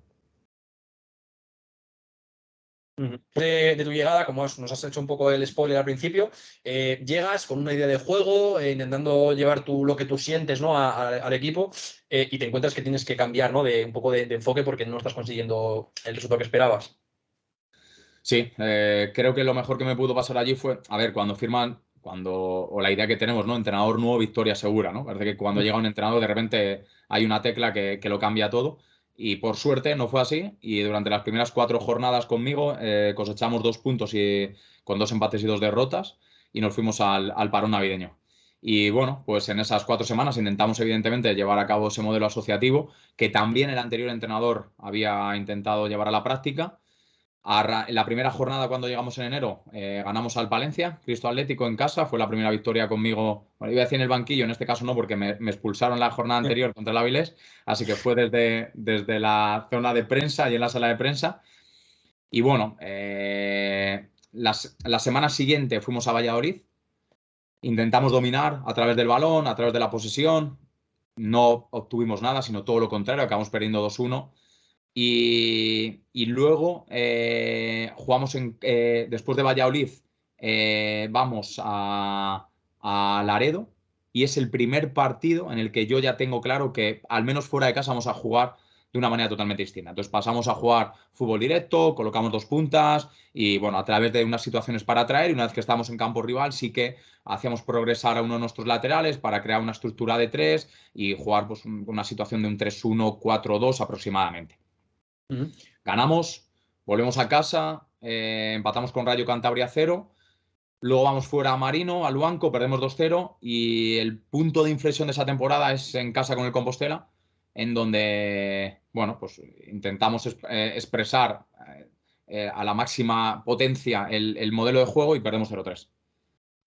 Ujú. De tu llegada, como nos has hecho un poco el spoiler al principio, llegas con una idea de juego, intentando llevar lo que tú sientes, ¿no? al equipo, y te encuentras que tienes que cambiar, ¿no? De un poco de enfoque porque no estás consiguiendo el resultado que esperabas.
Sí, creo que lo mejor que me pudo pasar allí fue, a ver, o la idea que tenemos, ¿no? Entrenador nuevo, victoria segura, ¿no? Parece que cuando llega un entrenador de repente hay una tecla que lo cambia todo y por suerte no fue así y durante las primeras 4 jornadas conmigo cosechamos 2 puntos y con 2 empates y 2 derrotas y nos fuimos al parón navideño. Y bueno, pues en esas 4 semanas intentamos evidentemente llevar a cabo ese modelo asociativo que también el anterior entrenador había intentado llevar a la práctica. En la primera jornada, cuando llegamos en enero, ganamos al Palencia, Cristo Atlético en casa. Fue la primera victoria conmigo. Bueno, iba a decir en el banquillo, en este caso no, porque me expulsaron la jornada anterior contra el Avilés. Así que fue desde la zona de prensa y en la sala de prensa. Y bueno, la semana siguiente fuimos a Valladolid. Intentamos dominar a través del balón, a través de la posesión. No obtuvimos nada, sino todo lo contrario. Acabamos perdiendo 2-1. Y luego jugamos después de Valladolid, vamos a Laredo, y es el primer partido en el que yo ya tengo claro que al menos fuera de casa vamos a jugar de una manera totalmente distinta. Entonces pasamos a jugar fútbol directo, colocamos 2 puntas y bueno, a través de unas situaciones para atraer, y una vez que estábamos en campo rival sí que hacíamos progresar a uno de nuestros laterales para crear una estructura de 3 y jugar pues, una situación de un 3-1, 4-2 aproximadamente. Ganamos, volvemos a casa, empatamos con Rayo Cantabria 0, luego vamos fuera a Marino, a Luanco, perdemos 2-0, y el punto de inflexión de esa temporada es en casa con el Compostela, en donde, bueno, pues intentamos expresar a la máxima potencia el modelo de juego y perdemos 0-3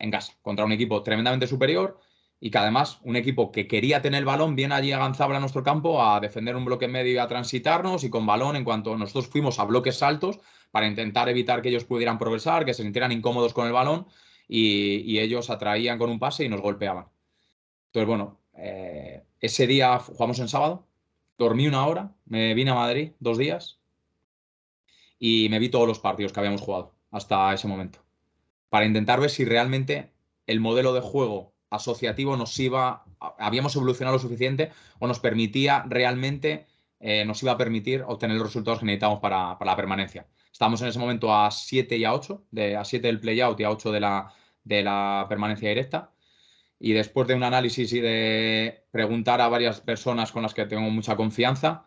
en casa, contra un equipo tremendamente superior. Y que además un equipo que quería tener el balón viene allí a Ganzábal a nuestro campo a defender un bloque medio y a transitarnos, y con balón, en cuanto nosotros fuimos a bloques altos para intentar evitar que ellos pudieran progresar, que se sintieran incómodos con el balón, y ellos atraían con un pase y nos golpeaban. Entonces, bueno, ese día jugamos en sábado, dormí 1 hora, me vine a Madrid 2 días y me vi todos los partidos que habíamos jugado hasta ese momento, para intentar ver si realmente el modelo de juego asociativo habíamos evolucionado lo suficiente o nos permitía realmente, nos iba a permitir obtener los resultados que necesitábamos para la permanencia. Estábamos en ese momento a 7 y a 8, a 7 del play-out y a 8 de la permanencia directa. Y después de un análisis y de preguntar a varias personas con las que tengo mucha confianza,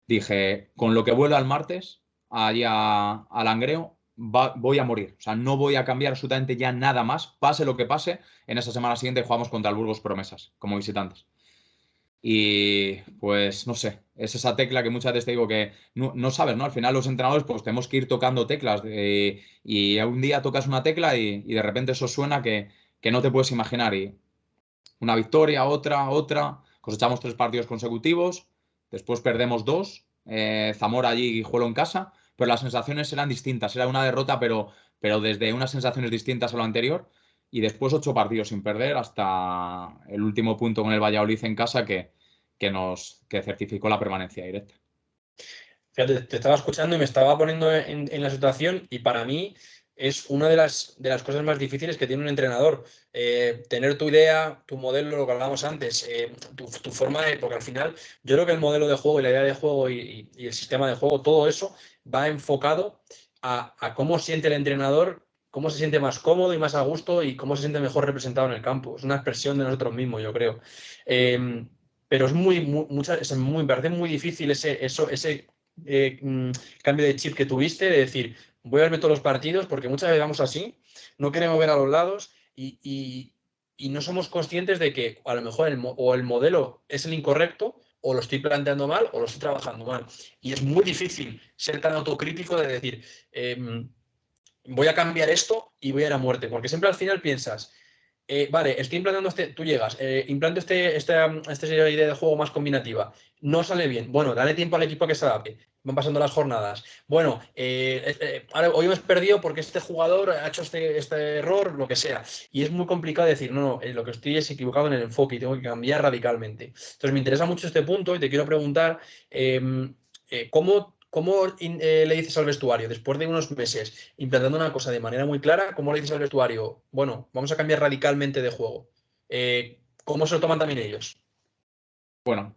dije, con lo que vuelva el martes, allí a Langreo, voy a morir. O sea, no voy a cambiar absolutamente ya nada más, pase lo que pase. En esa semana siguiente jugamos contra el Burgos Promesas, como visitantes. Y pues no sé, es esa tecla que muchas veces te digo que no sabes, ¿no? Al final los entrenadores pues tenemos que ir tocando teclas, y un día tocas una tecla y de repente eso suena que no te puedes imaginar. Y una victoria, otra, cosechamos 3 partidos consecutivos, después perdemos 2, Zamora allí y Guijuelo en casa, pero las sensaciones eran distintas, era una derrota, pero desde unas sensaciones distintas a lo anterior, y después 8 partidos sin perder hasta el último punto con el Valladolid en casa que certificó la permanencia directa.
Fíjate, te estaba escuchando y me estaba poniendo en la situación, y para mí es una de las cosas más difíciles que tiene un entrenador. Tener tu idea, tu modelo, lo que hablábamos antes, tu forma de... Porque al final yo creo que el modelo de juego y la idea de juego y el sistema de juego, todo eso va enfocado a cómo siente el entrenador, cómo se siente más cómodo y más a gusto y cómo se siente mejor representado en el campo. Es una expresión de nosotros mismos, yo creo. Pero me parece muy difícil ese cambio de chip que tuviste, de decir, voy a verme todos los partidos, porque muchas veces vamos así, no queremos ver a los lados y no somos conscientes de que a lo mejor el modelo es el incorrecto, o lo estoy planteando mal, o lo estoy trabajando mal. Y es muy difícil ser tan autocrítico de decir, voy a cambiar esto y voy a ir a muerte, porque siempre al final piensas, vale, estoy implantando tú llegas, implanto esta idea de juego más combinativa, no sale bien, bueno, dale tiempo al equipo a que se adapte, van pasando las jornadas, bueno, ahora, hoy hemos perdido porque este jugador ha hecho este error, lo que sea, y es muy complicado decir, no, lo que estoy es equivocado en el enfoque y tengo que cambiar radicalmente. Entonces me interesa mucho este punto y te quiero preguntar, ¿cómo le dices al vestuario después de unos meses implantando una cosa de manera muy clara? ¿Cómo le dices al vestuario, bueno, vamos a cambiar radicalmente de juego? ¿Cómo se lo toman también ellos?
Bueno,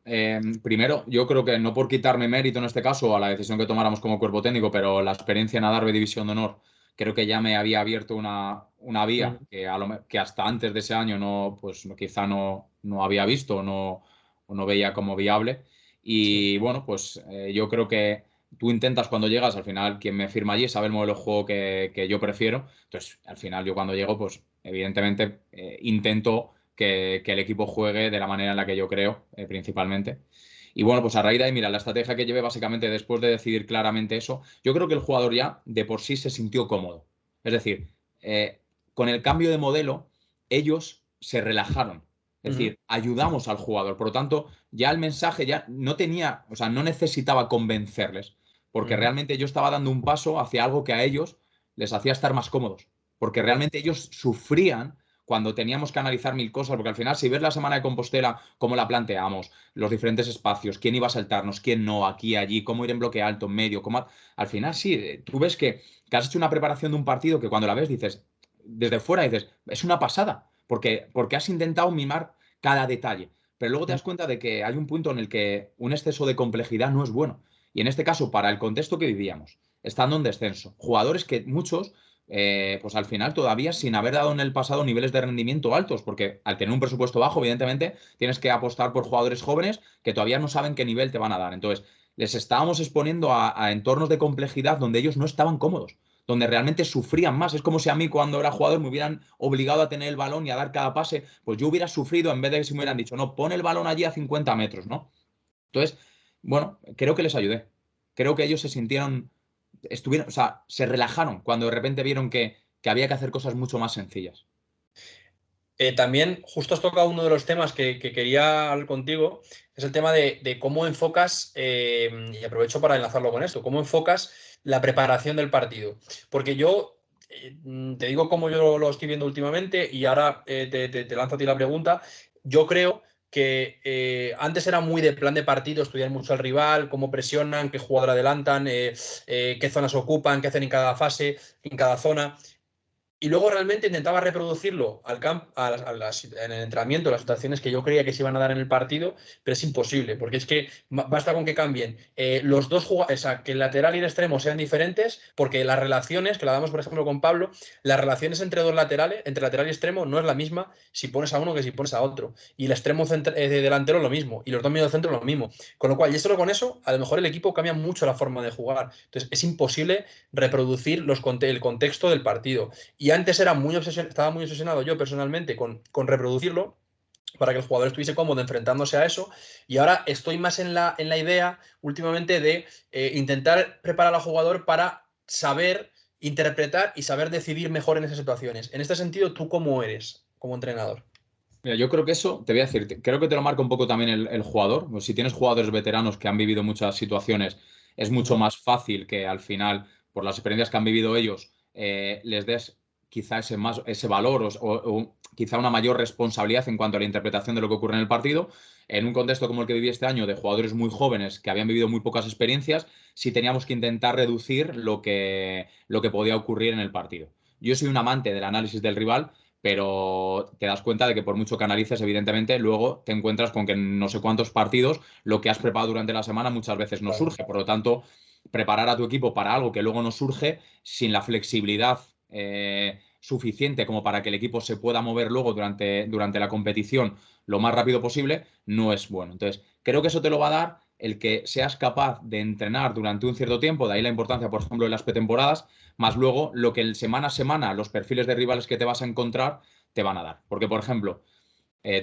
primero, yo creo que no por quitarme mérito en este caso a la decisión que tomáramos como cuerpo técnico, pero la experiencia en Adarve División de Honor creo que ya me había abierto una vía que hasta antes de ese año quizá no había visto o no veía como viable. Y bueno, pues yo creo que tú intentas cuando llegas, al final quien me firma allí sabe el modelo de juego que yo prefiero. Entonces, al final yo cuando llego, pues evidentemente intento que el equipo juegue de la manera en la que yo creo, principalmente. Y bueno, pues a raíz de ahí, mira, la estrategia que llevé básicamente después de decidir claramente eso, yo creo que el jugador ya de por sí se sintió cómodo. Es decir, con el cambio de modelo, ellos se relajaron. Es
Ujú.
decir, ayudamos al jugador. Por lo tanto, ya el mensaje ya no tenía, o sea, no necesitaba convencerles, porque
Ujú.
realmente yo estaba dando un paso hacia algo que a ellos les hacía estar más cómodos. Porque
Claro.
realmente ellos sufrían cuando teníamos que analizar mil cosas, porque al final, si ves la semana de Compostela, cómo la planteamos, los diferentes espacios, quién iba a saltarnos, quién no, aquí, allí, cómo ir en bloque alto, en medio, cómo... Al final, sí, tú ves que has hecho una preparación de un partido que cuando la ves dices, desde fuera dices, es una pasada, porque has intentado mimar cada detalle. Pero luego te das cuenta de que hay un punto en el que un exceso de complejidad no es bueno. Y en este caso, para el contexto que vivíamos, estando en descenso, jugadores que muchos pues al final todavía sin haber dado en el pasado niveles de rendimiento altos, porque al tener un presupuesto bajo, evidentemente, tienes que apostar por jugadores jóvenes que todavía no saben qué nivel te van a dar. Entonces, les estábamos exponiendo a entornos de complejidad donde ellos no estaban cómodos, donde realmente sufrían más. Es como si a mí cuando era jugador me hubieran obligado a tener el balón y a dar cada pase, pues yo hubiera sufrido en vez de que si me hubieran dicho, no, pon el balón allí a 50 metros, ¿no? Entonces, bueno, creo que les ayudé. Creo que ellos se sintieron, estuvieron, o sea, se relajaron cuando de repente vieron que había que hacer cosas mucho más sencillas.
También, justo has tocado uno de los temas que quería hablar contigo, es el tema de cómo enfocas, y aprovecho para enlazarlo con esto, cómo enfocas la preparación del partido. Porque yo te digo cómo yo lo estoy viendo últimamente y ahora te lanzo a ti la pregunta. Yo creo que antes era muy de plan de partido, estudiar mucho al rival, cómo presionan, qué jugador adelantan, qué zonas ocupan, qué hacen en cada fase, en cada zona. Y luego realmente intentaba reproducirlo en el entrenamiento, las situaciones que yo creía que se iban a dar en el partido, pero es imposible, porque es que basta con que cambien los dos jugadores, o sea, que el lateral y el extremo sean diferentes, porque las relaciones, que la damos por ejemplo con Pablo, las relaciones entre dos laterales, entre lateral y extremo, no es la misma si pones a uno que si pones a otro. Y el extremo de delantero lo mismo, y los dos medios de centro lo mismo. Con lo cual, y solo con eso, a lo mejor el equipo cambia mucho la forma de jugar. Entonces, es imposible reproducir el contexto del partido. Y antes era estaba muy obsesionado yo personalmente con reproducirlo para que el jugador estuviese cómodo enfrentándose a eso. Y ahora estoy más en la idea últimamente de intentar preparar al jugador para saber interpretar y saber decidir mejor en esas situaciones. En este sentido, ¿tú cómo eres como entrenador?
Mira, yo creo que eso, te voy a decir, creo que te lo marca un poco también el jugador. Pues si tienes jugadores veteranos que han vivido muchas situaciones, es mucho
Ujú.
más fácil que al final, por las experiencias que han vivido ellos, les des quizá ese valor o quizá una mayor responsabilidad en cuanto a la interpretación de lo que ocurre en el partido. En un contexto como el que viví este año, de jugadores muy jóvenes que habían vivido muy pocas experiencias, sí teníamos que intentar reducir lo que podía ocurrir en el partido. Yo soy un amante del análisis del rival, pero te das cuenta de que por mucho que analices, evidentemente, luego te encuentras con que en no sé cuántos partidos lo que has preparado durante la semana muchas veces no
Claro.
surge. Por lo tanto, preparar a tu equipo para algo que luego no surge sin la flexibilidad suficiente como para que el equipo se pueda mover luego durante la competición lo más rápido posible, no es bueno. Entonces, creo que eso te lo va a dar el que seas capaz de entrenar durante un cierto tiempo, de ahí la importancia, por ejemplo, de las pretemporadas, más luego lo que el semana a semana los perfiles de rivales que te vas a encontrar te van a dar. Porque, por ejemplo,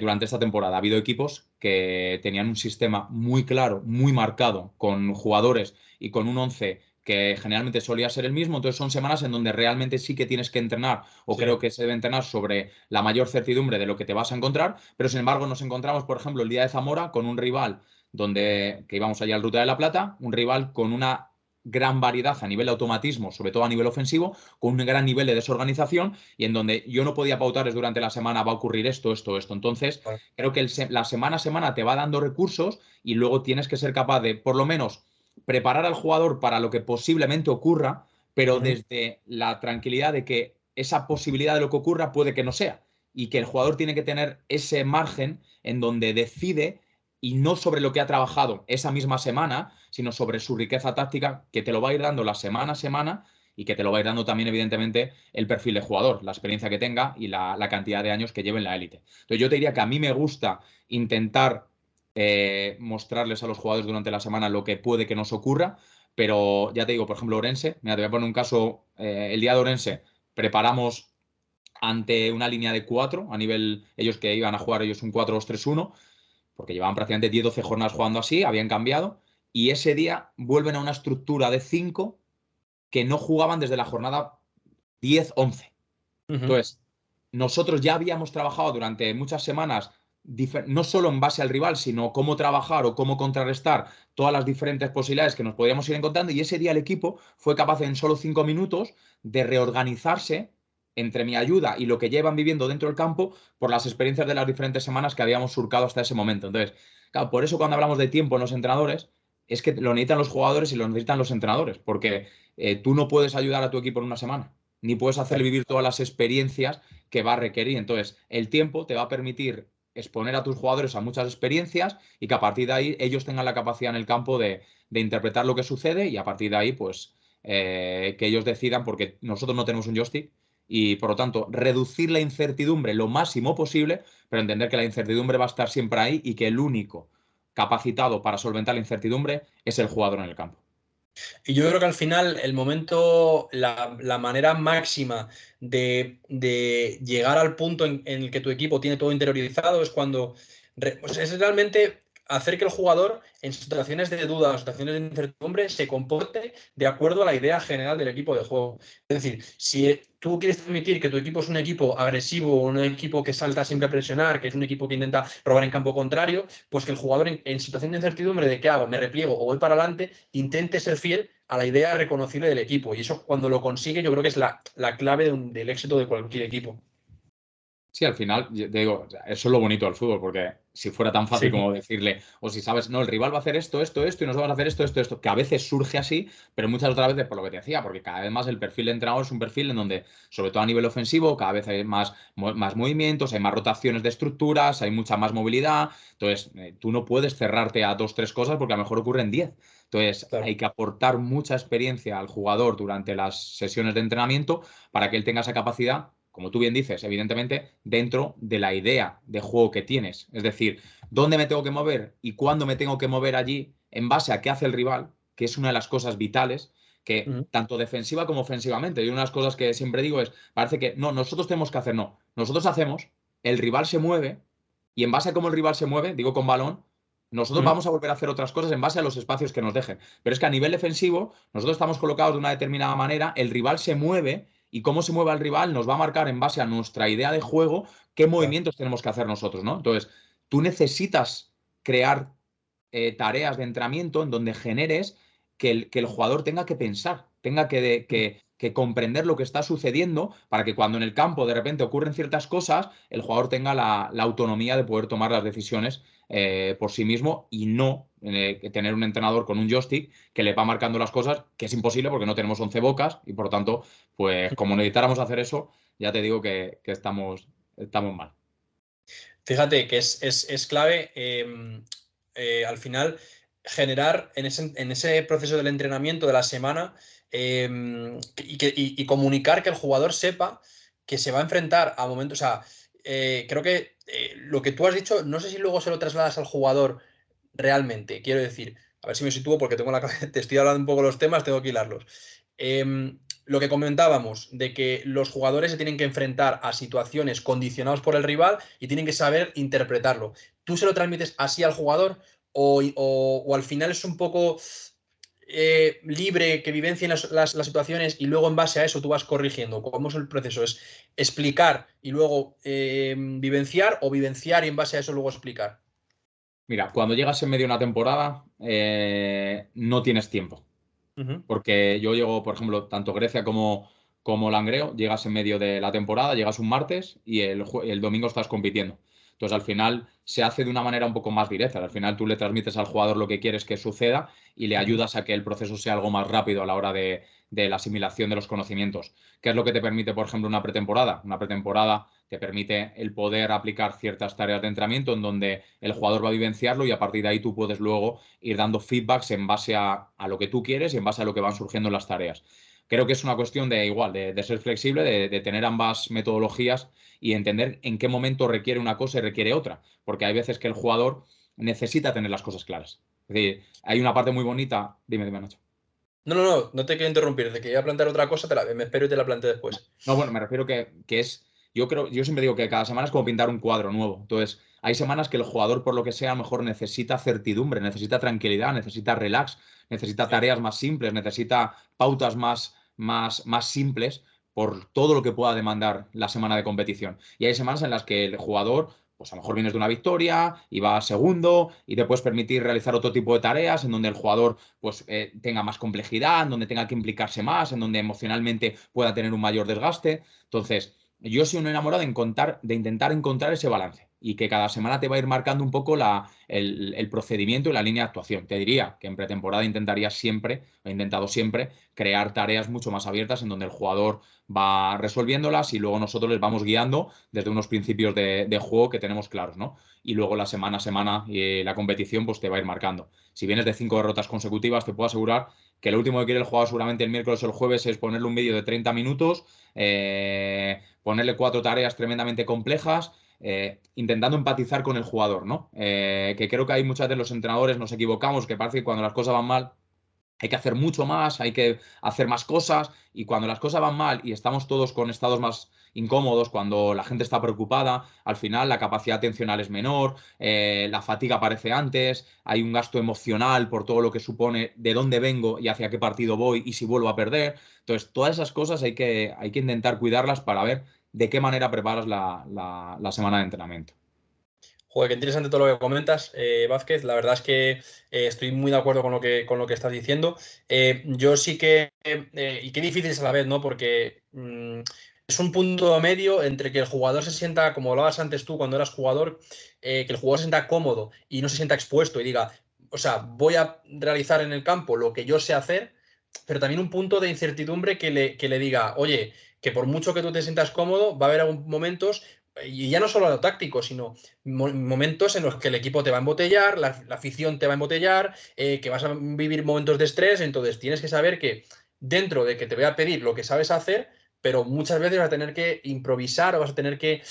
durante esta temporada ha habido equipos que tenían un sistema muy claro, muy marcado, con jugadores y con un 11 que generalmente solía ser el mismo. Entonces son semanas en donde realmente sí que tienes que entrenar, o creo
Sí.
que se debe entrenar sobre la mayor certidumbre de lo que te vas a encontrar, pero sin embargo nos encontramos, por ejemplo, el día de Zamora con un rival que íbamos allá al Ruta de la Plata, un rival con una gran variedad a nivel de automatismo, sobre todo a nivel ofensivo, con un gran nivel de desorganización y en donde yo no podía pautarles durante la semana va a ocurrir esto, esto, esto. Entonces,
Claro.
creo que la semana a semana te va dando recursos y luego tienes que ser capaz de, por lo menos, preparar al jugador para lo que posiblemente ocurra, pero
Ujú.
desde la tranquilidad de que esa posibilidad de lo que ocurra puede que no sea y que el jugador tiene que tener ese margen en donde decide y no sobre lo que ha trabajado esa misma semana, sino sobre su riqueza táctica que te lo va a ir dando la semana a semana y que te lo va a ir dando también, evidentemente, el perfil de jugador, la experiencia que tenga y la cantidad de años que lleve en la élite. Entonces, yo te diría que a mí me gusta intentar mostrarles a los jugadores durante la semana lo que puede que nos ocurra, pero ya te digo, por ejemplo, Orense, mira, te voy a poner un caso, el día de Orense preparamos ante una línea de 4, a nivel, ellos que iban a jugar ellos un 4-2-3-1, porque llevaban prácticamente 10-12 jornadas jugando así, habían cambiado, y ese día vuelven a una estructura de 5 que no jugaban desde la jornada 10-11. Entonces, nosotros ya habíamos trabajado durante muchas semanas, no solo en base al rival, sino cómo trabajar o cómo contrarrestar todas las diferentes posibilidades que nos podíamos ir encontrando, y ese día el equipo fue capaz en solo 5 minutos de reorganizarse entre mi ayuda y lo que llevan viviendo dentro del campo por las experiencias de las diferentes semanas que habíamos surcado hasta ese momento. Entonces, claro, por eso cuando hablamos de tiempo en los entrenadores, es que lo necesitan los jugadores y lo necesitan los entrenadores, porque tú no puedes ayudar a tu equipo en una semana, ni puedes hacerle vivir todas las experiencias que va a requerir. Entonces, el tiempo te va a permitir exponer a tus jugadores a muchas experiencias y que a partir de ahí ellos tengan la capacidad en el campo de interpretar lo que sucede, y a partir de ahí, pues, que ellos decidan, porque nosotros no tenemos un joystick y, por lo tanto, reducir la incertidumbre lo máximo posible, pero entender que la incertidumbre va a estar siempre ahí y que el único capacitado para solventar la incertidumbre es el jugador en el campo.
Y yo creo que al final el momento, la manera máxima de llegar al punto en el que tu equipo tiene todo interiorizado es cuando pues es realmente hacer que el jugador en situaciones de duda o situaciones de incertidumbre se comporte de acuerdo a la idea general del equipo de juego. Es decir, si tú quieres transmitir que tu equipo es un equipo agresivo, un equipo que salta siempre a presionar, que es un equipo que intenta robar en campo contrario, pues que el jugador en situación de incertidumbre de qué hago, me repliego o voy para adelante, intente ser fiel a la idea reconocible del equipo. Y eso, cuando lo consigue, yo creo que es la clave del éxito de cualquier equipo.
Sí, al final, te digo, o sea, eso es lo bonito del fútbol, porque si fuera tan fácil
Sí.
como decirle, o si sabes, no, el rival va a hacer esto, esto, esto, y nosotros vamos a hacer esto, esto, esto, que a veces surge así, pero muchas otras veces por lo que te decía, porque cada vez más el perfil de entrenador es un perfil en donde, sobre todo a nivel ofensivo, cada vez hay más movimientos, hay más rotaciones de estructuras, hay mucha más movilidad. Entonces, tú no puedes cerrarte a 2, 3 cosas porque a lo mejor ocurren 10. Entonces,
Claro.
hay que aportar mucha experiencia al jugador durante las sesiones de entrenamiento para que él tenga esa capacidad, como tú bien dices, evidentemente, dentro de la idea de juego que tienes. Es decir, dónde me tengo que mover y cuándo me tengo que mover allí en base a qué hace el rival, que es una de las cosas vitales, que tanto defensiva como ofensivamente. Y una de las cosas que siempre digo es, parece que no, nosotros tenemos que hacer, no. Nosotros hacemos, el rival se mueve, y en base a cómo el rival se mueve, digo con balón, nosotros vamos a volver a hacer otras cosas en base a los espacios que nos dejen. Pero es que a nivel defensivo, nosotros estamos colocados de una determinada manera, el rival se mueve, y cómo se mueva el rival nos va a marcar en base a nuestra idea de juego qué movimientos tenemos que hacer nosotros, ¿no? Entonces, tú necesitas crear tareas de entrenamiento en donde generes que el jugador tenga que pensar, tenga que comprender lo que está sucediendo, para que cuando en el campo de repente ocurren ciertas cosas, el jugador tenga la autonomía de poder tomar las decisiones por sí mismo, y no tener un entrenador con un joystick que le va marcando las cosas, que es imposible porque no tenemos 11 bocas, y por lo tanto, pues como necesitáramos hacer eso, ya te digo que estamos mal.
Fíjate que es clave al final generar en ese proceso del entrenamiento de la semana y comunicar que el jugador sepa que se va a enfrentar a momentos. O sea, creo que lo que tú has dicho, no sé si luego se lo trasladas al jugador realmente. Quiero decir, a ver si me sitúo porque tengo la cabeza, te estoy hablando un poco los temas, tengo que hilarlos. Lo que comentábamos, de que los jugadores se tienen que enfrentar a situaciones condicionadas por el rival y tienen que saber interpretarlo. ¿Tú se lo transmites así al jugador o al final es un poco libre, que vivencien las situaciones y luego en base a eso tú vas corrigiendo? ¿Cómo es el proceso? ¿Es explicar y luego vivenciar, o vivenciar y en base a eso luego explicar?
Mira, cuando llegas en medio de una temporada, no tienes tiempo.
Ujú.
Porque yo llego, por ejemplo, tanto Grecia como Langreo, llegas en medio de la temporada, llegas un martes y el domingo estás compitiendo. Entonces, al final se hace de una manera un poco más directa. Al final tú le transmites al jugador lo que quieres que suceda y le
Ujú.
ayudas a que el proceso sea algo más rápido a la hora de la asimilación de los conocimientos. ¿Qué es lo que te permite, por ejemplo, una pretemporada? Una pretemporada te permite el poder aplicar ciertas tareas de entrenamiento en donde el jugador va a vivenciarlo, y a partir de ahí tú puedes luego ir dando feedbacks en base a lo que tú quieres y en base a lo que van surgiendo las tareas. Creo que es una cuestión de ser flexible, de tener ambas metodologías y entender en qué momento requiere una cosa y requiere otra, porque hay veces que el jugador necesita tener las cosas claras. Es decir, hay una parte muy bonita. Dime, Nacho.
No te quiero interrumpir. Te quería plantear otra cosa, me espero y te la planteo después.
No, bueno, me refiero que es, yo siempre digo que cada semana es como pintar un cuadro nuevo. Entonces, hay semanas que el jugador, por lo que sea, a lo mejor necesita certidumbre, necesita tranquilidad, necesita relax, necesita
Sí.
tareas más simples, necesita pautas más simples por todo lo que pueda demandar la semana de competición. Y hay semanas en las que el jugador, pues a lo mejor vienes de una victoria y va segundo y te puedes permitir realizar otro tipo de tareas en donde el jugador pues tenga más complejidad, en donde tenga que implicarse más, en donde emocionalmente pueda tener un mayor desgaste. Entonces, yo soy un enamorado de intentar encontrar ese balance y que cada semana te va a ir marcando un poco el procedimiento y la línea de actuación. Te diría que en pretemporada intentaría siempre, he intentado siempre, crear tareas mucho más abiertas en donde el jugador va resolviéndolas y luego nosotros les vamos guiando desde unos principios de juego que tenemos claros, ¿no? Y luego la semana a semana la competición pues te va a ir marcando. Si vienes de 5 derrotas consecutivas, te puedo asegurar que lo último que quiere el jugador seguramente el miércoles o el jueves es ponerle un vídeo de 30 minutos, ponerle 4 tareas tremendamente complejas, intentando empatizar con el jugador, ¿no? Que creo que hay muchas veces los entrenadores nos equivocamos, que parece que cuando las cosas van mal hay que hacer mucho más, hay que hacer más cosas y cuando las cosas van mal y estamos todos con estados más incómodos, cuando la gente está preocupada, al final la capacidad atencional es menor, la fatiga aparece antes, hay un gasto emocional por todo lo que supone de dónde vengo y hacia qué partido voy y si vuelvo a perder. Entonces, todas esas cosas hay que intentar cuidarlas para ver de qué manera preparas la semana de entrenamiento.
Joder, qué interesante todo lo que comentas, Vázquez. La verdad es que estoy muy de acuerdo con lo que estás diciendo. Yo sí que, y qué difícil es a la vez, ¿no? Porque es un punto medio entre que el jugador se sienta, como hablabas antes tú cuando eras jugador, que el jugador se sienta cómodo y no se sienta expuesto y diga, o sea, voy a realizar en el campo lo que yo sé hacer, pero también un punto de incertidumbre que le diga, oye, que por mucho que tú te sientas cómodo, va a haber algún momentos, y ya no solo a lo táctico, sino momentos en los que el equipo te va a embotellar, la afición te va a embotellar, que vas a vivir momentos de estrés, entonces tienes que saber que dentro de que te voy a pedir lo que sabes hacer, pero muchas veces vas a tener que improvisar o vas a tener que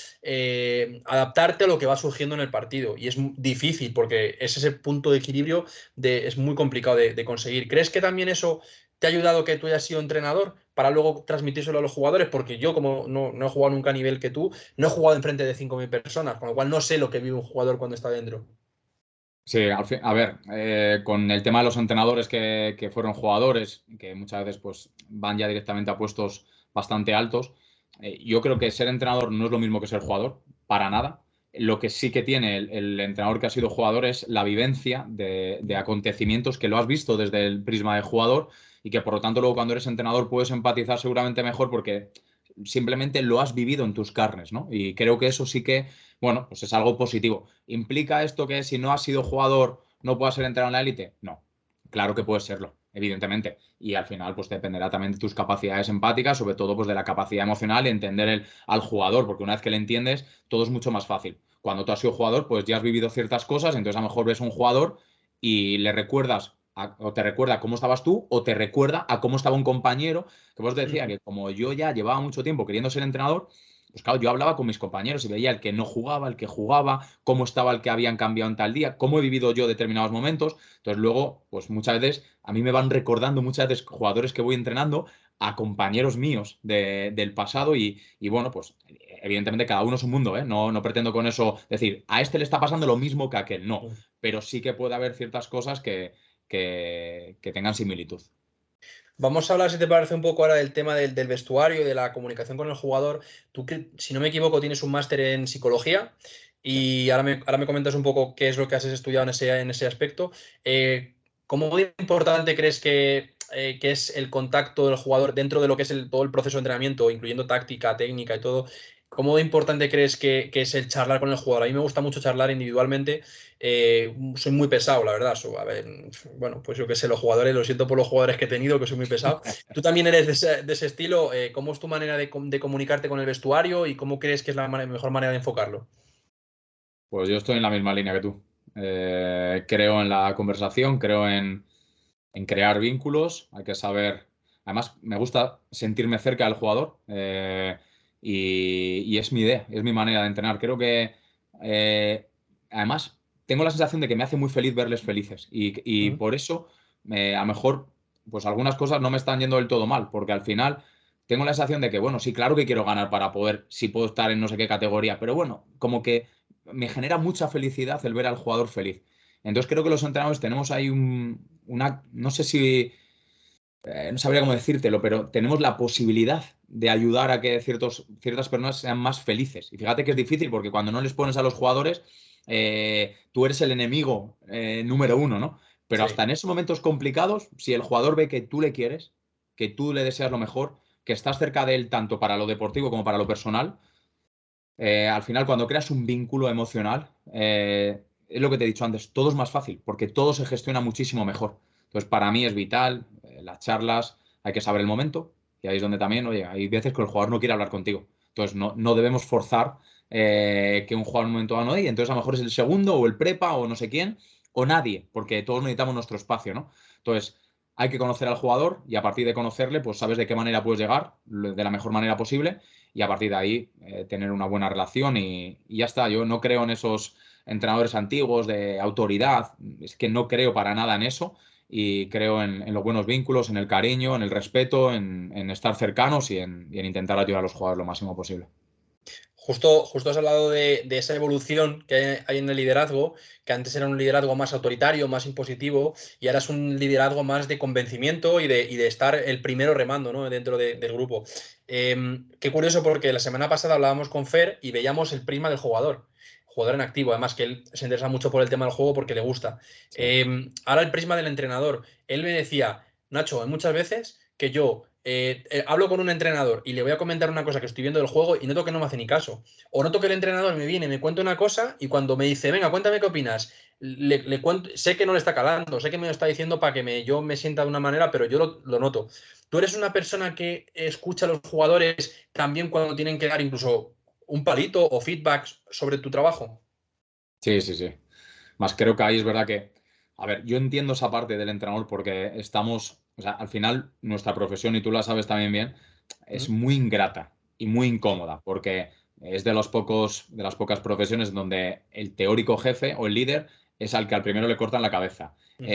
adaptarte a lo que va surgiendo en el partido. Y es difícil porque es ese punto de equilibrio es muy complicado de conseguir. ¿Crees que también eso te ha ayudado que tú hayas sido entrenador para luego transmitírselo a los jugadores? Porque yo, como no he jugado nunca a nivel que tú, no he jugado enfrente de 5.000 personas, con lo cual no sé lo que vive un jugador cuando está dentro.
Sí, a ver, con el tema de los entrenadores que fueron jugadores, que muchas veces pues, van ya directamente a puestos bastante altos, yo creo que ser entrenador no es lo mismo que ser jugador, para nada. Lo que sí que tiene el entrenador que ha sido jugador es la vivencia de acontecimientos que lo has visto desde el prisma de jugador y que por lo tanto luego cuando eres entrenador puedes empatizar seguramente mejor porque simplemente lo has vivido en tus carnes, ¿no? Y creo que eso sí que, bueno, pues es algo positivo. ¿Implica esto que si no has sido jugador no puedas ser entrenador en la élite? No, claro que puedes serlo, evidentemente. Y al final, pues dependerá también de tus capacidades empáticas, sobre todo pues de la capacidad emocional y entender al jugador, porque una vez que le entiendes, todo es mucho más fácil. Cuando tú has sido jugador, pues ya has vivido ciertas cosas, entonces a lo mejor ves a un jugador y le recuerdas o te recuerda cómo estabas tú o te recuerda a cómo estaba un compañero, que vos decía que como yo ya llevaba mucho tiempo queriendo ser entrenador, pues claro, yo hablaba con mis compañeros y veía el que no jugaba, el que jugaba, cómo estaba el que habían cambiado en tal día, cómo he vivido yo determinados momentos. Entonces luego, pues muchas veces a mí me van recordando muchas veces jugadores que voy entrenando a compañeros míos del pasado y bueno, pues evidentemente cada uno es un mundo, ¿eh? No pretendo con eso decir, a este le está pasando lo mismo que a aquel, no, pero sí que puede haber ciertas cosas que tengan similitud.
Vamos a hablar, si te parece, un poco ahora del tema del vestuario y de la comunicación con el jugador. Tú, si no me equivoco, tienes un máster en psicología
Sí.
y ahora me comentas un poco qué es lo que has estudiado en ese aspecto. ¿Cómo de importante crees que es el contacto del jugador dentro de lo que es todo el proceso de entrenamiento, incluyendo táctica, técnica y todo? ¿Cómo de importante crees que es el charlar con el jugador? A mí me gusta mucho charlar individualmente. Soy muy pesado, la verdad. A ver, bueno, pues yo qué sé, los jugadores, lo siento por los jugadores que he tenido, que soy muy pesado. Tú también eres de ese estilo. ¿Cómo es tu manera de comunicarte con el vestuario y cómo crees que es la mejor manera de enfocarlo?
Pues yo estoy en la misma línea que tú. Creo en la conversación, creo en crear vínculos, hay que saber. Además, me gusta sentirme cerca del jugador y es mi idea, es mi manera de entrenar. Creo que, además, tengo la sensación de que me hace muy feliz verles felices y
Mm.
por eso, a lo mejor, pues algunas cosas no me están yendo del todo mal, porque al final tengo la sensación de que, bueno, sí, claro que quiero ganar para poder, si puedo estar en no sé qué categoría, pero bueno, como que me genera mucha felicidad el ver al jugador feliz. Entonces creo que los entrenadores tenemos ahí no sé si, no sabría cómo decírtelo, pero tenemos la posibilidad de ayudar a que ciertas personas sean más felices. Y fíjate que es difícil porque cuando no les pones a los jugadores, tú eres el enemigo número uno, ¿no? Pero
Sí.
hasta en esos momentos complicados, si el jugador ve que tú le quieres, que tú le deseas lo mejor, que estás cerca de él tanto para lo deportivo como para lo personal, al final cuando creas un vínculo emocional, es lo que te he dicho antes, todo es más fácil porque todo se gestiona muchísimo mejor. Entonces, para mí es vital, las charlas, hay que saber el momento y ahí es donde también, oye, hay veces que el jugador no quiere hablar contigo. Entonces, no debemos forzar que un jugador en un momento dado no dé, y entonces a lo mejor es el segundo o el prepa o no sé quién o nadie, porque todos necesitamos nuestro espacio, ¿no? Entonces, hay que conocer al jugador y a partir de conocerle, pues sabes de qué manera puedes llegar, de la mejor manera posible y a partir de ahí tener una buena relación y ya está. Yo no creo en esos entrenadores antiguos de autoridad, es que no creo para nada en eso y creo en los buenos vínculos, en el cariño, en el respeto, en estar cercanos y en intentar ayudar a los jugadores lo máximo posible.
Justo has hablado de esa evolución que hay en el liderazgo, que antes era un liderazgo más autoritario, más impositivo, y ahora es un liderazgo más de convencimiento y de estar el primero remando, ¿no? Dentro del grupo. Qué curioso porque la semana pasada hablábamos con Fer y veíamos el prisma del jugador en activo, además que él se interesa mucho por el tema del juego porque le gusta.
Sí.
Ahora el prisma del entrenador. Él me decía, Nacho, hay muchas veces que yo hablo con un entrenador y le voy a comentar una cosa que estoy viendo del juego y noto que no me hace ni caso. O noto que el entrenador me viene, me cuenta una cosa y cuando me dice, venga, cuéntame qué opinas, le cuento, sé que no le está calando, sé que me lo está diciendo para que yo me sienta de una manera, pero yo lo noto. ¿Tú eres una persona que escucha a los jugadores también cuando tienen que dar incluso un palito o feedback sobre tu trabajo?
Sí, sí, sí. Más creo que ahí es verdad que, a ver, yo entiendo esa parte del entrenador porque estamos, o sea, al final nuestra profesión, y tú la sabes también bien, es
¿Mm?
muy ingrata y muy incómoda porque es de las pocas profesiones donde el teórico jefe o el líder es al que al primero le cortan la cabeza,
Ujú.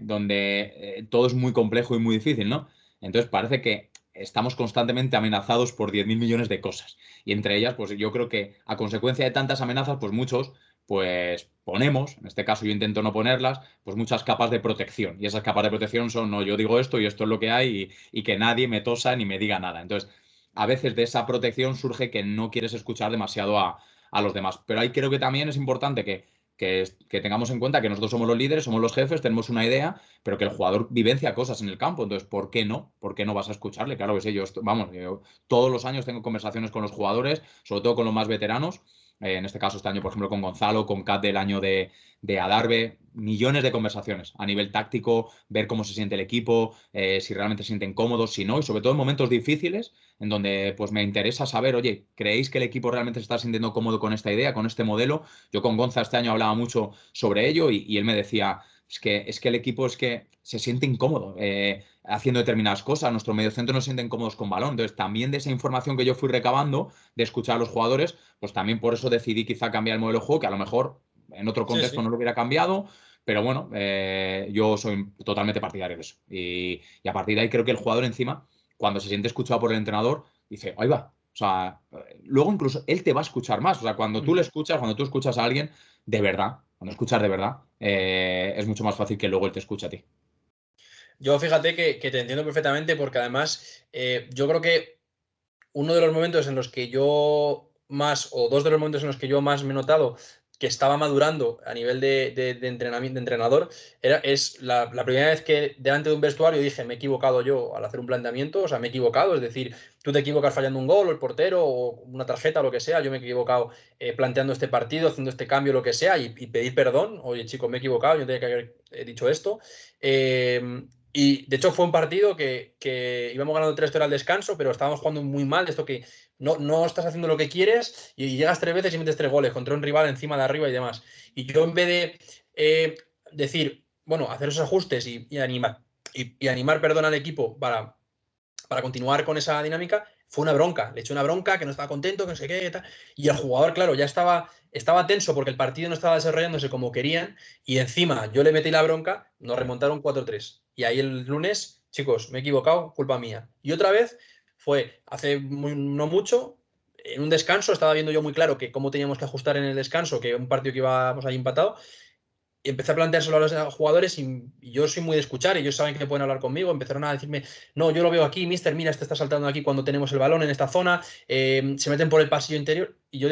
donde todo es muy complejo y muy difícil, ¿no? Entonces parece que estamos constantemente amenazados por 10.000 millones de cosas y entre ellas, pues yo creo que a consecuencia de tantas amenazas, pues muchos pues ponemos, en este caso yo intento no ponerlas, pues muchas capas de protección. Y esas capas de protección son, no, yo digo esto y esto es lo que hay y que nadie me tosa ni me diga nada. Entonces, a veces de esa protección surge que no quieres escuchar demasiado a los demás. Pero ahí creo que también es importante que tengamos en cuenta que nosotros somos los líderes, somos los jefes, tenemos una idea, pero que el jugador vivencia cosas en el campo. Entonces, ¿por qué no? ¿Por qué no vas a escucharle? Claro que sí, vamos, yo todos los años tengo conversaciones con los jugadores, sobre todo con los más veteranos. En este caso, este año, por ejemplo, con Gonzalo, con Kat del año de Adarve, millones de conversaciones a nivel táctico, ver cómo se siente el equipo, si realmente se sienten cómodos, si no, y sobre todo en momentos difíciles, en donde pues me interesa saber, oye, ¿creéis que el equipo realmente se está sintiendo cómodo con esta idea, con este modelo? Yo con Gonza este año hablaba mucho sobre ello y él me decía, es que el equipo es que se siente incómodo haciendo determinadas cosas, nuestro mediocentro no se sienten cómodos con balón. Entonces, también de esa información que yo fui recabando, de escuchar a los jugadores, pues también por eso decidí quizá cambiar el modelo de juego, que a lo mejor en otro
Sí,
contexto
sí.
no lo hubiera cambiado, pero bueno, yo soy totalmente partidario de eso. Y a partir de ahí creo que el jugador encima, cuando se siente escuchado por el entrenador, dice, ahí va. O sea, luego incluso él te va a escuchar más. O sea, cuando tú le
Ujú.
escuchas, cuando tú escuchas a alguien de verdad, cuando escuchas de verdad, es mucho más fácil que luego él te escuche a ti.
Yo fíjate que te entiendo perfectamente porque además yo creo que uno de los momentos en los que yo más, o dos de los momentos en los que yo más me he notado que estaba madurando a nivel de entrenamiento, de entrenador, es la primera vez que delante de un vestuario dije, me he equivocado yo al hacer un planteamiento, o sea, me he equivocado, es decir, tú te equivocas fallando un gol o el portero o una tarjeta o lo que sea, yo me he equivocado planteando este partido, haciendo este cambio, lo que sea, y pedir perdón, oye chicos, me he equivocado, yo tenía que haber dicho esto. Y de hecho fue un partido que íbamos ganando 3-0 al descanso, pero estábamos jugando muy mal, esto que no estás haciendo lo que quieres y llegas 3 veces y metes 3 goles contra un rival encima de arriba y demás. Y yo en vez de decir, bueno, hacer esos ajustes y animar, y animar, perdón, al equipo para continuar con esa dinámica, fue una bronca. Le eché una bronca, que no estaba contento, que no sé qué, tal. Y el jugador, claro, ya estaba tenso porque el partido no estaba desarrollándose como querían. Y encima yo le metí la bronca, nos remontaron 4-3. Y ahí el lunes, chicos, me he equivocado, culpa mía. Y otra vez fue hace no mucho, en un descanso, estaba viendo yo muy claro que cómo teníamos que ajustar en el descanso, que un partido que íbamos ahí empatado, y empecé a planteárselo a los jugadores y yo soy muy de escuchar, y ellos saben que pueden hablar conmigo, empezaron a decirme, no, yo lo veo aquí, mister, mira, este está saltando aquí cuando tenemos el balón en esta zona, se meten por el pasillo interior, y yo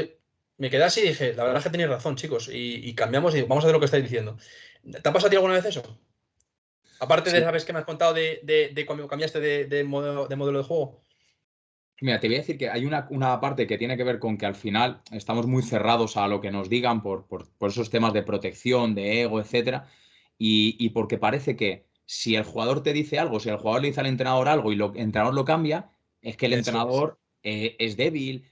me quedé así y dije, la verdad es que tenéis razón, chicos, y cambiamos y digo, vamos a hacer lo que estáis diciendo. ¿Te ha pasado a ti alguna vez eso? Aparte de
Sí.
esa vez que me has contado de cuando cambiaste de modelo de juego.
Mira, te voy a decir que hay una parte que tiene que ver con que al final estamos muy cerrados a lo que nos digan por esos temas de protección, de ego, etcétera, y porque parece que si el jugador te dice algo, si el jugador le dice al entrenador algo y el entrenador lo cambia, es que el
Eso es.
entrenador es débil,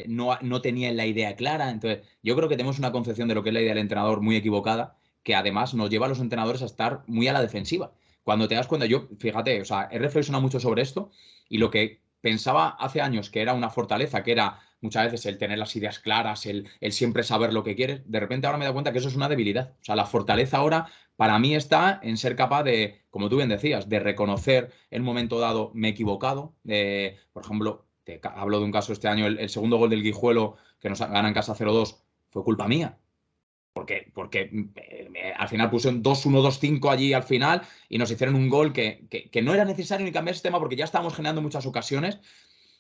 no tenía la idea clara. Entonces, yo creo que tenemos una concepción de lo que es la idea del entrenador muy equivocada, que además nos lleva a los entrenadores a estar muy a la defensiva. Cuando te das cuenta, yo, fíjate, o sea, he reflexionado mucho sobre esto y lo que pensaba hace años que era una fortaleza, que era muchas veces el tener las ideas claras, el siempre saber lo que quieres, de repente ahora me he dado cuenta que eso es una debilidad. O sea, la fortaleza ahora para mí está en ser capaz de, como tú bien decías, de reconocer en un momento dado me he equivocado. Por ejemplo, hablo de un caso este año, el segundo gol del Guijuelo que nos gana en casa 0-2 fue culpa mía. Porque al final pusieron 2-1, 2-5 allí al final y nos hicieron un gol que no era necesario ni cambiar ese tema porque ya estábamos generando muchas ocasiones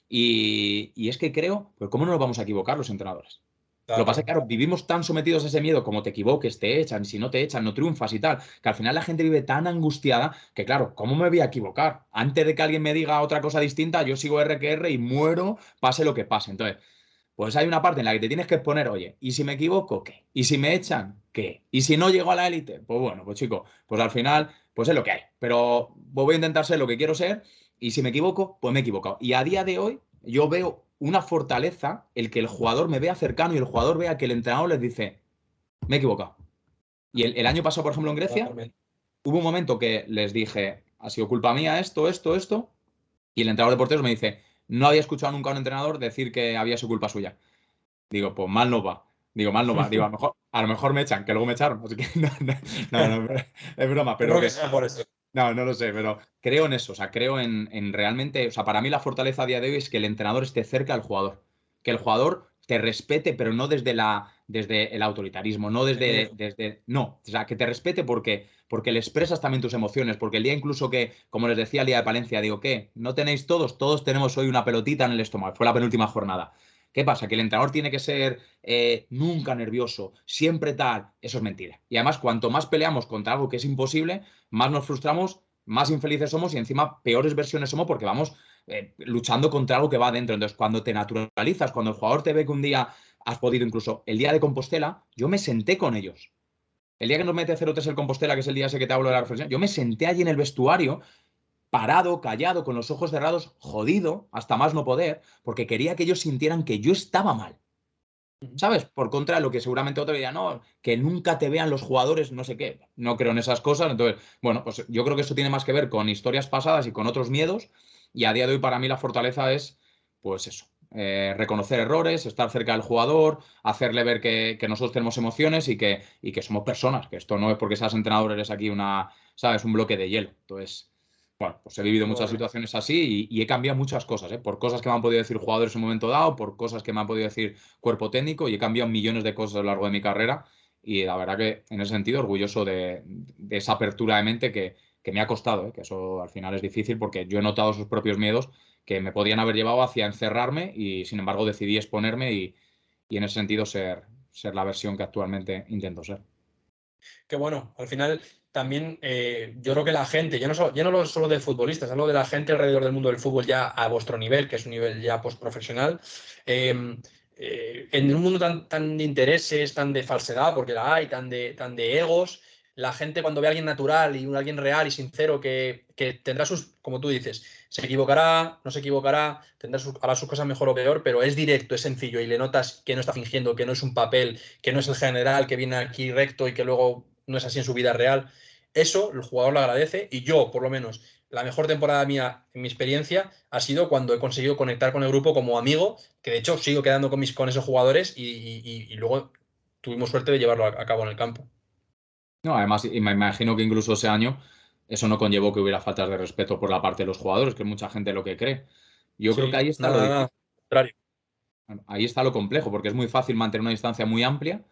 y es que creo, pues ¿cómo no nos vamos a equivocar los entrenadores? Lo que pasa es que,
Claro.
claro, vivimos tan sometidos a ese miedo, como te equivoques, te echan, si no te echan, no triunfas y tal, que al final la gente vive tan angustiada que, claro, ¿cómo me voy a equivocar? Antes de que alguien me diga otra cosa distinta, yo sigo R que R y muero, pase lo que pase. Entonces, pues hay una parte en la que te tienes que exponer, oye, ¿y si me equivoco, qué? ¿Y si me echan, qué? ¿Y si no llego a la élite? Pues bueno, pues chico, pues al final, pues es lo que hay. Pero voy a intentar ser lo que quiero ser y si me equivoco, pues me he equivocado. Y a día de hoy yo veo una fortaleza el que el jugador me vea cercano y el jugador vea que el entrenador les dice, me he equivocado. Y el año pasado, por ejemplo, en Grecia,
Totalmente.
hubo un momento que les dije, ha sido culpa mía esto, esto, esto, y el entrenador de porteros me dice, no había escuchado nunca a un entrenador decir que había sido culpa suya. Digo, pues mal no va. Digo, mal no va. Digo, a lo mejor me echan, que luego me echaron. Así que no, es broma,
No
pero
creo que
que
sea por eso.
no lo sé, pero creo en eso. O sea, creo en realmente. O sea, para mí la fortaleza a día de hoy es que el entrenador esté cerca del jugador. Que el jugador te respete, pero no desde el autoritarismo, no
El miedo.
no, o sea, que te respete porque le expresas también tus emociones, porque el día incluso que, como les decía el día de Palencia, digo, ¿qué? ¿No tenéis todos tenemos hoy una pelotita en el estómago? Fue la penúltima jornada. ¿Qué pasa? Que el entrenador tiene que ser nunca nervioso, siempre tal. Eso es mentira. Y además, cuanto más peleamos contra algo que es imposible, más nos frustramos, más infelices somos y encima peores versiones somos porque vamos luchando contra algo que va adentro. Entonces, cuando te naturalizas, cuando el jugador te ve que un día has podido, incluso el día de Compostela, yo me senté con ellos. El día que nos mete 0-3 el Compostela, que es el día ese que te hablo de la reflexión, yo me senté allí en el vestuario parado, callado, con los ojos cerrados, jodido, hasta más no poder, porque quería que ellos sintieran que yo estaba mal. ¿Sabes? Por contra de lo que seguramente otro diría, no, que nunca te vean los jugadores, no sé qué. No creo en esas cosas. Entonces, bueno, pues yo creo que eso tiene más que ver con historias pasadas y con otros miedos. Y a día de hoy, para mí, la fortaleza es, pues eso, reconocer errores, estar cerca del jugador, hacerle ver que nosotros tenemos emociones y que somos personas, que esto no es porque seas entrenador, eres aquí ¿sabes? Un bloque de hielo. Entonces. Bueno, pues he vivido muchas
Totalmente.
situaciones así y he cambiado muchas cosas, ¿eh? Por cosas que me han podido decir jugadores en un momento dado, por cosas que me han podido decir cuerpo técnico y he cambiado millones de cosas a lo largo de mi carrera y la verdad que en ese sentido orgulloso de esa apertura de mente que me ha costado, ¿eh? Que eso al final es difícil porque yo he notado sus propios miedos que me podían haber llevado hacia encerrarme y sin embargo decidí exponerme y en ese sentido ser la versión que actualmente intento ser.
Que bueno, al final también yo creo que la gente, ya no solo de futbolistas, hablo de la gente alrededor del mundo del fútbol ya a vuestro nivel, que es un nivel ya postprofesional, en un mundo tan de intereses, tan de falsedad, porque la hay, tan de egos, la gente cuando ve a alguien natural y alguien real y sincero que tendrá sus, como tú dices, se equivocará, no se equivocará, hará sus cosas mejor o peor, pero es directo, es sencillo y le notas que no está fingiendo, que no es un papel, que no es el general que viene aquí recto y que luego no es así en su vida real. Eso el jugador lo agradece y yo, por lo menos, la mejor temporada mía en mi experiencia ha sido cuando he conseguido conectar con el grupo como amigo, que de hecho sigo quedando con esos jugadores y luego tuvimos suerte de llevarlo a cabo en el campo.
No, además, y me imagino que incluso ese año eso no conllevó que hubiera faltas de respeto por la parte de los jugadores, que es mucha gente lo que cree. Yo creo que
Sí,
ahí está lo
nada,
difícil.
nada, contrario.
Ahí está lo complejo, porque es muy fácil mantener una distancia muy amplia,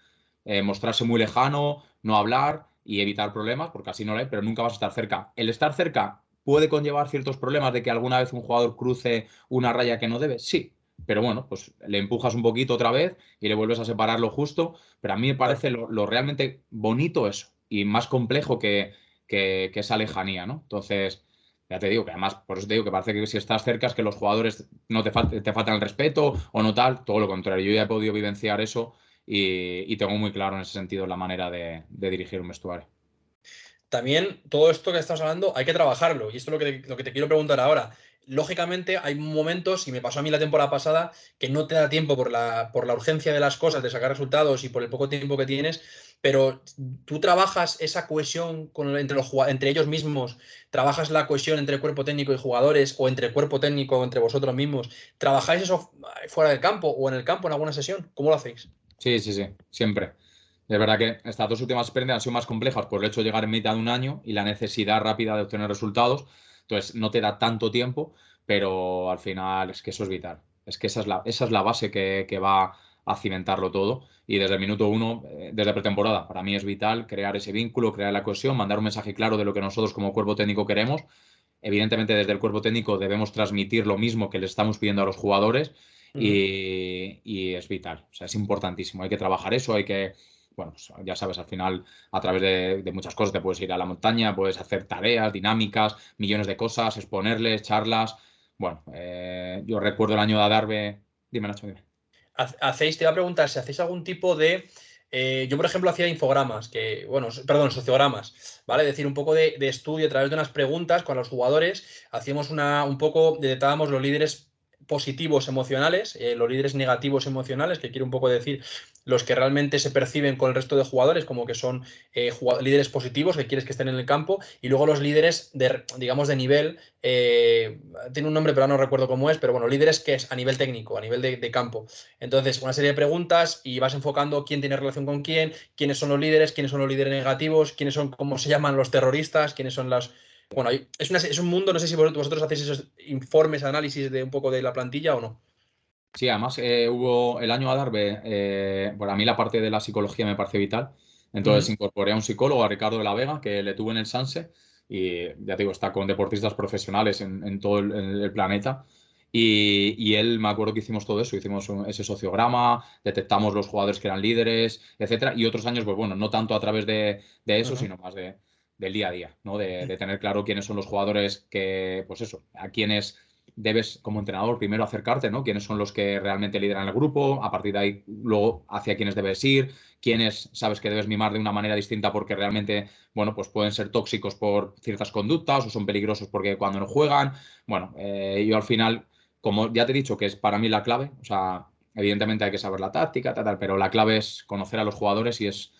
mostrarse muy lejano, no hablar y evitar problemas, porque así no lo hay, pero nunca vas a estar cerca. El estar cerca puede conllevar ciertos problemas de que alguna vez un jugador cruce una raya que no debe, sí, pero bueno, pues le empujas un poquito otra vez y le vuelves a separar lo justo, pero a mí me
Claro.
parece lo realmente bonito eso y más complejo que esa lejanía, ¿no? Entonces... Ya te digo que además, por eso te digo que parece que si estás cerca es que los jugadores no te faltan el respeto o no tal, todo lo contrario. Yo ya he podido vivenciar eso y tengo muy claro en ese sentido la manera de dirigir un vestuario.
También todo esto que estás hablando hay que trabajarlo. Y esto es lo que te quiero preguntar ahora. Lógicamente hay momentos, y me pasó a mí la temporada pasada, que no te da tiempo por la urgencia de las cosas, de sacar resultados y por el poco tiempo que tienes, pero tú trabajas esa cohesión entre ellos mismos, trabajas la cohesión entre cuerpo técnico y jugadores, o entre cuerpo técnico o entre vosotros mismos. ¿Trabajáis eso fuera del campo o en el campo en alguna sesión? ¿Cómo lo hacéis?
Sí, sí, sí, siempre. Es verdad que estas dos últimas experiencias han sido más complejas por el hecho de llegar en mitad de un año y la necesidad rápida de obtener resultados. Entonces no te da tanto tiempo, pero al final es que eso es vital. Es que esa es la base que va a cimentarlo todo. Y desde el minuto uno, desde pretemporada, para mí es vital crear ese vínculo, crear la cohesión, mandar un mensaje claro de lo que nosotros como cuerpo técnico queremos. Evidentemente, desde el cuerpo técnico debemos transmitir lo mismo que le estamos pidiendo a los jugadores
Ujú.
y es vital. O sea, es importantísimo. Hay que trabajar eso, hay que, bueno, pues ya sabes, al final, a través de muchas cosas, te puedes ir a la montaña, puedes hacer tareas, dinámicas, millones de cosas, exponerles, charlas. Bueno, yo recuerdo el año de Adarve. Dime, Nacho, dime.
Te iba a preguntar si hacéis algún tipo de. Yo, por ejemplo, hacía infogramas, bueno, perdón, sociogramas, ¿vale? Es decir, un poco de estudio a través de unas preguntas con los jugadores. Hacíamos un poco, detectábamos los líderes positivos emocionales, los líderes negativos emocionales, que quiere un poco decir los que realmente se perciben con el resto de jugadores como que son líderes positivos, que quieres que estén en el campo, y luego los líderes digamos, de nivel, tiene un nombre, pero no recuerdo cómo es, pero bueno, líderes que es a nivel técnico, a nivel de campo. Entonces, una serie de preguntas y vas enfocando quién tiene relación con quién, quiénes son los líderes negativos, quiénes son, cómo se llaman los terroristas, quiénes son las. Bueno, es un mundo, no sé si vosotros hacéis esos informes, análisis de un poco de la plantilla o no.
Sí, además hubo el año Adarve, bueno, a mí la parte de la psicología me parece vital. Entonces
Ujú.
incorporé a un psicólogo, a Ricardo de la Vega, que le tuve en el Sanse, y ya te digo, está con deportistas profesionales en todo el planeta. Y él, me acuerdo que hicimos todo eso, hicimos ese sociograma, detectamos los jugadores que eran líderes, etcétera. Y otros años, pues bueno, no tanto a través de eso,
Ajá.
sino más del día a día, ¿no? De tener claro quiénes son los jugadores que, pues eso, a quienes debes como entrenador primero acercarte, ¿no? Quiénes son los que realmente lideran el grupo, a partir de ahí luego hacia quiénes debes ir, quiénes sabes que debes mimar de una manera distinta porque realmente, bueno, pues pueden ser tóxicos por ciertas conductas o son peligrosos porque cuando no juegan. Bueno, yo al final, como ya te he dicho que es para mí la clave, o sea, evidentemente hay que saber la táctica, tal, pero la clave es conocer a los jugadores y es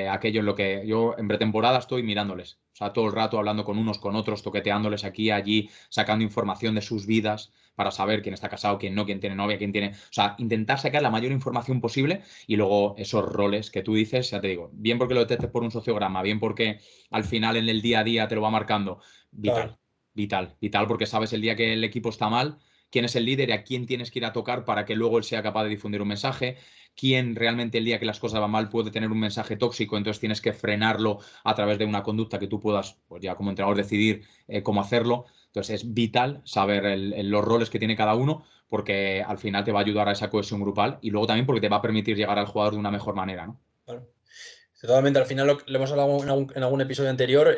aquello en lo que yo en pretemporada estoy mirándoles. O sea, todo el rato hablando con unos, con otros, toqueteándoles aquí, allí, sacando información de sus vidas para saber quién está casado, quién no, quién tiene novia, quién tiene. O sea, intentar sacar la mayor información posible y luego esos roles que tú dices, ya te digo, bien porque lo detectes por un sociograma, bien porque al final en el día a día te lo va marcando.
Claro.
Vital, vital, vital, porque sabes el día que el equipo está mal, quién es el líder y a quién tienes que ir a tocar para que luego él sea capaz de difundir un mensaje, quién realmente el día que las cosas van mal puede tener un mensaje tóxico, entonces tienes que frenarlo a través de una conducta que tú puedas, pues ya como entrenador, decidir cómo hacerlo. Entonces es vital saber los roles que tiene cada uno porque al final te va a ayudar a esa cohesión grupal y luego también porque te va a permitir llegar al jugador de una mejor manera, ¿no?
Claro. Totalmente, al final lo hemos hablado en algún episodio anterior,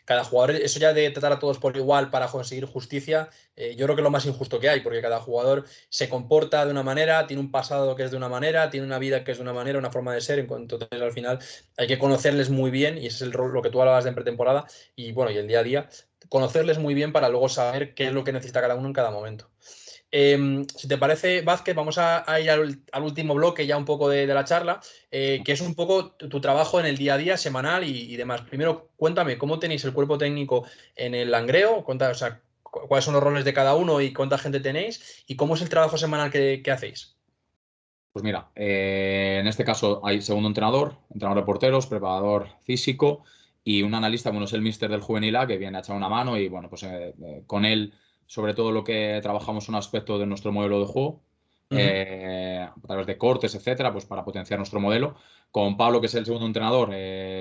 cada jugador, eso ya de tratar a todos por igual para conseguir justicia, yo creo que es lo más injusto que hay, porque cada jugador se comporta de una manera, tiene un pasado que es de una manera, tiene una vida que es de una manera, una forma de ser, entonces al final hay que conocerles muy bien, y ese es el rol, lo que tú hablabas de en pretemporada, y bueno, y el día a día, conocerles muy bien para luego saber qué es lo que necesita cada uno en cada momento. Si te parece, Vázquez, vamos a ir al último bloque ya un poco de la charla, que es un poco tu trabajo en el día a día, semanal y demás. Primero, cuéntame, ¿cómo tenéis el cuerpo técnico en el Langreo? O sea, ¿cuáles son los roles de cada uno y cuánta gente tenéis? ¿Y cómo es el trabajo semanal que hacéis?
Pues mira, en este caso hay segundo entrenador de porteros, preparador físico y un analista, bueno, es el míster del Juvenil A que viene a echar una mano y bueno, pues con él sobre todo lo que trabajamos un aspecto de nuestro modelo de juego, a través de cortes, etcétera, pues para potenciar nuestro modelo. Con Pablo, que es el segundo entrenador,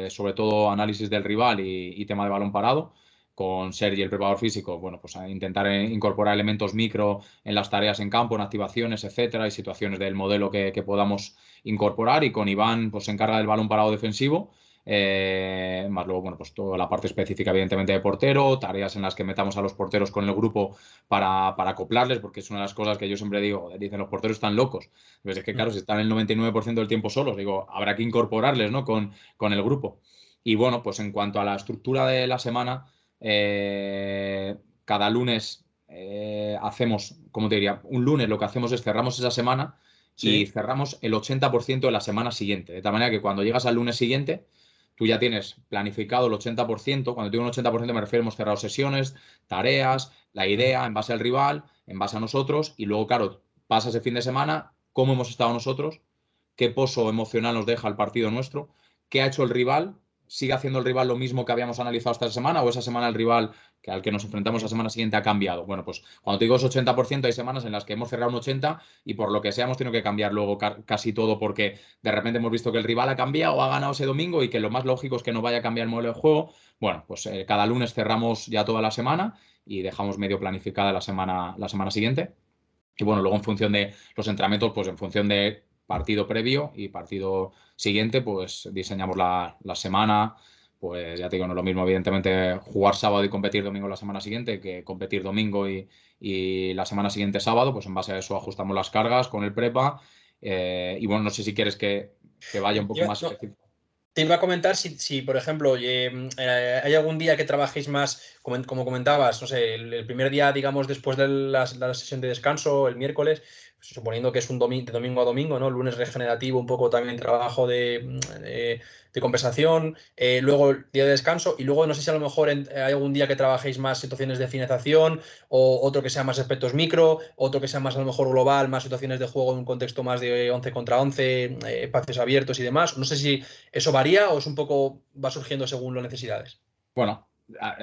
sobre todo análisis del rival y tema de balón parado. Con Sergi, el preparador físico, bueno, pues a intentar incorporar elementos micro en las tareas en campo, en activaciones, etcétera, y situaciones del modelo que podamos incorporar. Y con Iván, pues se encarga del balón parado defensivo. Más luego, bueno, pues toda la parte específica, evidentemente, de portero, tareas en las que metamos a los porteros con el grupo para acoplarles, porque es una de las cosas que yo siempre digo, dicen los porteros están locos. Pues es que, claro, si están el 99% del tiempo solos, digo, habrá que incorporarles, ¿no? Con el grupo. Y bueno, pues en cuanto a la estructura de la semana, cada lunes hacemos, ¿cómo te diría? Un lunes lo que hacemos es cerramos esa semana y
Sí.
cerramos el 80% de la semana siguiente. De tal manera que cuando llegas al lunes siguiente, tú ya tienes planificado el 80%. Cuando digo un 80% me refiero, hemos cerrado sesiones, tareas, la idea en base al rival, en base a nosotros. Y luego, claro, pasa ese fin de semana, cómo hemos estado nosotros, qué pozo emocional nos deja el partido nuestro, qué ha hecho el rival, sigue haciendo el rival lo mismo que habíamos analizado esta semana o esa semana el rival al que nos enfrentamos la semana siguiente ha cambiado. Bueno, pues cuando te digo ese 80%, hay semanas en las que hemos cerrado un 80% y por lo que sea hemos tenido que cambiar luego casi todo porque de repente hemos visto que el rival ha cambiado o ha ganado ese domingo y que lo más lógico es que no vaya a cambiar el modelo de juego. Bueno, pues cada lunes cerramos ya toda la semana y dejamos medio planificada la semana siguiente. Y bueno, luego en función de los entrenamientos, pues en función de partido previo y partido siguiente, pues diseñamos la semana. Pues ya te digo, no es lo mismo, evidentemente, jugar sábado y competir domingo la semana siguiente que competir domingo y la semana siguiente sábado. Pues en base a eso ajustamos las cargas con el prepa. Y bueno, no sé si quieres que vaya un poco más
No,
específico.
te iba a comentar si, por ejemplo, hay algún día que trabajéis más, como comentabas, no sé, el primer día, digamos, después de la sesión de descanso, el miércoles, pues, suponiendo que es un domingo, de domingo a domingo, ¿no? El lunes regenerativo, un poco también trabajo de compensación, luego el día de descanso, y luego no sé si a lo mejor hay algún día que trabajéis más situaciones de finalización, o otro que sea más aspectos micro, otro que sea más a lo mejor global, más situaciones de juego en un contexto más de 11 contra 11, espacios abiertos y demás. No sé si ¿eso varía o es un poco, va surgiendo según las necesidades?
Bueno,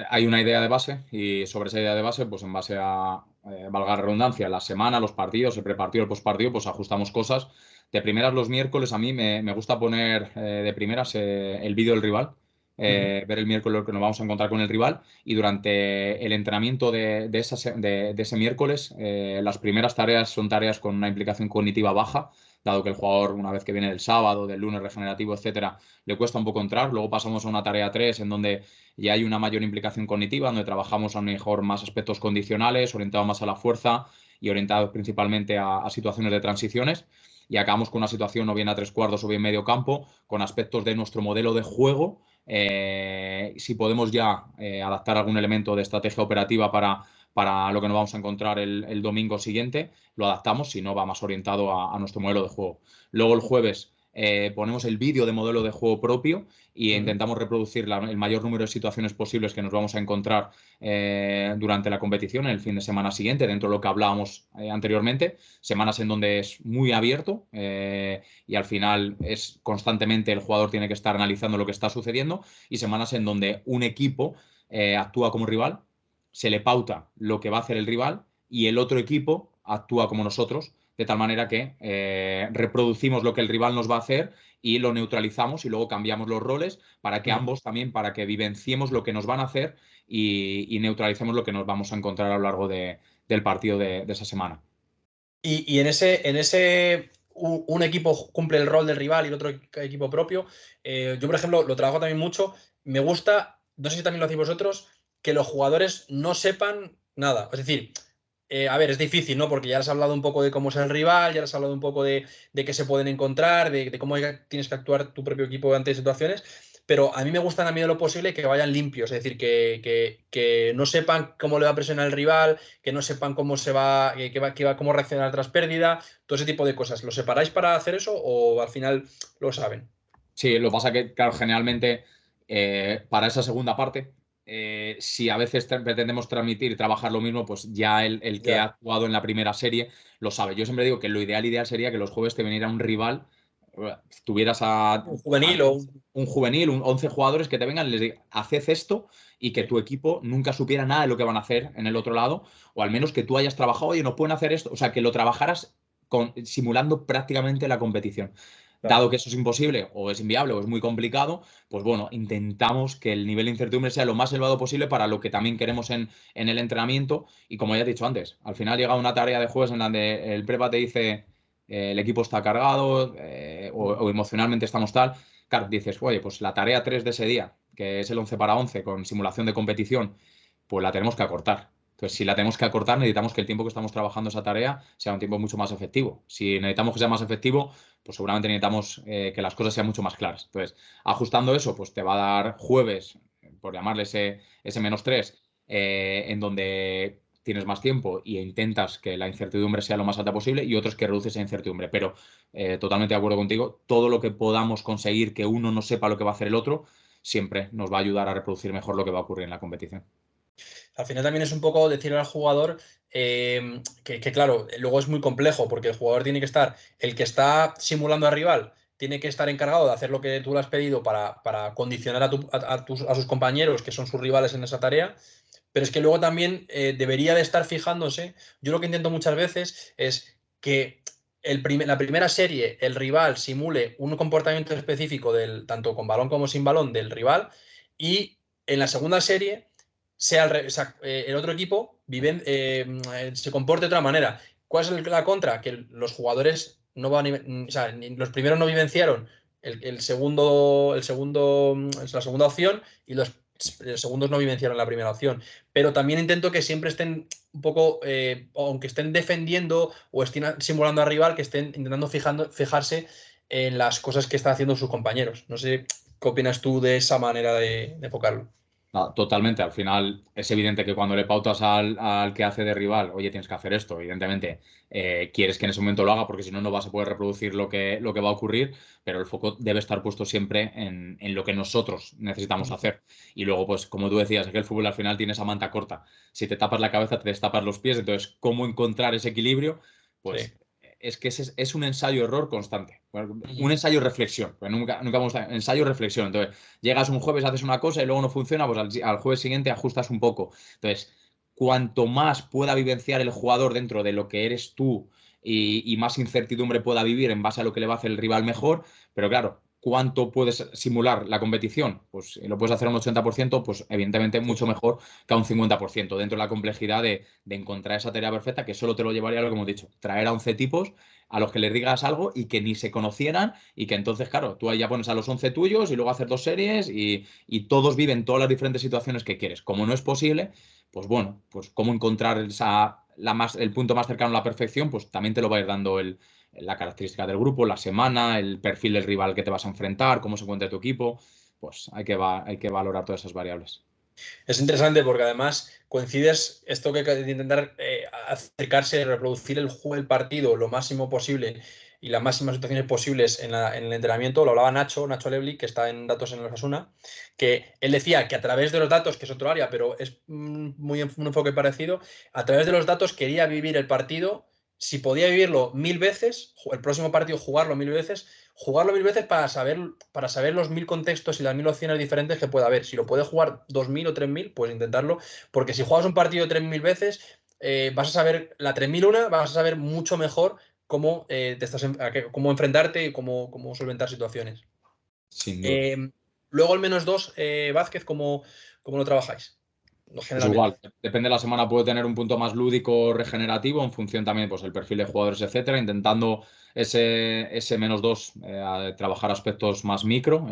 hay una idea de base y sobre esa idea de base, pues en base a, valga la redundancia, la semana, los partidos, el prepartido, el postpartido, pues ajustamos cosas. De primeras los miércoles a mí me gusta poner de primeras el vídeo del rival,
Ujú.
ver el miércoles lo que nos vamos a encontrar con el rival y durante el entrenamiento de ese miércoles, las primeras tareas son tareas con una implicación cognitiva baja, dado que el jugador, una vez que viene del sábado, del lunes regenerativo, etcétera, le cuesta un poco entrar. Luego pasamos a una tarea 3 en donde y hay una mayor implicación cognitiva, donde trabajamos a lo mejor más aspectos condicionales, orientados más a la fuerza y orientados principalmente a situaciones de transiciones. Y acabamos con una situación o bien a tres cuartos o bien medio campo, con aspectos de nuestro modelo de juego. Si podemos ya adaptar algún elemento de estrategia operativa para lo que nos vamos a encontrar el domingo siguiente, lo adaptamos, si no va más orientado a nuestro modelo de juego. Luego el jueves ponemos el vídeo de modelo de juego propio y
Ujú.
intentamos reproducir el mayor número de situaciones posibles que nos vamos a encontrar durante la competición en el fin de semana siguiente, dentro de lo que hablábamos anteriormente. Semanas en donde es muy abierto y al final es constantemente el jugador tiene que estar analizando lo que está sucediendo y semanas en donde un equipo actúa como rival, se le pauta lo que va a hacer el rival y el otro equipo actúa como nosotros, de tal manera que reproducimos lo que el rival nos va a hacer y lo neutralizamos y luego cambiamos los roles para que
Ujú.
ambos también, para que vivenciemos lo que nos van a hacer y neutralicemos lo que nos vamos a encontrar a lo largo del partido de esa semana.
Y un equipo cumple el rol del rival y el otro equipo propio. Yo, por ejemplo, lo trabajo también mucho. Me gusta, no sé si también lo hacéis vosotros, que los jugadores no sepan nada. Es decir, a ver, es difícil, ¿no? Porque ya has hablado un poco de cómo es el rival, ya has hablado un poco de qué se pueden encontrar, de cómo tienes que actuar tu propio equipo ante situaciones. Pero a mí me gustan a mí de lo posible que vayan limpios, es decir, que no sepan cómo le va a presionar el rival, que no sepan cómo se va, cómo reaccionar tras pérdida, todo ese tipo de cosas. ¿Lo separáis para hacer eso o al final lo saben?
Sí, lo que pasa que, claro, generalmente para esa segunda parte, si a veces pretendemos transmitir y trabajar lo mismo, pues ya el que ha
Ya.
actuado en la primera serie lo sabe. Yo siempre digo que lo ideal sería que los jueves te viniera un rival tuvieras
Un juvenil o
un juvenil, 11 jugadores que te vengan y les digan, haced esto, y que tu equipo nunca supiera nada de lo que van a hacer en el otro lado, o al menos que tú hayas trabajado, oye, no pueden hacer esto, o sea, que lo trabajaras simulando prácticamente la competición.
Claro.
Dado que eso es imposible, o es inviable, o es muy complicado, pues bueno, intentamos que el nivel de incertidumbre sea lo más elevado posible para lo que también queremos en el entrenamiento. Y como ya he dicho antes, al final llega una tarea de jueves en donde el prepa te dice el equipo está cargado, o emocionalmente estamos tal. Claro, dices, oye, pues la tarea 3 de ese día, que es el 11 para 11 con simulación de competición, pues la tenemos que acortar. Entonces, si la tenemos que acortar, necesitamos que el tiempo que estamos trabajando esa tarea sea un tiempo mucho más efectivo. Si necesitamos que sea más efectivo, pues seguramente necesitamos que las cosas sean mucho más claras. Entonces, ajustando eso, pues te va a dar jueves, por llamarle ese -3, en donde tienes más tiempo y intentas que la incertidumbre sea lo más alta posible, y otros que reduces esa incertidumbre. Pero totalmente de acuerdo contigo, todo lo que podamos conseguir que uno no sepa lo que va a hacer el otro, siempre nos va a ayudar a reproducir mejor lo que va a ocurrir en la competición.
Al final también es un poco decirle al jugador que, claro, luego es muy complejo porque el jugador tiene que estar, el que está simulando al rival, tiene que estar encargado de hacer lo que tú le has pedido para condicionar a sus compañeros, que son sus rivales en esa tarea. Pero es que luego también debería de estar fijándose. Yo lo que intento muchas veces es que la primera serie, el rival simule un comportamiento específico tanto con balón como sin balón del rival, y en la segunda serie o sea, el otro equipo se comporte de otra manera. ¿Cuál es la contra? Que los jugadores no van, o sea, los primeros no vivenciaron la segunda opción, y los segundos no vivenciaron la primera opción. Pero también intento que siempre estén un poco, aunque estén defendiendo o estén simulando al rival, que estén intentando fijarse en las cosas que están haciendo sus compañeros. No sé qué opinas tú de esa manera de enfocarlo.
Totalmente, al final es evidente que cuando le pautas al que hace de rival, oye, tienes que hacer esto, evidentemente quieres que en ese momento lo haga porque si no, no vas a poder reproducir lo que va a ocurrir, pero el foco debe estar puesto siempre en lo que nosotros necesitamos hacer. Y luego, pues como tú decías, es que el fútbol al final tiene esa manta corta. Si te tapas la cabeza, te destapas los pies, entonces, ¿cómo encontrar ese equilibrio?
Sí.
Pues es que es un ensayo-error constante, un ensayo-reflexión, pues nunca vamos a ensayo-reflexión. Entonces, llegas un jueves, haces una cosa y luego no funciona, pues al jueves siguiente ajustas un poco. Entonces, cuanto más pueda vivenciar el jugador dentro de lo que eres tú y más incertidumbre pueda vivir en base a lo que le va a hacer el rival mejor, pero claro, ¿cuánto puedes simular la competición? Pues si lo puedes hacer a un 80%, pues evidentemente mucho mejor que a un 50%, dentro de la complejidad de encontrar esa tarea perfecta que solo te lo llevaría a lo que hemos dicho, traer a 11 tipos a los que les digas algo y que ni se conocieran, y que entonces, claro, tú ahí ya pones a los 11 tuyos y luego hacer 2 series y todos viven todas las diferentes situaciones que quieres. Como no es posible, pues bueno, pues cómo encontrar el punto más cercano a la perfección, pues también te lo va a ir dando la característica del grupo, la semana, el perfil del rival que te vas a enfrentar, cómo se encuentra tu equipo, pues hay que valorar todas esas variables.
Es interesante porque además coincides esto que de intentar acercarse, reproducir el partido lo máximo posible y las máximas situaciones posibles en el entrenamiento. Lo hablaba Nacho Lebli, que está en Datos en el Osasuna, que él decía que a través de los datos, que es otro área, pero es un enfoque parecido, a través de los datos quería vivir el partido, si podía vivirlo 1000 veces, el próximo partido jugarlo mil veces para saber los 1000 contextos y las 1000 opciones diferentes que pueda haber. Si lo puede jugar 2000 o 3000, pues intentarlo, porque si juegas un partido 3000 veces, vas a saber la 3001, vas a saber mucho mejor cómo, cómo enfrentarte y cómo solventar situaciones.
Sin duda.
Luego el -2, Vázquez, ¿cómo lo trabajáis?
Pues
Generalmente.
igual, depende de la semana, puede tener un punto más lúdico, regenerativo, en función también, pues el perfil de jugadores, etcétera, intentando ese -2 a trabajar aspectos más micro,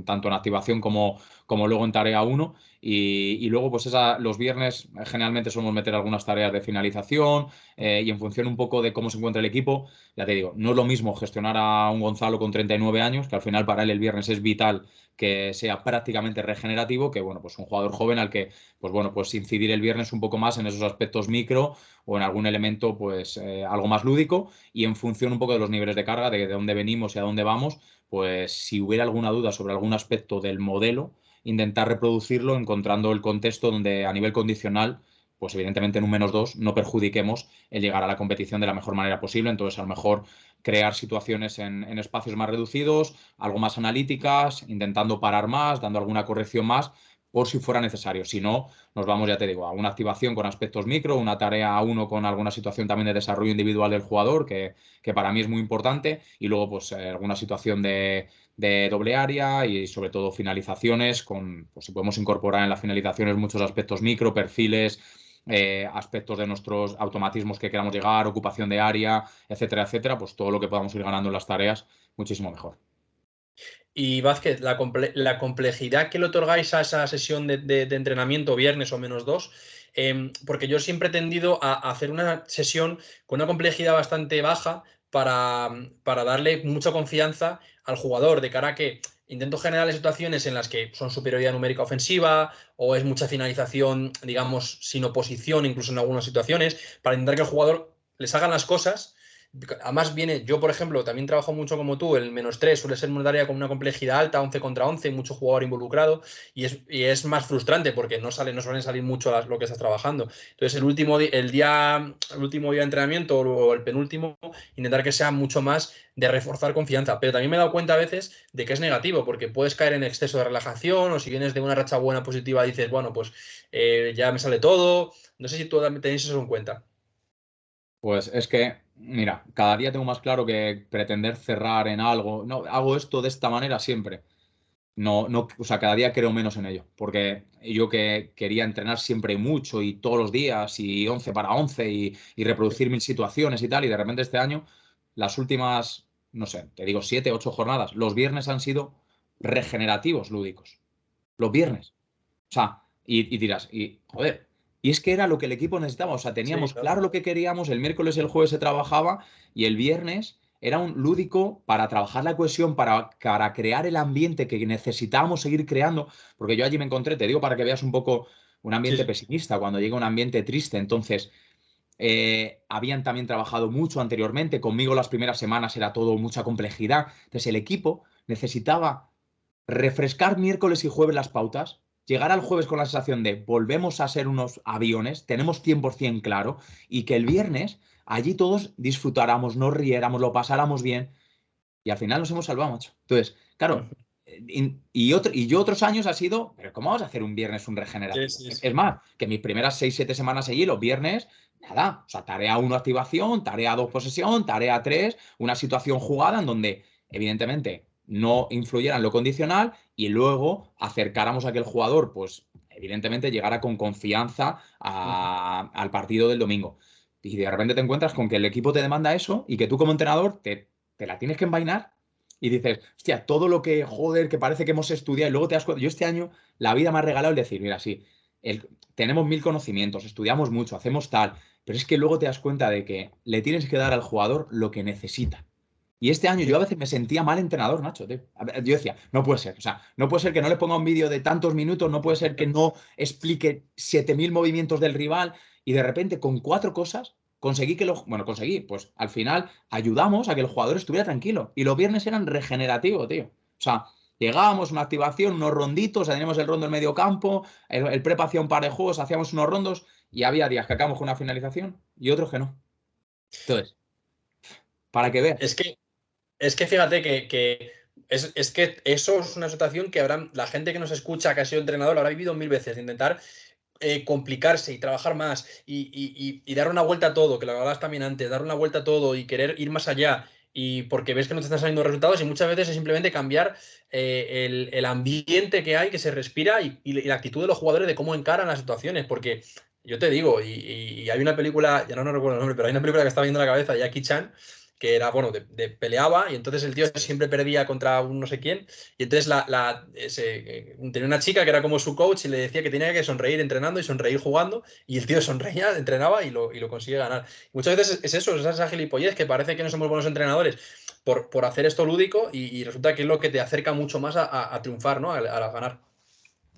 tanto en activación como luego en tarea 1. Y luego, pues los viernes generalmente solemos meter algunas tareas de finalización, y en función un poco de cómo se encuentra el equipo, ya te digo, no es lo mismo gestionar a un Gonzalo con 39 años, que al final para él el viernes es vital que sea prácticamente regenerativo, que bueno, pues un jugador joven al que pues bueno, pues incidir el viernes un poco más en esos aspectos micro o en algún elemento, pues algo más lúdico, y en función un poco de los niveles de carga, de dónde venimos y a dónde vamos, pues si hubiera alguna duda sobre algún aspecto del modelo, intentar reproducirlo encontrando el contexto donde a nivel condicional pues evidentemente en un -2 no perjudiquemos el llegar a la competición de la mejor manera posible. Entonces, a lo mejor crear situaciones en espacios más reducidos, algo más analíticas, intentando parar más, dando alguna corrección más, por si fuera necesario. Si no, nos vamos, ya te digo, a una activación con aspectos micro, una tarea a uno con alguna situación también de desarrollo individual del jugador, que para mí es muy importante, y luego pues alguna situación de doble área y sobre todo finalizaciones, pues si podemos incorporar en las finalizaciones muchos aspectos micro, perfiles, aspectos de nuestros automatismos que queramos llegar, ocupación de área, etcétera, etcétera, pues todo lo que podamos ir ganando en las tareas, muchísimo mejor.
Y Vázquez, la complejidad que le otorgáis a esa sesión de entrenamiento viernes o -2, porque yo siempre he tendido a hacer una sesión con una complejidad bastante baja para darle mucha confianza al jugador, de cara a que intento generar situaciones en las que son superioridad numérica ofensiva o es mucha finalización, digamos, sin oposición, incluso en algunas situaciones, para intentar que el jugador les hagan las cosas. Además viene, yo por ejemplo, también trabajo mucho como tú, el -3 suele ser una tarea con una complejidad alta, 11 contra 11, mucho jugador involucrado, y es más frustrante porque no suelen salir mucho lo que estás trabajando. Entonces el último día de entrenamiento o el penúltimo, intentar que sea mucho más de reforzar confianza. Pero también me he dado cuenta a veces de que es negativo, porque puedes caer en exceso de relajación, o si vienes de una racha buena positiva dices, bueno, pues ya me sale todo. No sé si tú tenéis eso en cuenta.
Pues es que, mira, cada día tengo más claro que pretender cerrar en algo, no, hago esto de esta manera siempre. No, no, o sea, cada día creo menos en ello, porque yo que quería entrenar siempre mucho y todos los días y 11 para 11 y reproducir mil situaciones y tal, y de repente este año, las últimas, no sé, te digo 7, 8 jornadas, los viernes han sido regenerativos lúdicos. Los viernes. O sea, y dirás, y joder, y es que era lo que el equipo necesitaba. O sea,
Sí,
teníamos
claro.
claro lo que queríamos, el miércoles y el jueves se trabajaba y el viernes era un lúdico para trabajar la cohesión, para crear el ambiente que necesitábamos seguir creando, porque yo allí me encontré, te digo para que veas un poco un
Sí,
ambiente
sí.
pesimista, cuando llega un ambiente triste, entonces habían también trabajado mucho anteriormente, conmigo las primeras semanas era todo mucha complejidad, entonces el equipo necesitaba refrescar miércoles y jueves las pautas, llegar al jueves con la sensación de volvemos a ser unos aviones, tenemos 100% claro, y que el viernes allí todos disfrutáramos, nos riéramos, lo pasáramos bien, y al final nos hemos salvado, macho. Entonces, claro, y yo otros años ha sido, pero ¿cómo vamos a hacer un viernes un
Sí,
regenerativo?
sí,
Es
sí.
más, que mis primeras 6 7 semanas allí, los viernes, nada, o sea, tarea 1 activación, tarea 2 posesión, tarea 3 una situación jugada en donde, evidentemente, no influyera en lo condicional y luego acercáramos a que el jugador, pues, evidentemente, llegara con confianza al partido del domingo. Y de repente te encuentras con que el equipo te demanda eso y que tú como entrenador te la tienes que envainar y dices, hostia, todo lo que, joder, que parece que hemos estudiado y luego te das cuenta. Yo este año la vida me ha regalado el decir, mira, sí, tenemos 1000 conocimientos, estudiamos mucho, hacemos tal, pero es que luego te das cuenta de que le tienes que dar al jugador lo que necesita. Y este año yo a veces me sentía mal entrenador, Nacho, tío. Yo decía, no puede ser, o sea, no puede ser que no le ponga un vídeo de tantos minutos, no puede ser que no explique 7000 movimientos del rival y de repente con 4 cosas conseguí bueno, conseguí, pues al final ayudamos a que el jugador estuviera tranquilo. Y los viernes eran regenerativos, tío. O sea, llegábamos, una activación, unos ronditos, teníamos el rondo en medio campo, el prepa hacía un par de juegos, hacíamos unos rondos y había días que acabamos con una finalización y otros que no. Entonces, para que veas.
Es que Es que fíjate que es que eso es una situación que la gente que nos escucha, que ha sido entrenador, lo habrá vivido 1000 veces, de intentar complicarse y trabajar más y dar una vuelta a todo, que lo hablabas también antes, dar una vuelta a todo y querer ir más allá. Y porque ves que no te están saliendo resultados y muchas veces es simplemente cambiar el ambiente que hay, que se respira y la actitud de los jugadores de cómo encaran las situaciones. Porque yo te digo, y hay una película, ya no recuerdo el nombre, pero hay una película que está viendo en la cabeza, Jackie Chan, que era, bueno, peleaba y entonces el tío siempre perdía contra un no sé quién y entonces tenía una chica que era como su coach y le decía que tenía que sonreír entrenando y sonreír jugando y el tío sonreía, entrenaba y lo consigue ganar. Y muchas veces es eso, es esa gilipollez que parece que no somos buenos entrenadores por hacer esto lúdico y resulta que es lo que te acerca mucho más a triunfar, ¿no? A ganar.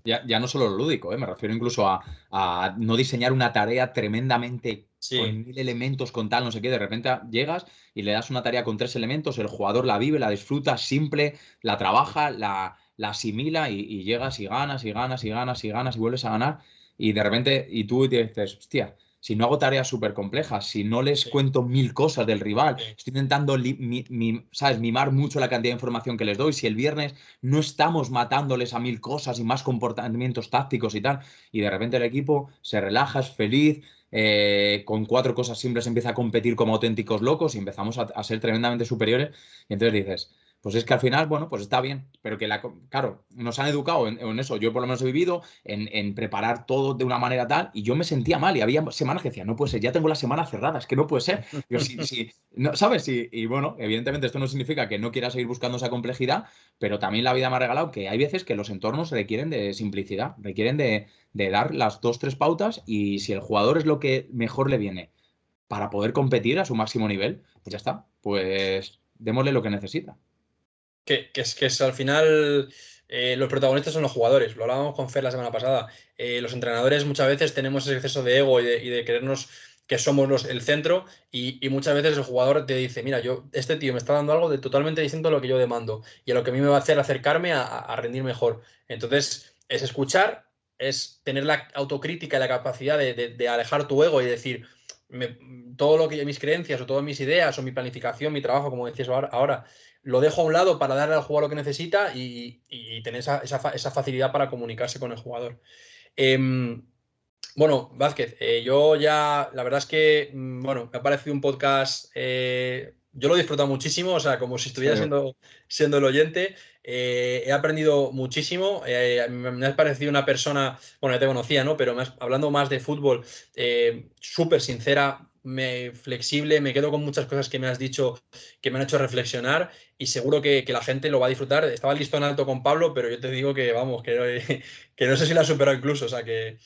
Ya no solo lo lúdico, me refiero incluso a no diseñar una tarea tremendamente
Sí.
con 1000 elementos, con tal, no sé qué. De repente llegas y le das una tarea con 3 elementos, el jugador la vive, la disfruta, simple, la trabaja, la asimila y llegas y ganas y ganas y ganas y ganas y vuelves a ganar. y de repente, y tú te dices, hostia, si no hago tareas súper complejas, si no les cuento 1000 cosas del rival, estoy intentando ¿sabes? Mimar mucho la cantidad de información que les doy, si el viernes no estamos matándoles a 1000 cosas y más comportamientos tácticos y tal, y de repente el equipo se relaja, es feliz, con 4 cosas simples empieza a competir como auténticos locos y empezamos a ser tremendamente superiores, y entonces dices... Pues es que al final, bueno, pues está bien, pero que, claro, nos han educado en eso. Yo por lo menos he vivido en preparar todo de una manera tal y yo me sentía mal y había semanas que decía, no puede ser, ya tengo la semana cerrada, es que no puede ser. Yo, sí, no, ¿sabes? Y bueno, evidentemente esto no significa que no quiera seguir buscando esa complejidad, pero también la vida me ha regalado que hay veces que los entornos requieren de simplicidad, requieren de dar las 2, 3 pautas y si el jugador es lo que mejor le viene para poder competir a su máximo nivel, pues ya está, pues démosle lo que necesita.
Que es al final los protagonistas son los jugadores. Lo hablábamos con Fer la semana pasada. Los entrenadores muchas veces tenemos ese exceso de ego y de creernos que somos el centro y muchas veces el jugador te dice, mira, este tío me está dando algo de totalmente distinto a lo que yo demando y a lo que a mí me va a hacer acercarme a rendir mejor. Entonces, es escuchar, es tener la autocrítica y la capacidad de alejar tu ego y decir, todo lo que mis creencias o todas mis ideas o mi planificación, mi trabajo, como decías ahora lo dejo a un lado para darle al jugador lo que necesita y tener esa facilidad para comunicarse con el jugador. Bueno, Vázquez, yo ya, la verdad es que, bueno, me ha parecido un podcast, yo lo he disfrutado muchísimo, o sea, como si estuviera
Sí.
siendo el oyente, he aprendido muchísimo, me has parecido una persona, bueno, ya te conocía, ¿no? Pero hablando más de fútbol, súper sincera, flexible, me quedo con muchas cosas que me has dicho que me han hecho reflexionar y seguro que la gente lo va a disfrutar. Estaba listo en alto con Pablo, pero yo te digo que, vamos, que no sé si la ha superado incluso, o sea que...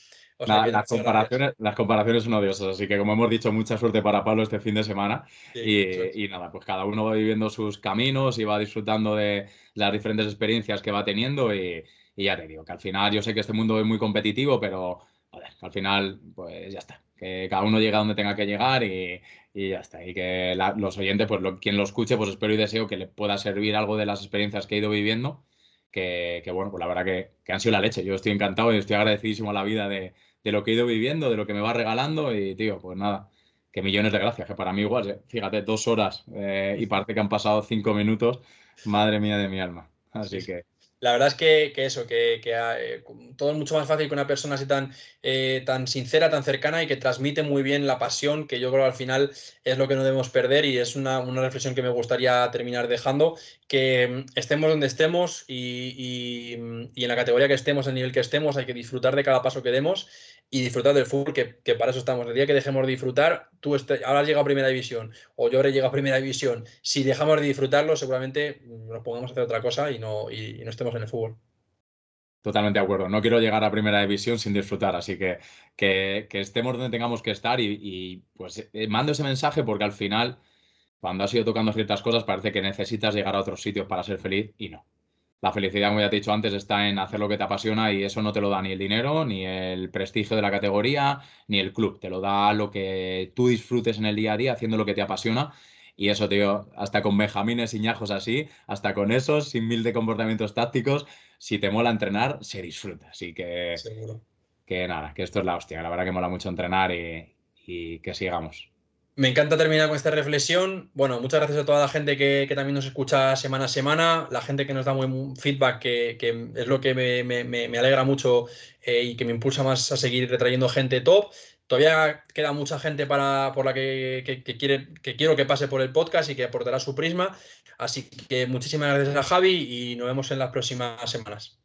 Nada, las
muchas gracias.
comparaciones son odiosas, así que como hemos dicho, mucha suerte para Pablo este fin de semana
Sí, eso es.
y nada, pues cada uno va viviendo sus caminos y va disfrutando de las diferentes experiencias que va teniendo y ya te digo, que al final yo sé que este mundo es muy competitivo, pero joder, que al final pues ya está, que cada uno llega donde tenga que llegar y ya está, y que los oyentes, pues quien lo escuche, pues espero y deseo que le pueda servir algo de las experiencias que he ido viviendo, que bueno, pues la verdad que han sido la leche, yo estoy encantado y estoy agradecidísimo a la vida de lo que he ido viviendo, de lo que me va regalando y, tío, pues nada, que millones de gracias, que para mí igual, fíjate, 2 horas y parece que han pasado 5 minutos, madre mía de mi alma.
Sí,
Así
sí.
que
La verdad es que eso, todo es mucho más fácil que una persona así tan sincera, tan cercana y que transmite muy bien la pasión, que yo creo al final es lo que no debemos perder y es una reflexión que me gustaría terminar dejando, que estemos donde estemos y en la categoría que estemos, el nivel que estemos, hay que disfrutar de cada paso que demos y disfrutar del fútbol, que para eso estamos. El día que dejemos de disfrutar, ahora has llegado a Primera División o yo habré llegado a Primera División, si dejamos de disfrutarlo, seguramente nos pongamos a hacer otra cosa y no estemos en el fútbol.
totalmente de acuerdo. No quiero llegar a primera división sin disfrutar, así que estemos donde tengamos que estar pues mando ese mensaje porque al final, cuando has ido tocando ciertas cosas, parece que necesitas llegar a otros sitios para ser feliz y no. La felicidad, como ya te he dicho antes, está en hacer lo que te apasiona y eso no te lo da ni el dinero, ni el prestigio de la categoría, ni el club. Te lo da lo que tú disfrutes en el día a día haciendo lo que te apasiona. Y eso, tío, hasta con benjamines y ñajos así, hasta con esos, sin mil de comportamientos tácticos, si te mola entrenar, se disfruta. Así
Seguro.
que nada, que esto es la hostia. La verdad que mola mucho entrenar y que sigamos.
Me encanta terminar con esta reflexión. Bueno, muchas gracias a toda la gente que también nos escucha semana a semana, la gente que nos da muy feedback, que es lo que me alegra mucho y que me impulsa más a seguir retrayendo gente top. Todavía queda mucha gente por la que quiero que pase por el podcast y que aportará su prisma. Así que muchísimas gracias a Javi y nos vemos en las próximas semanas.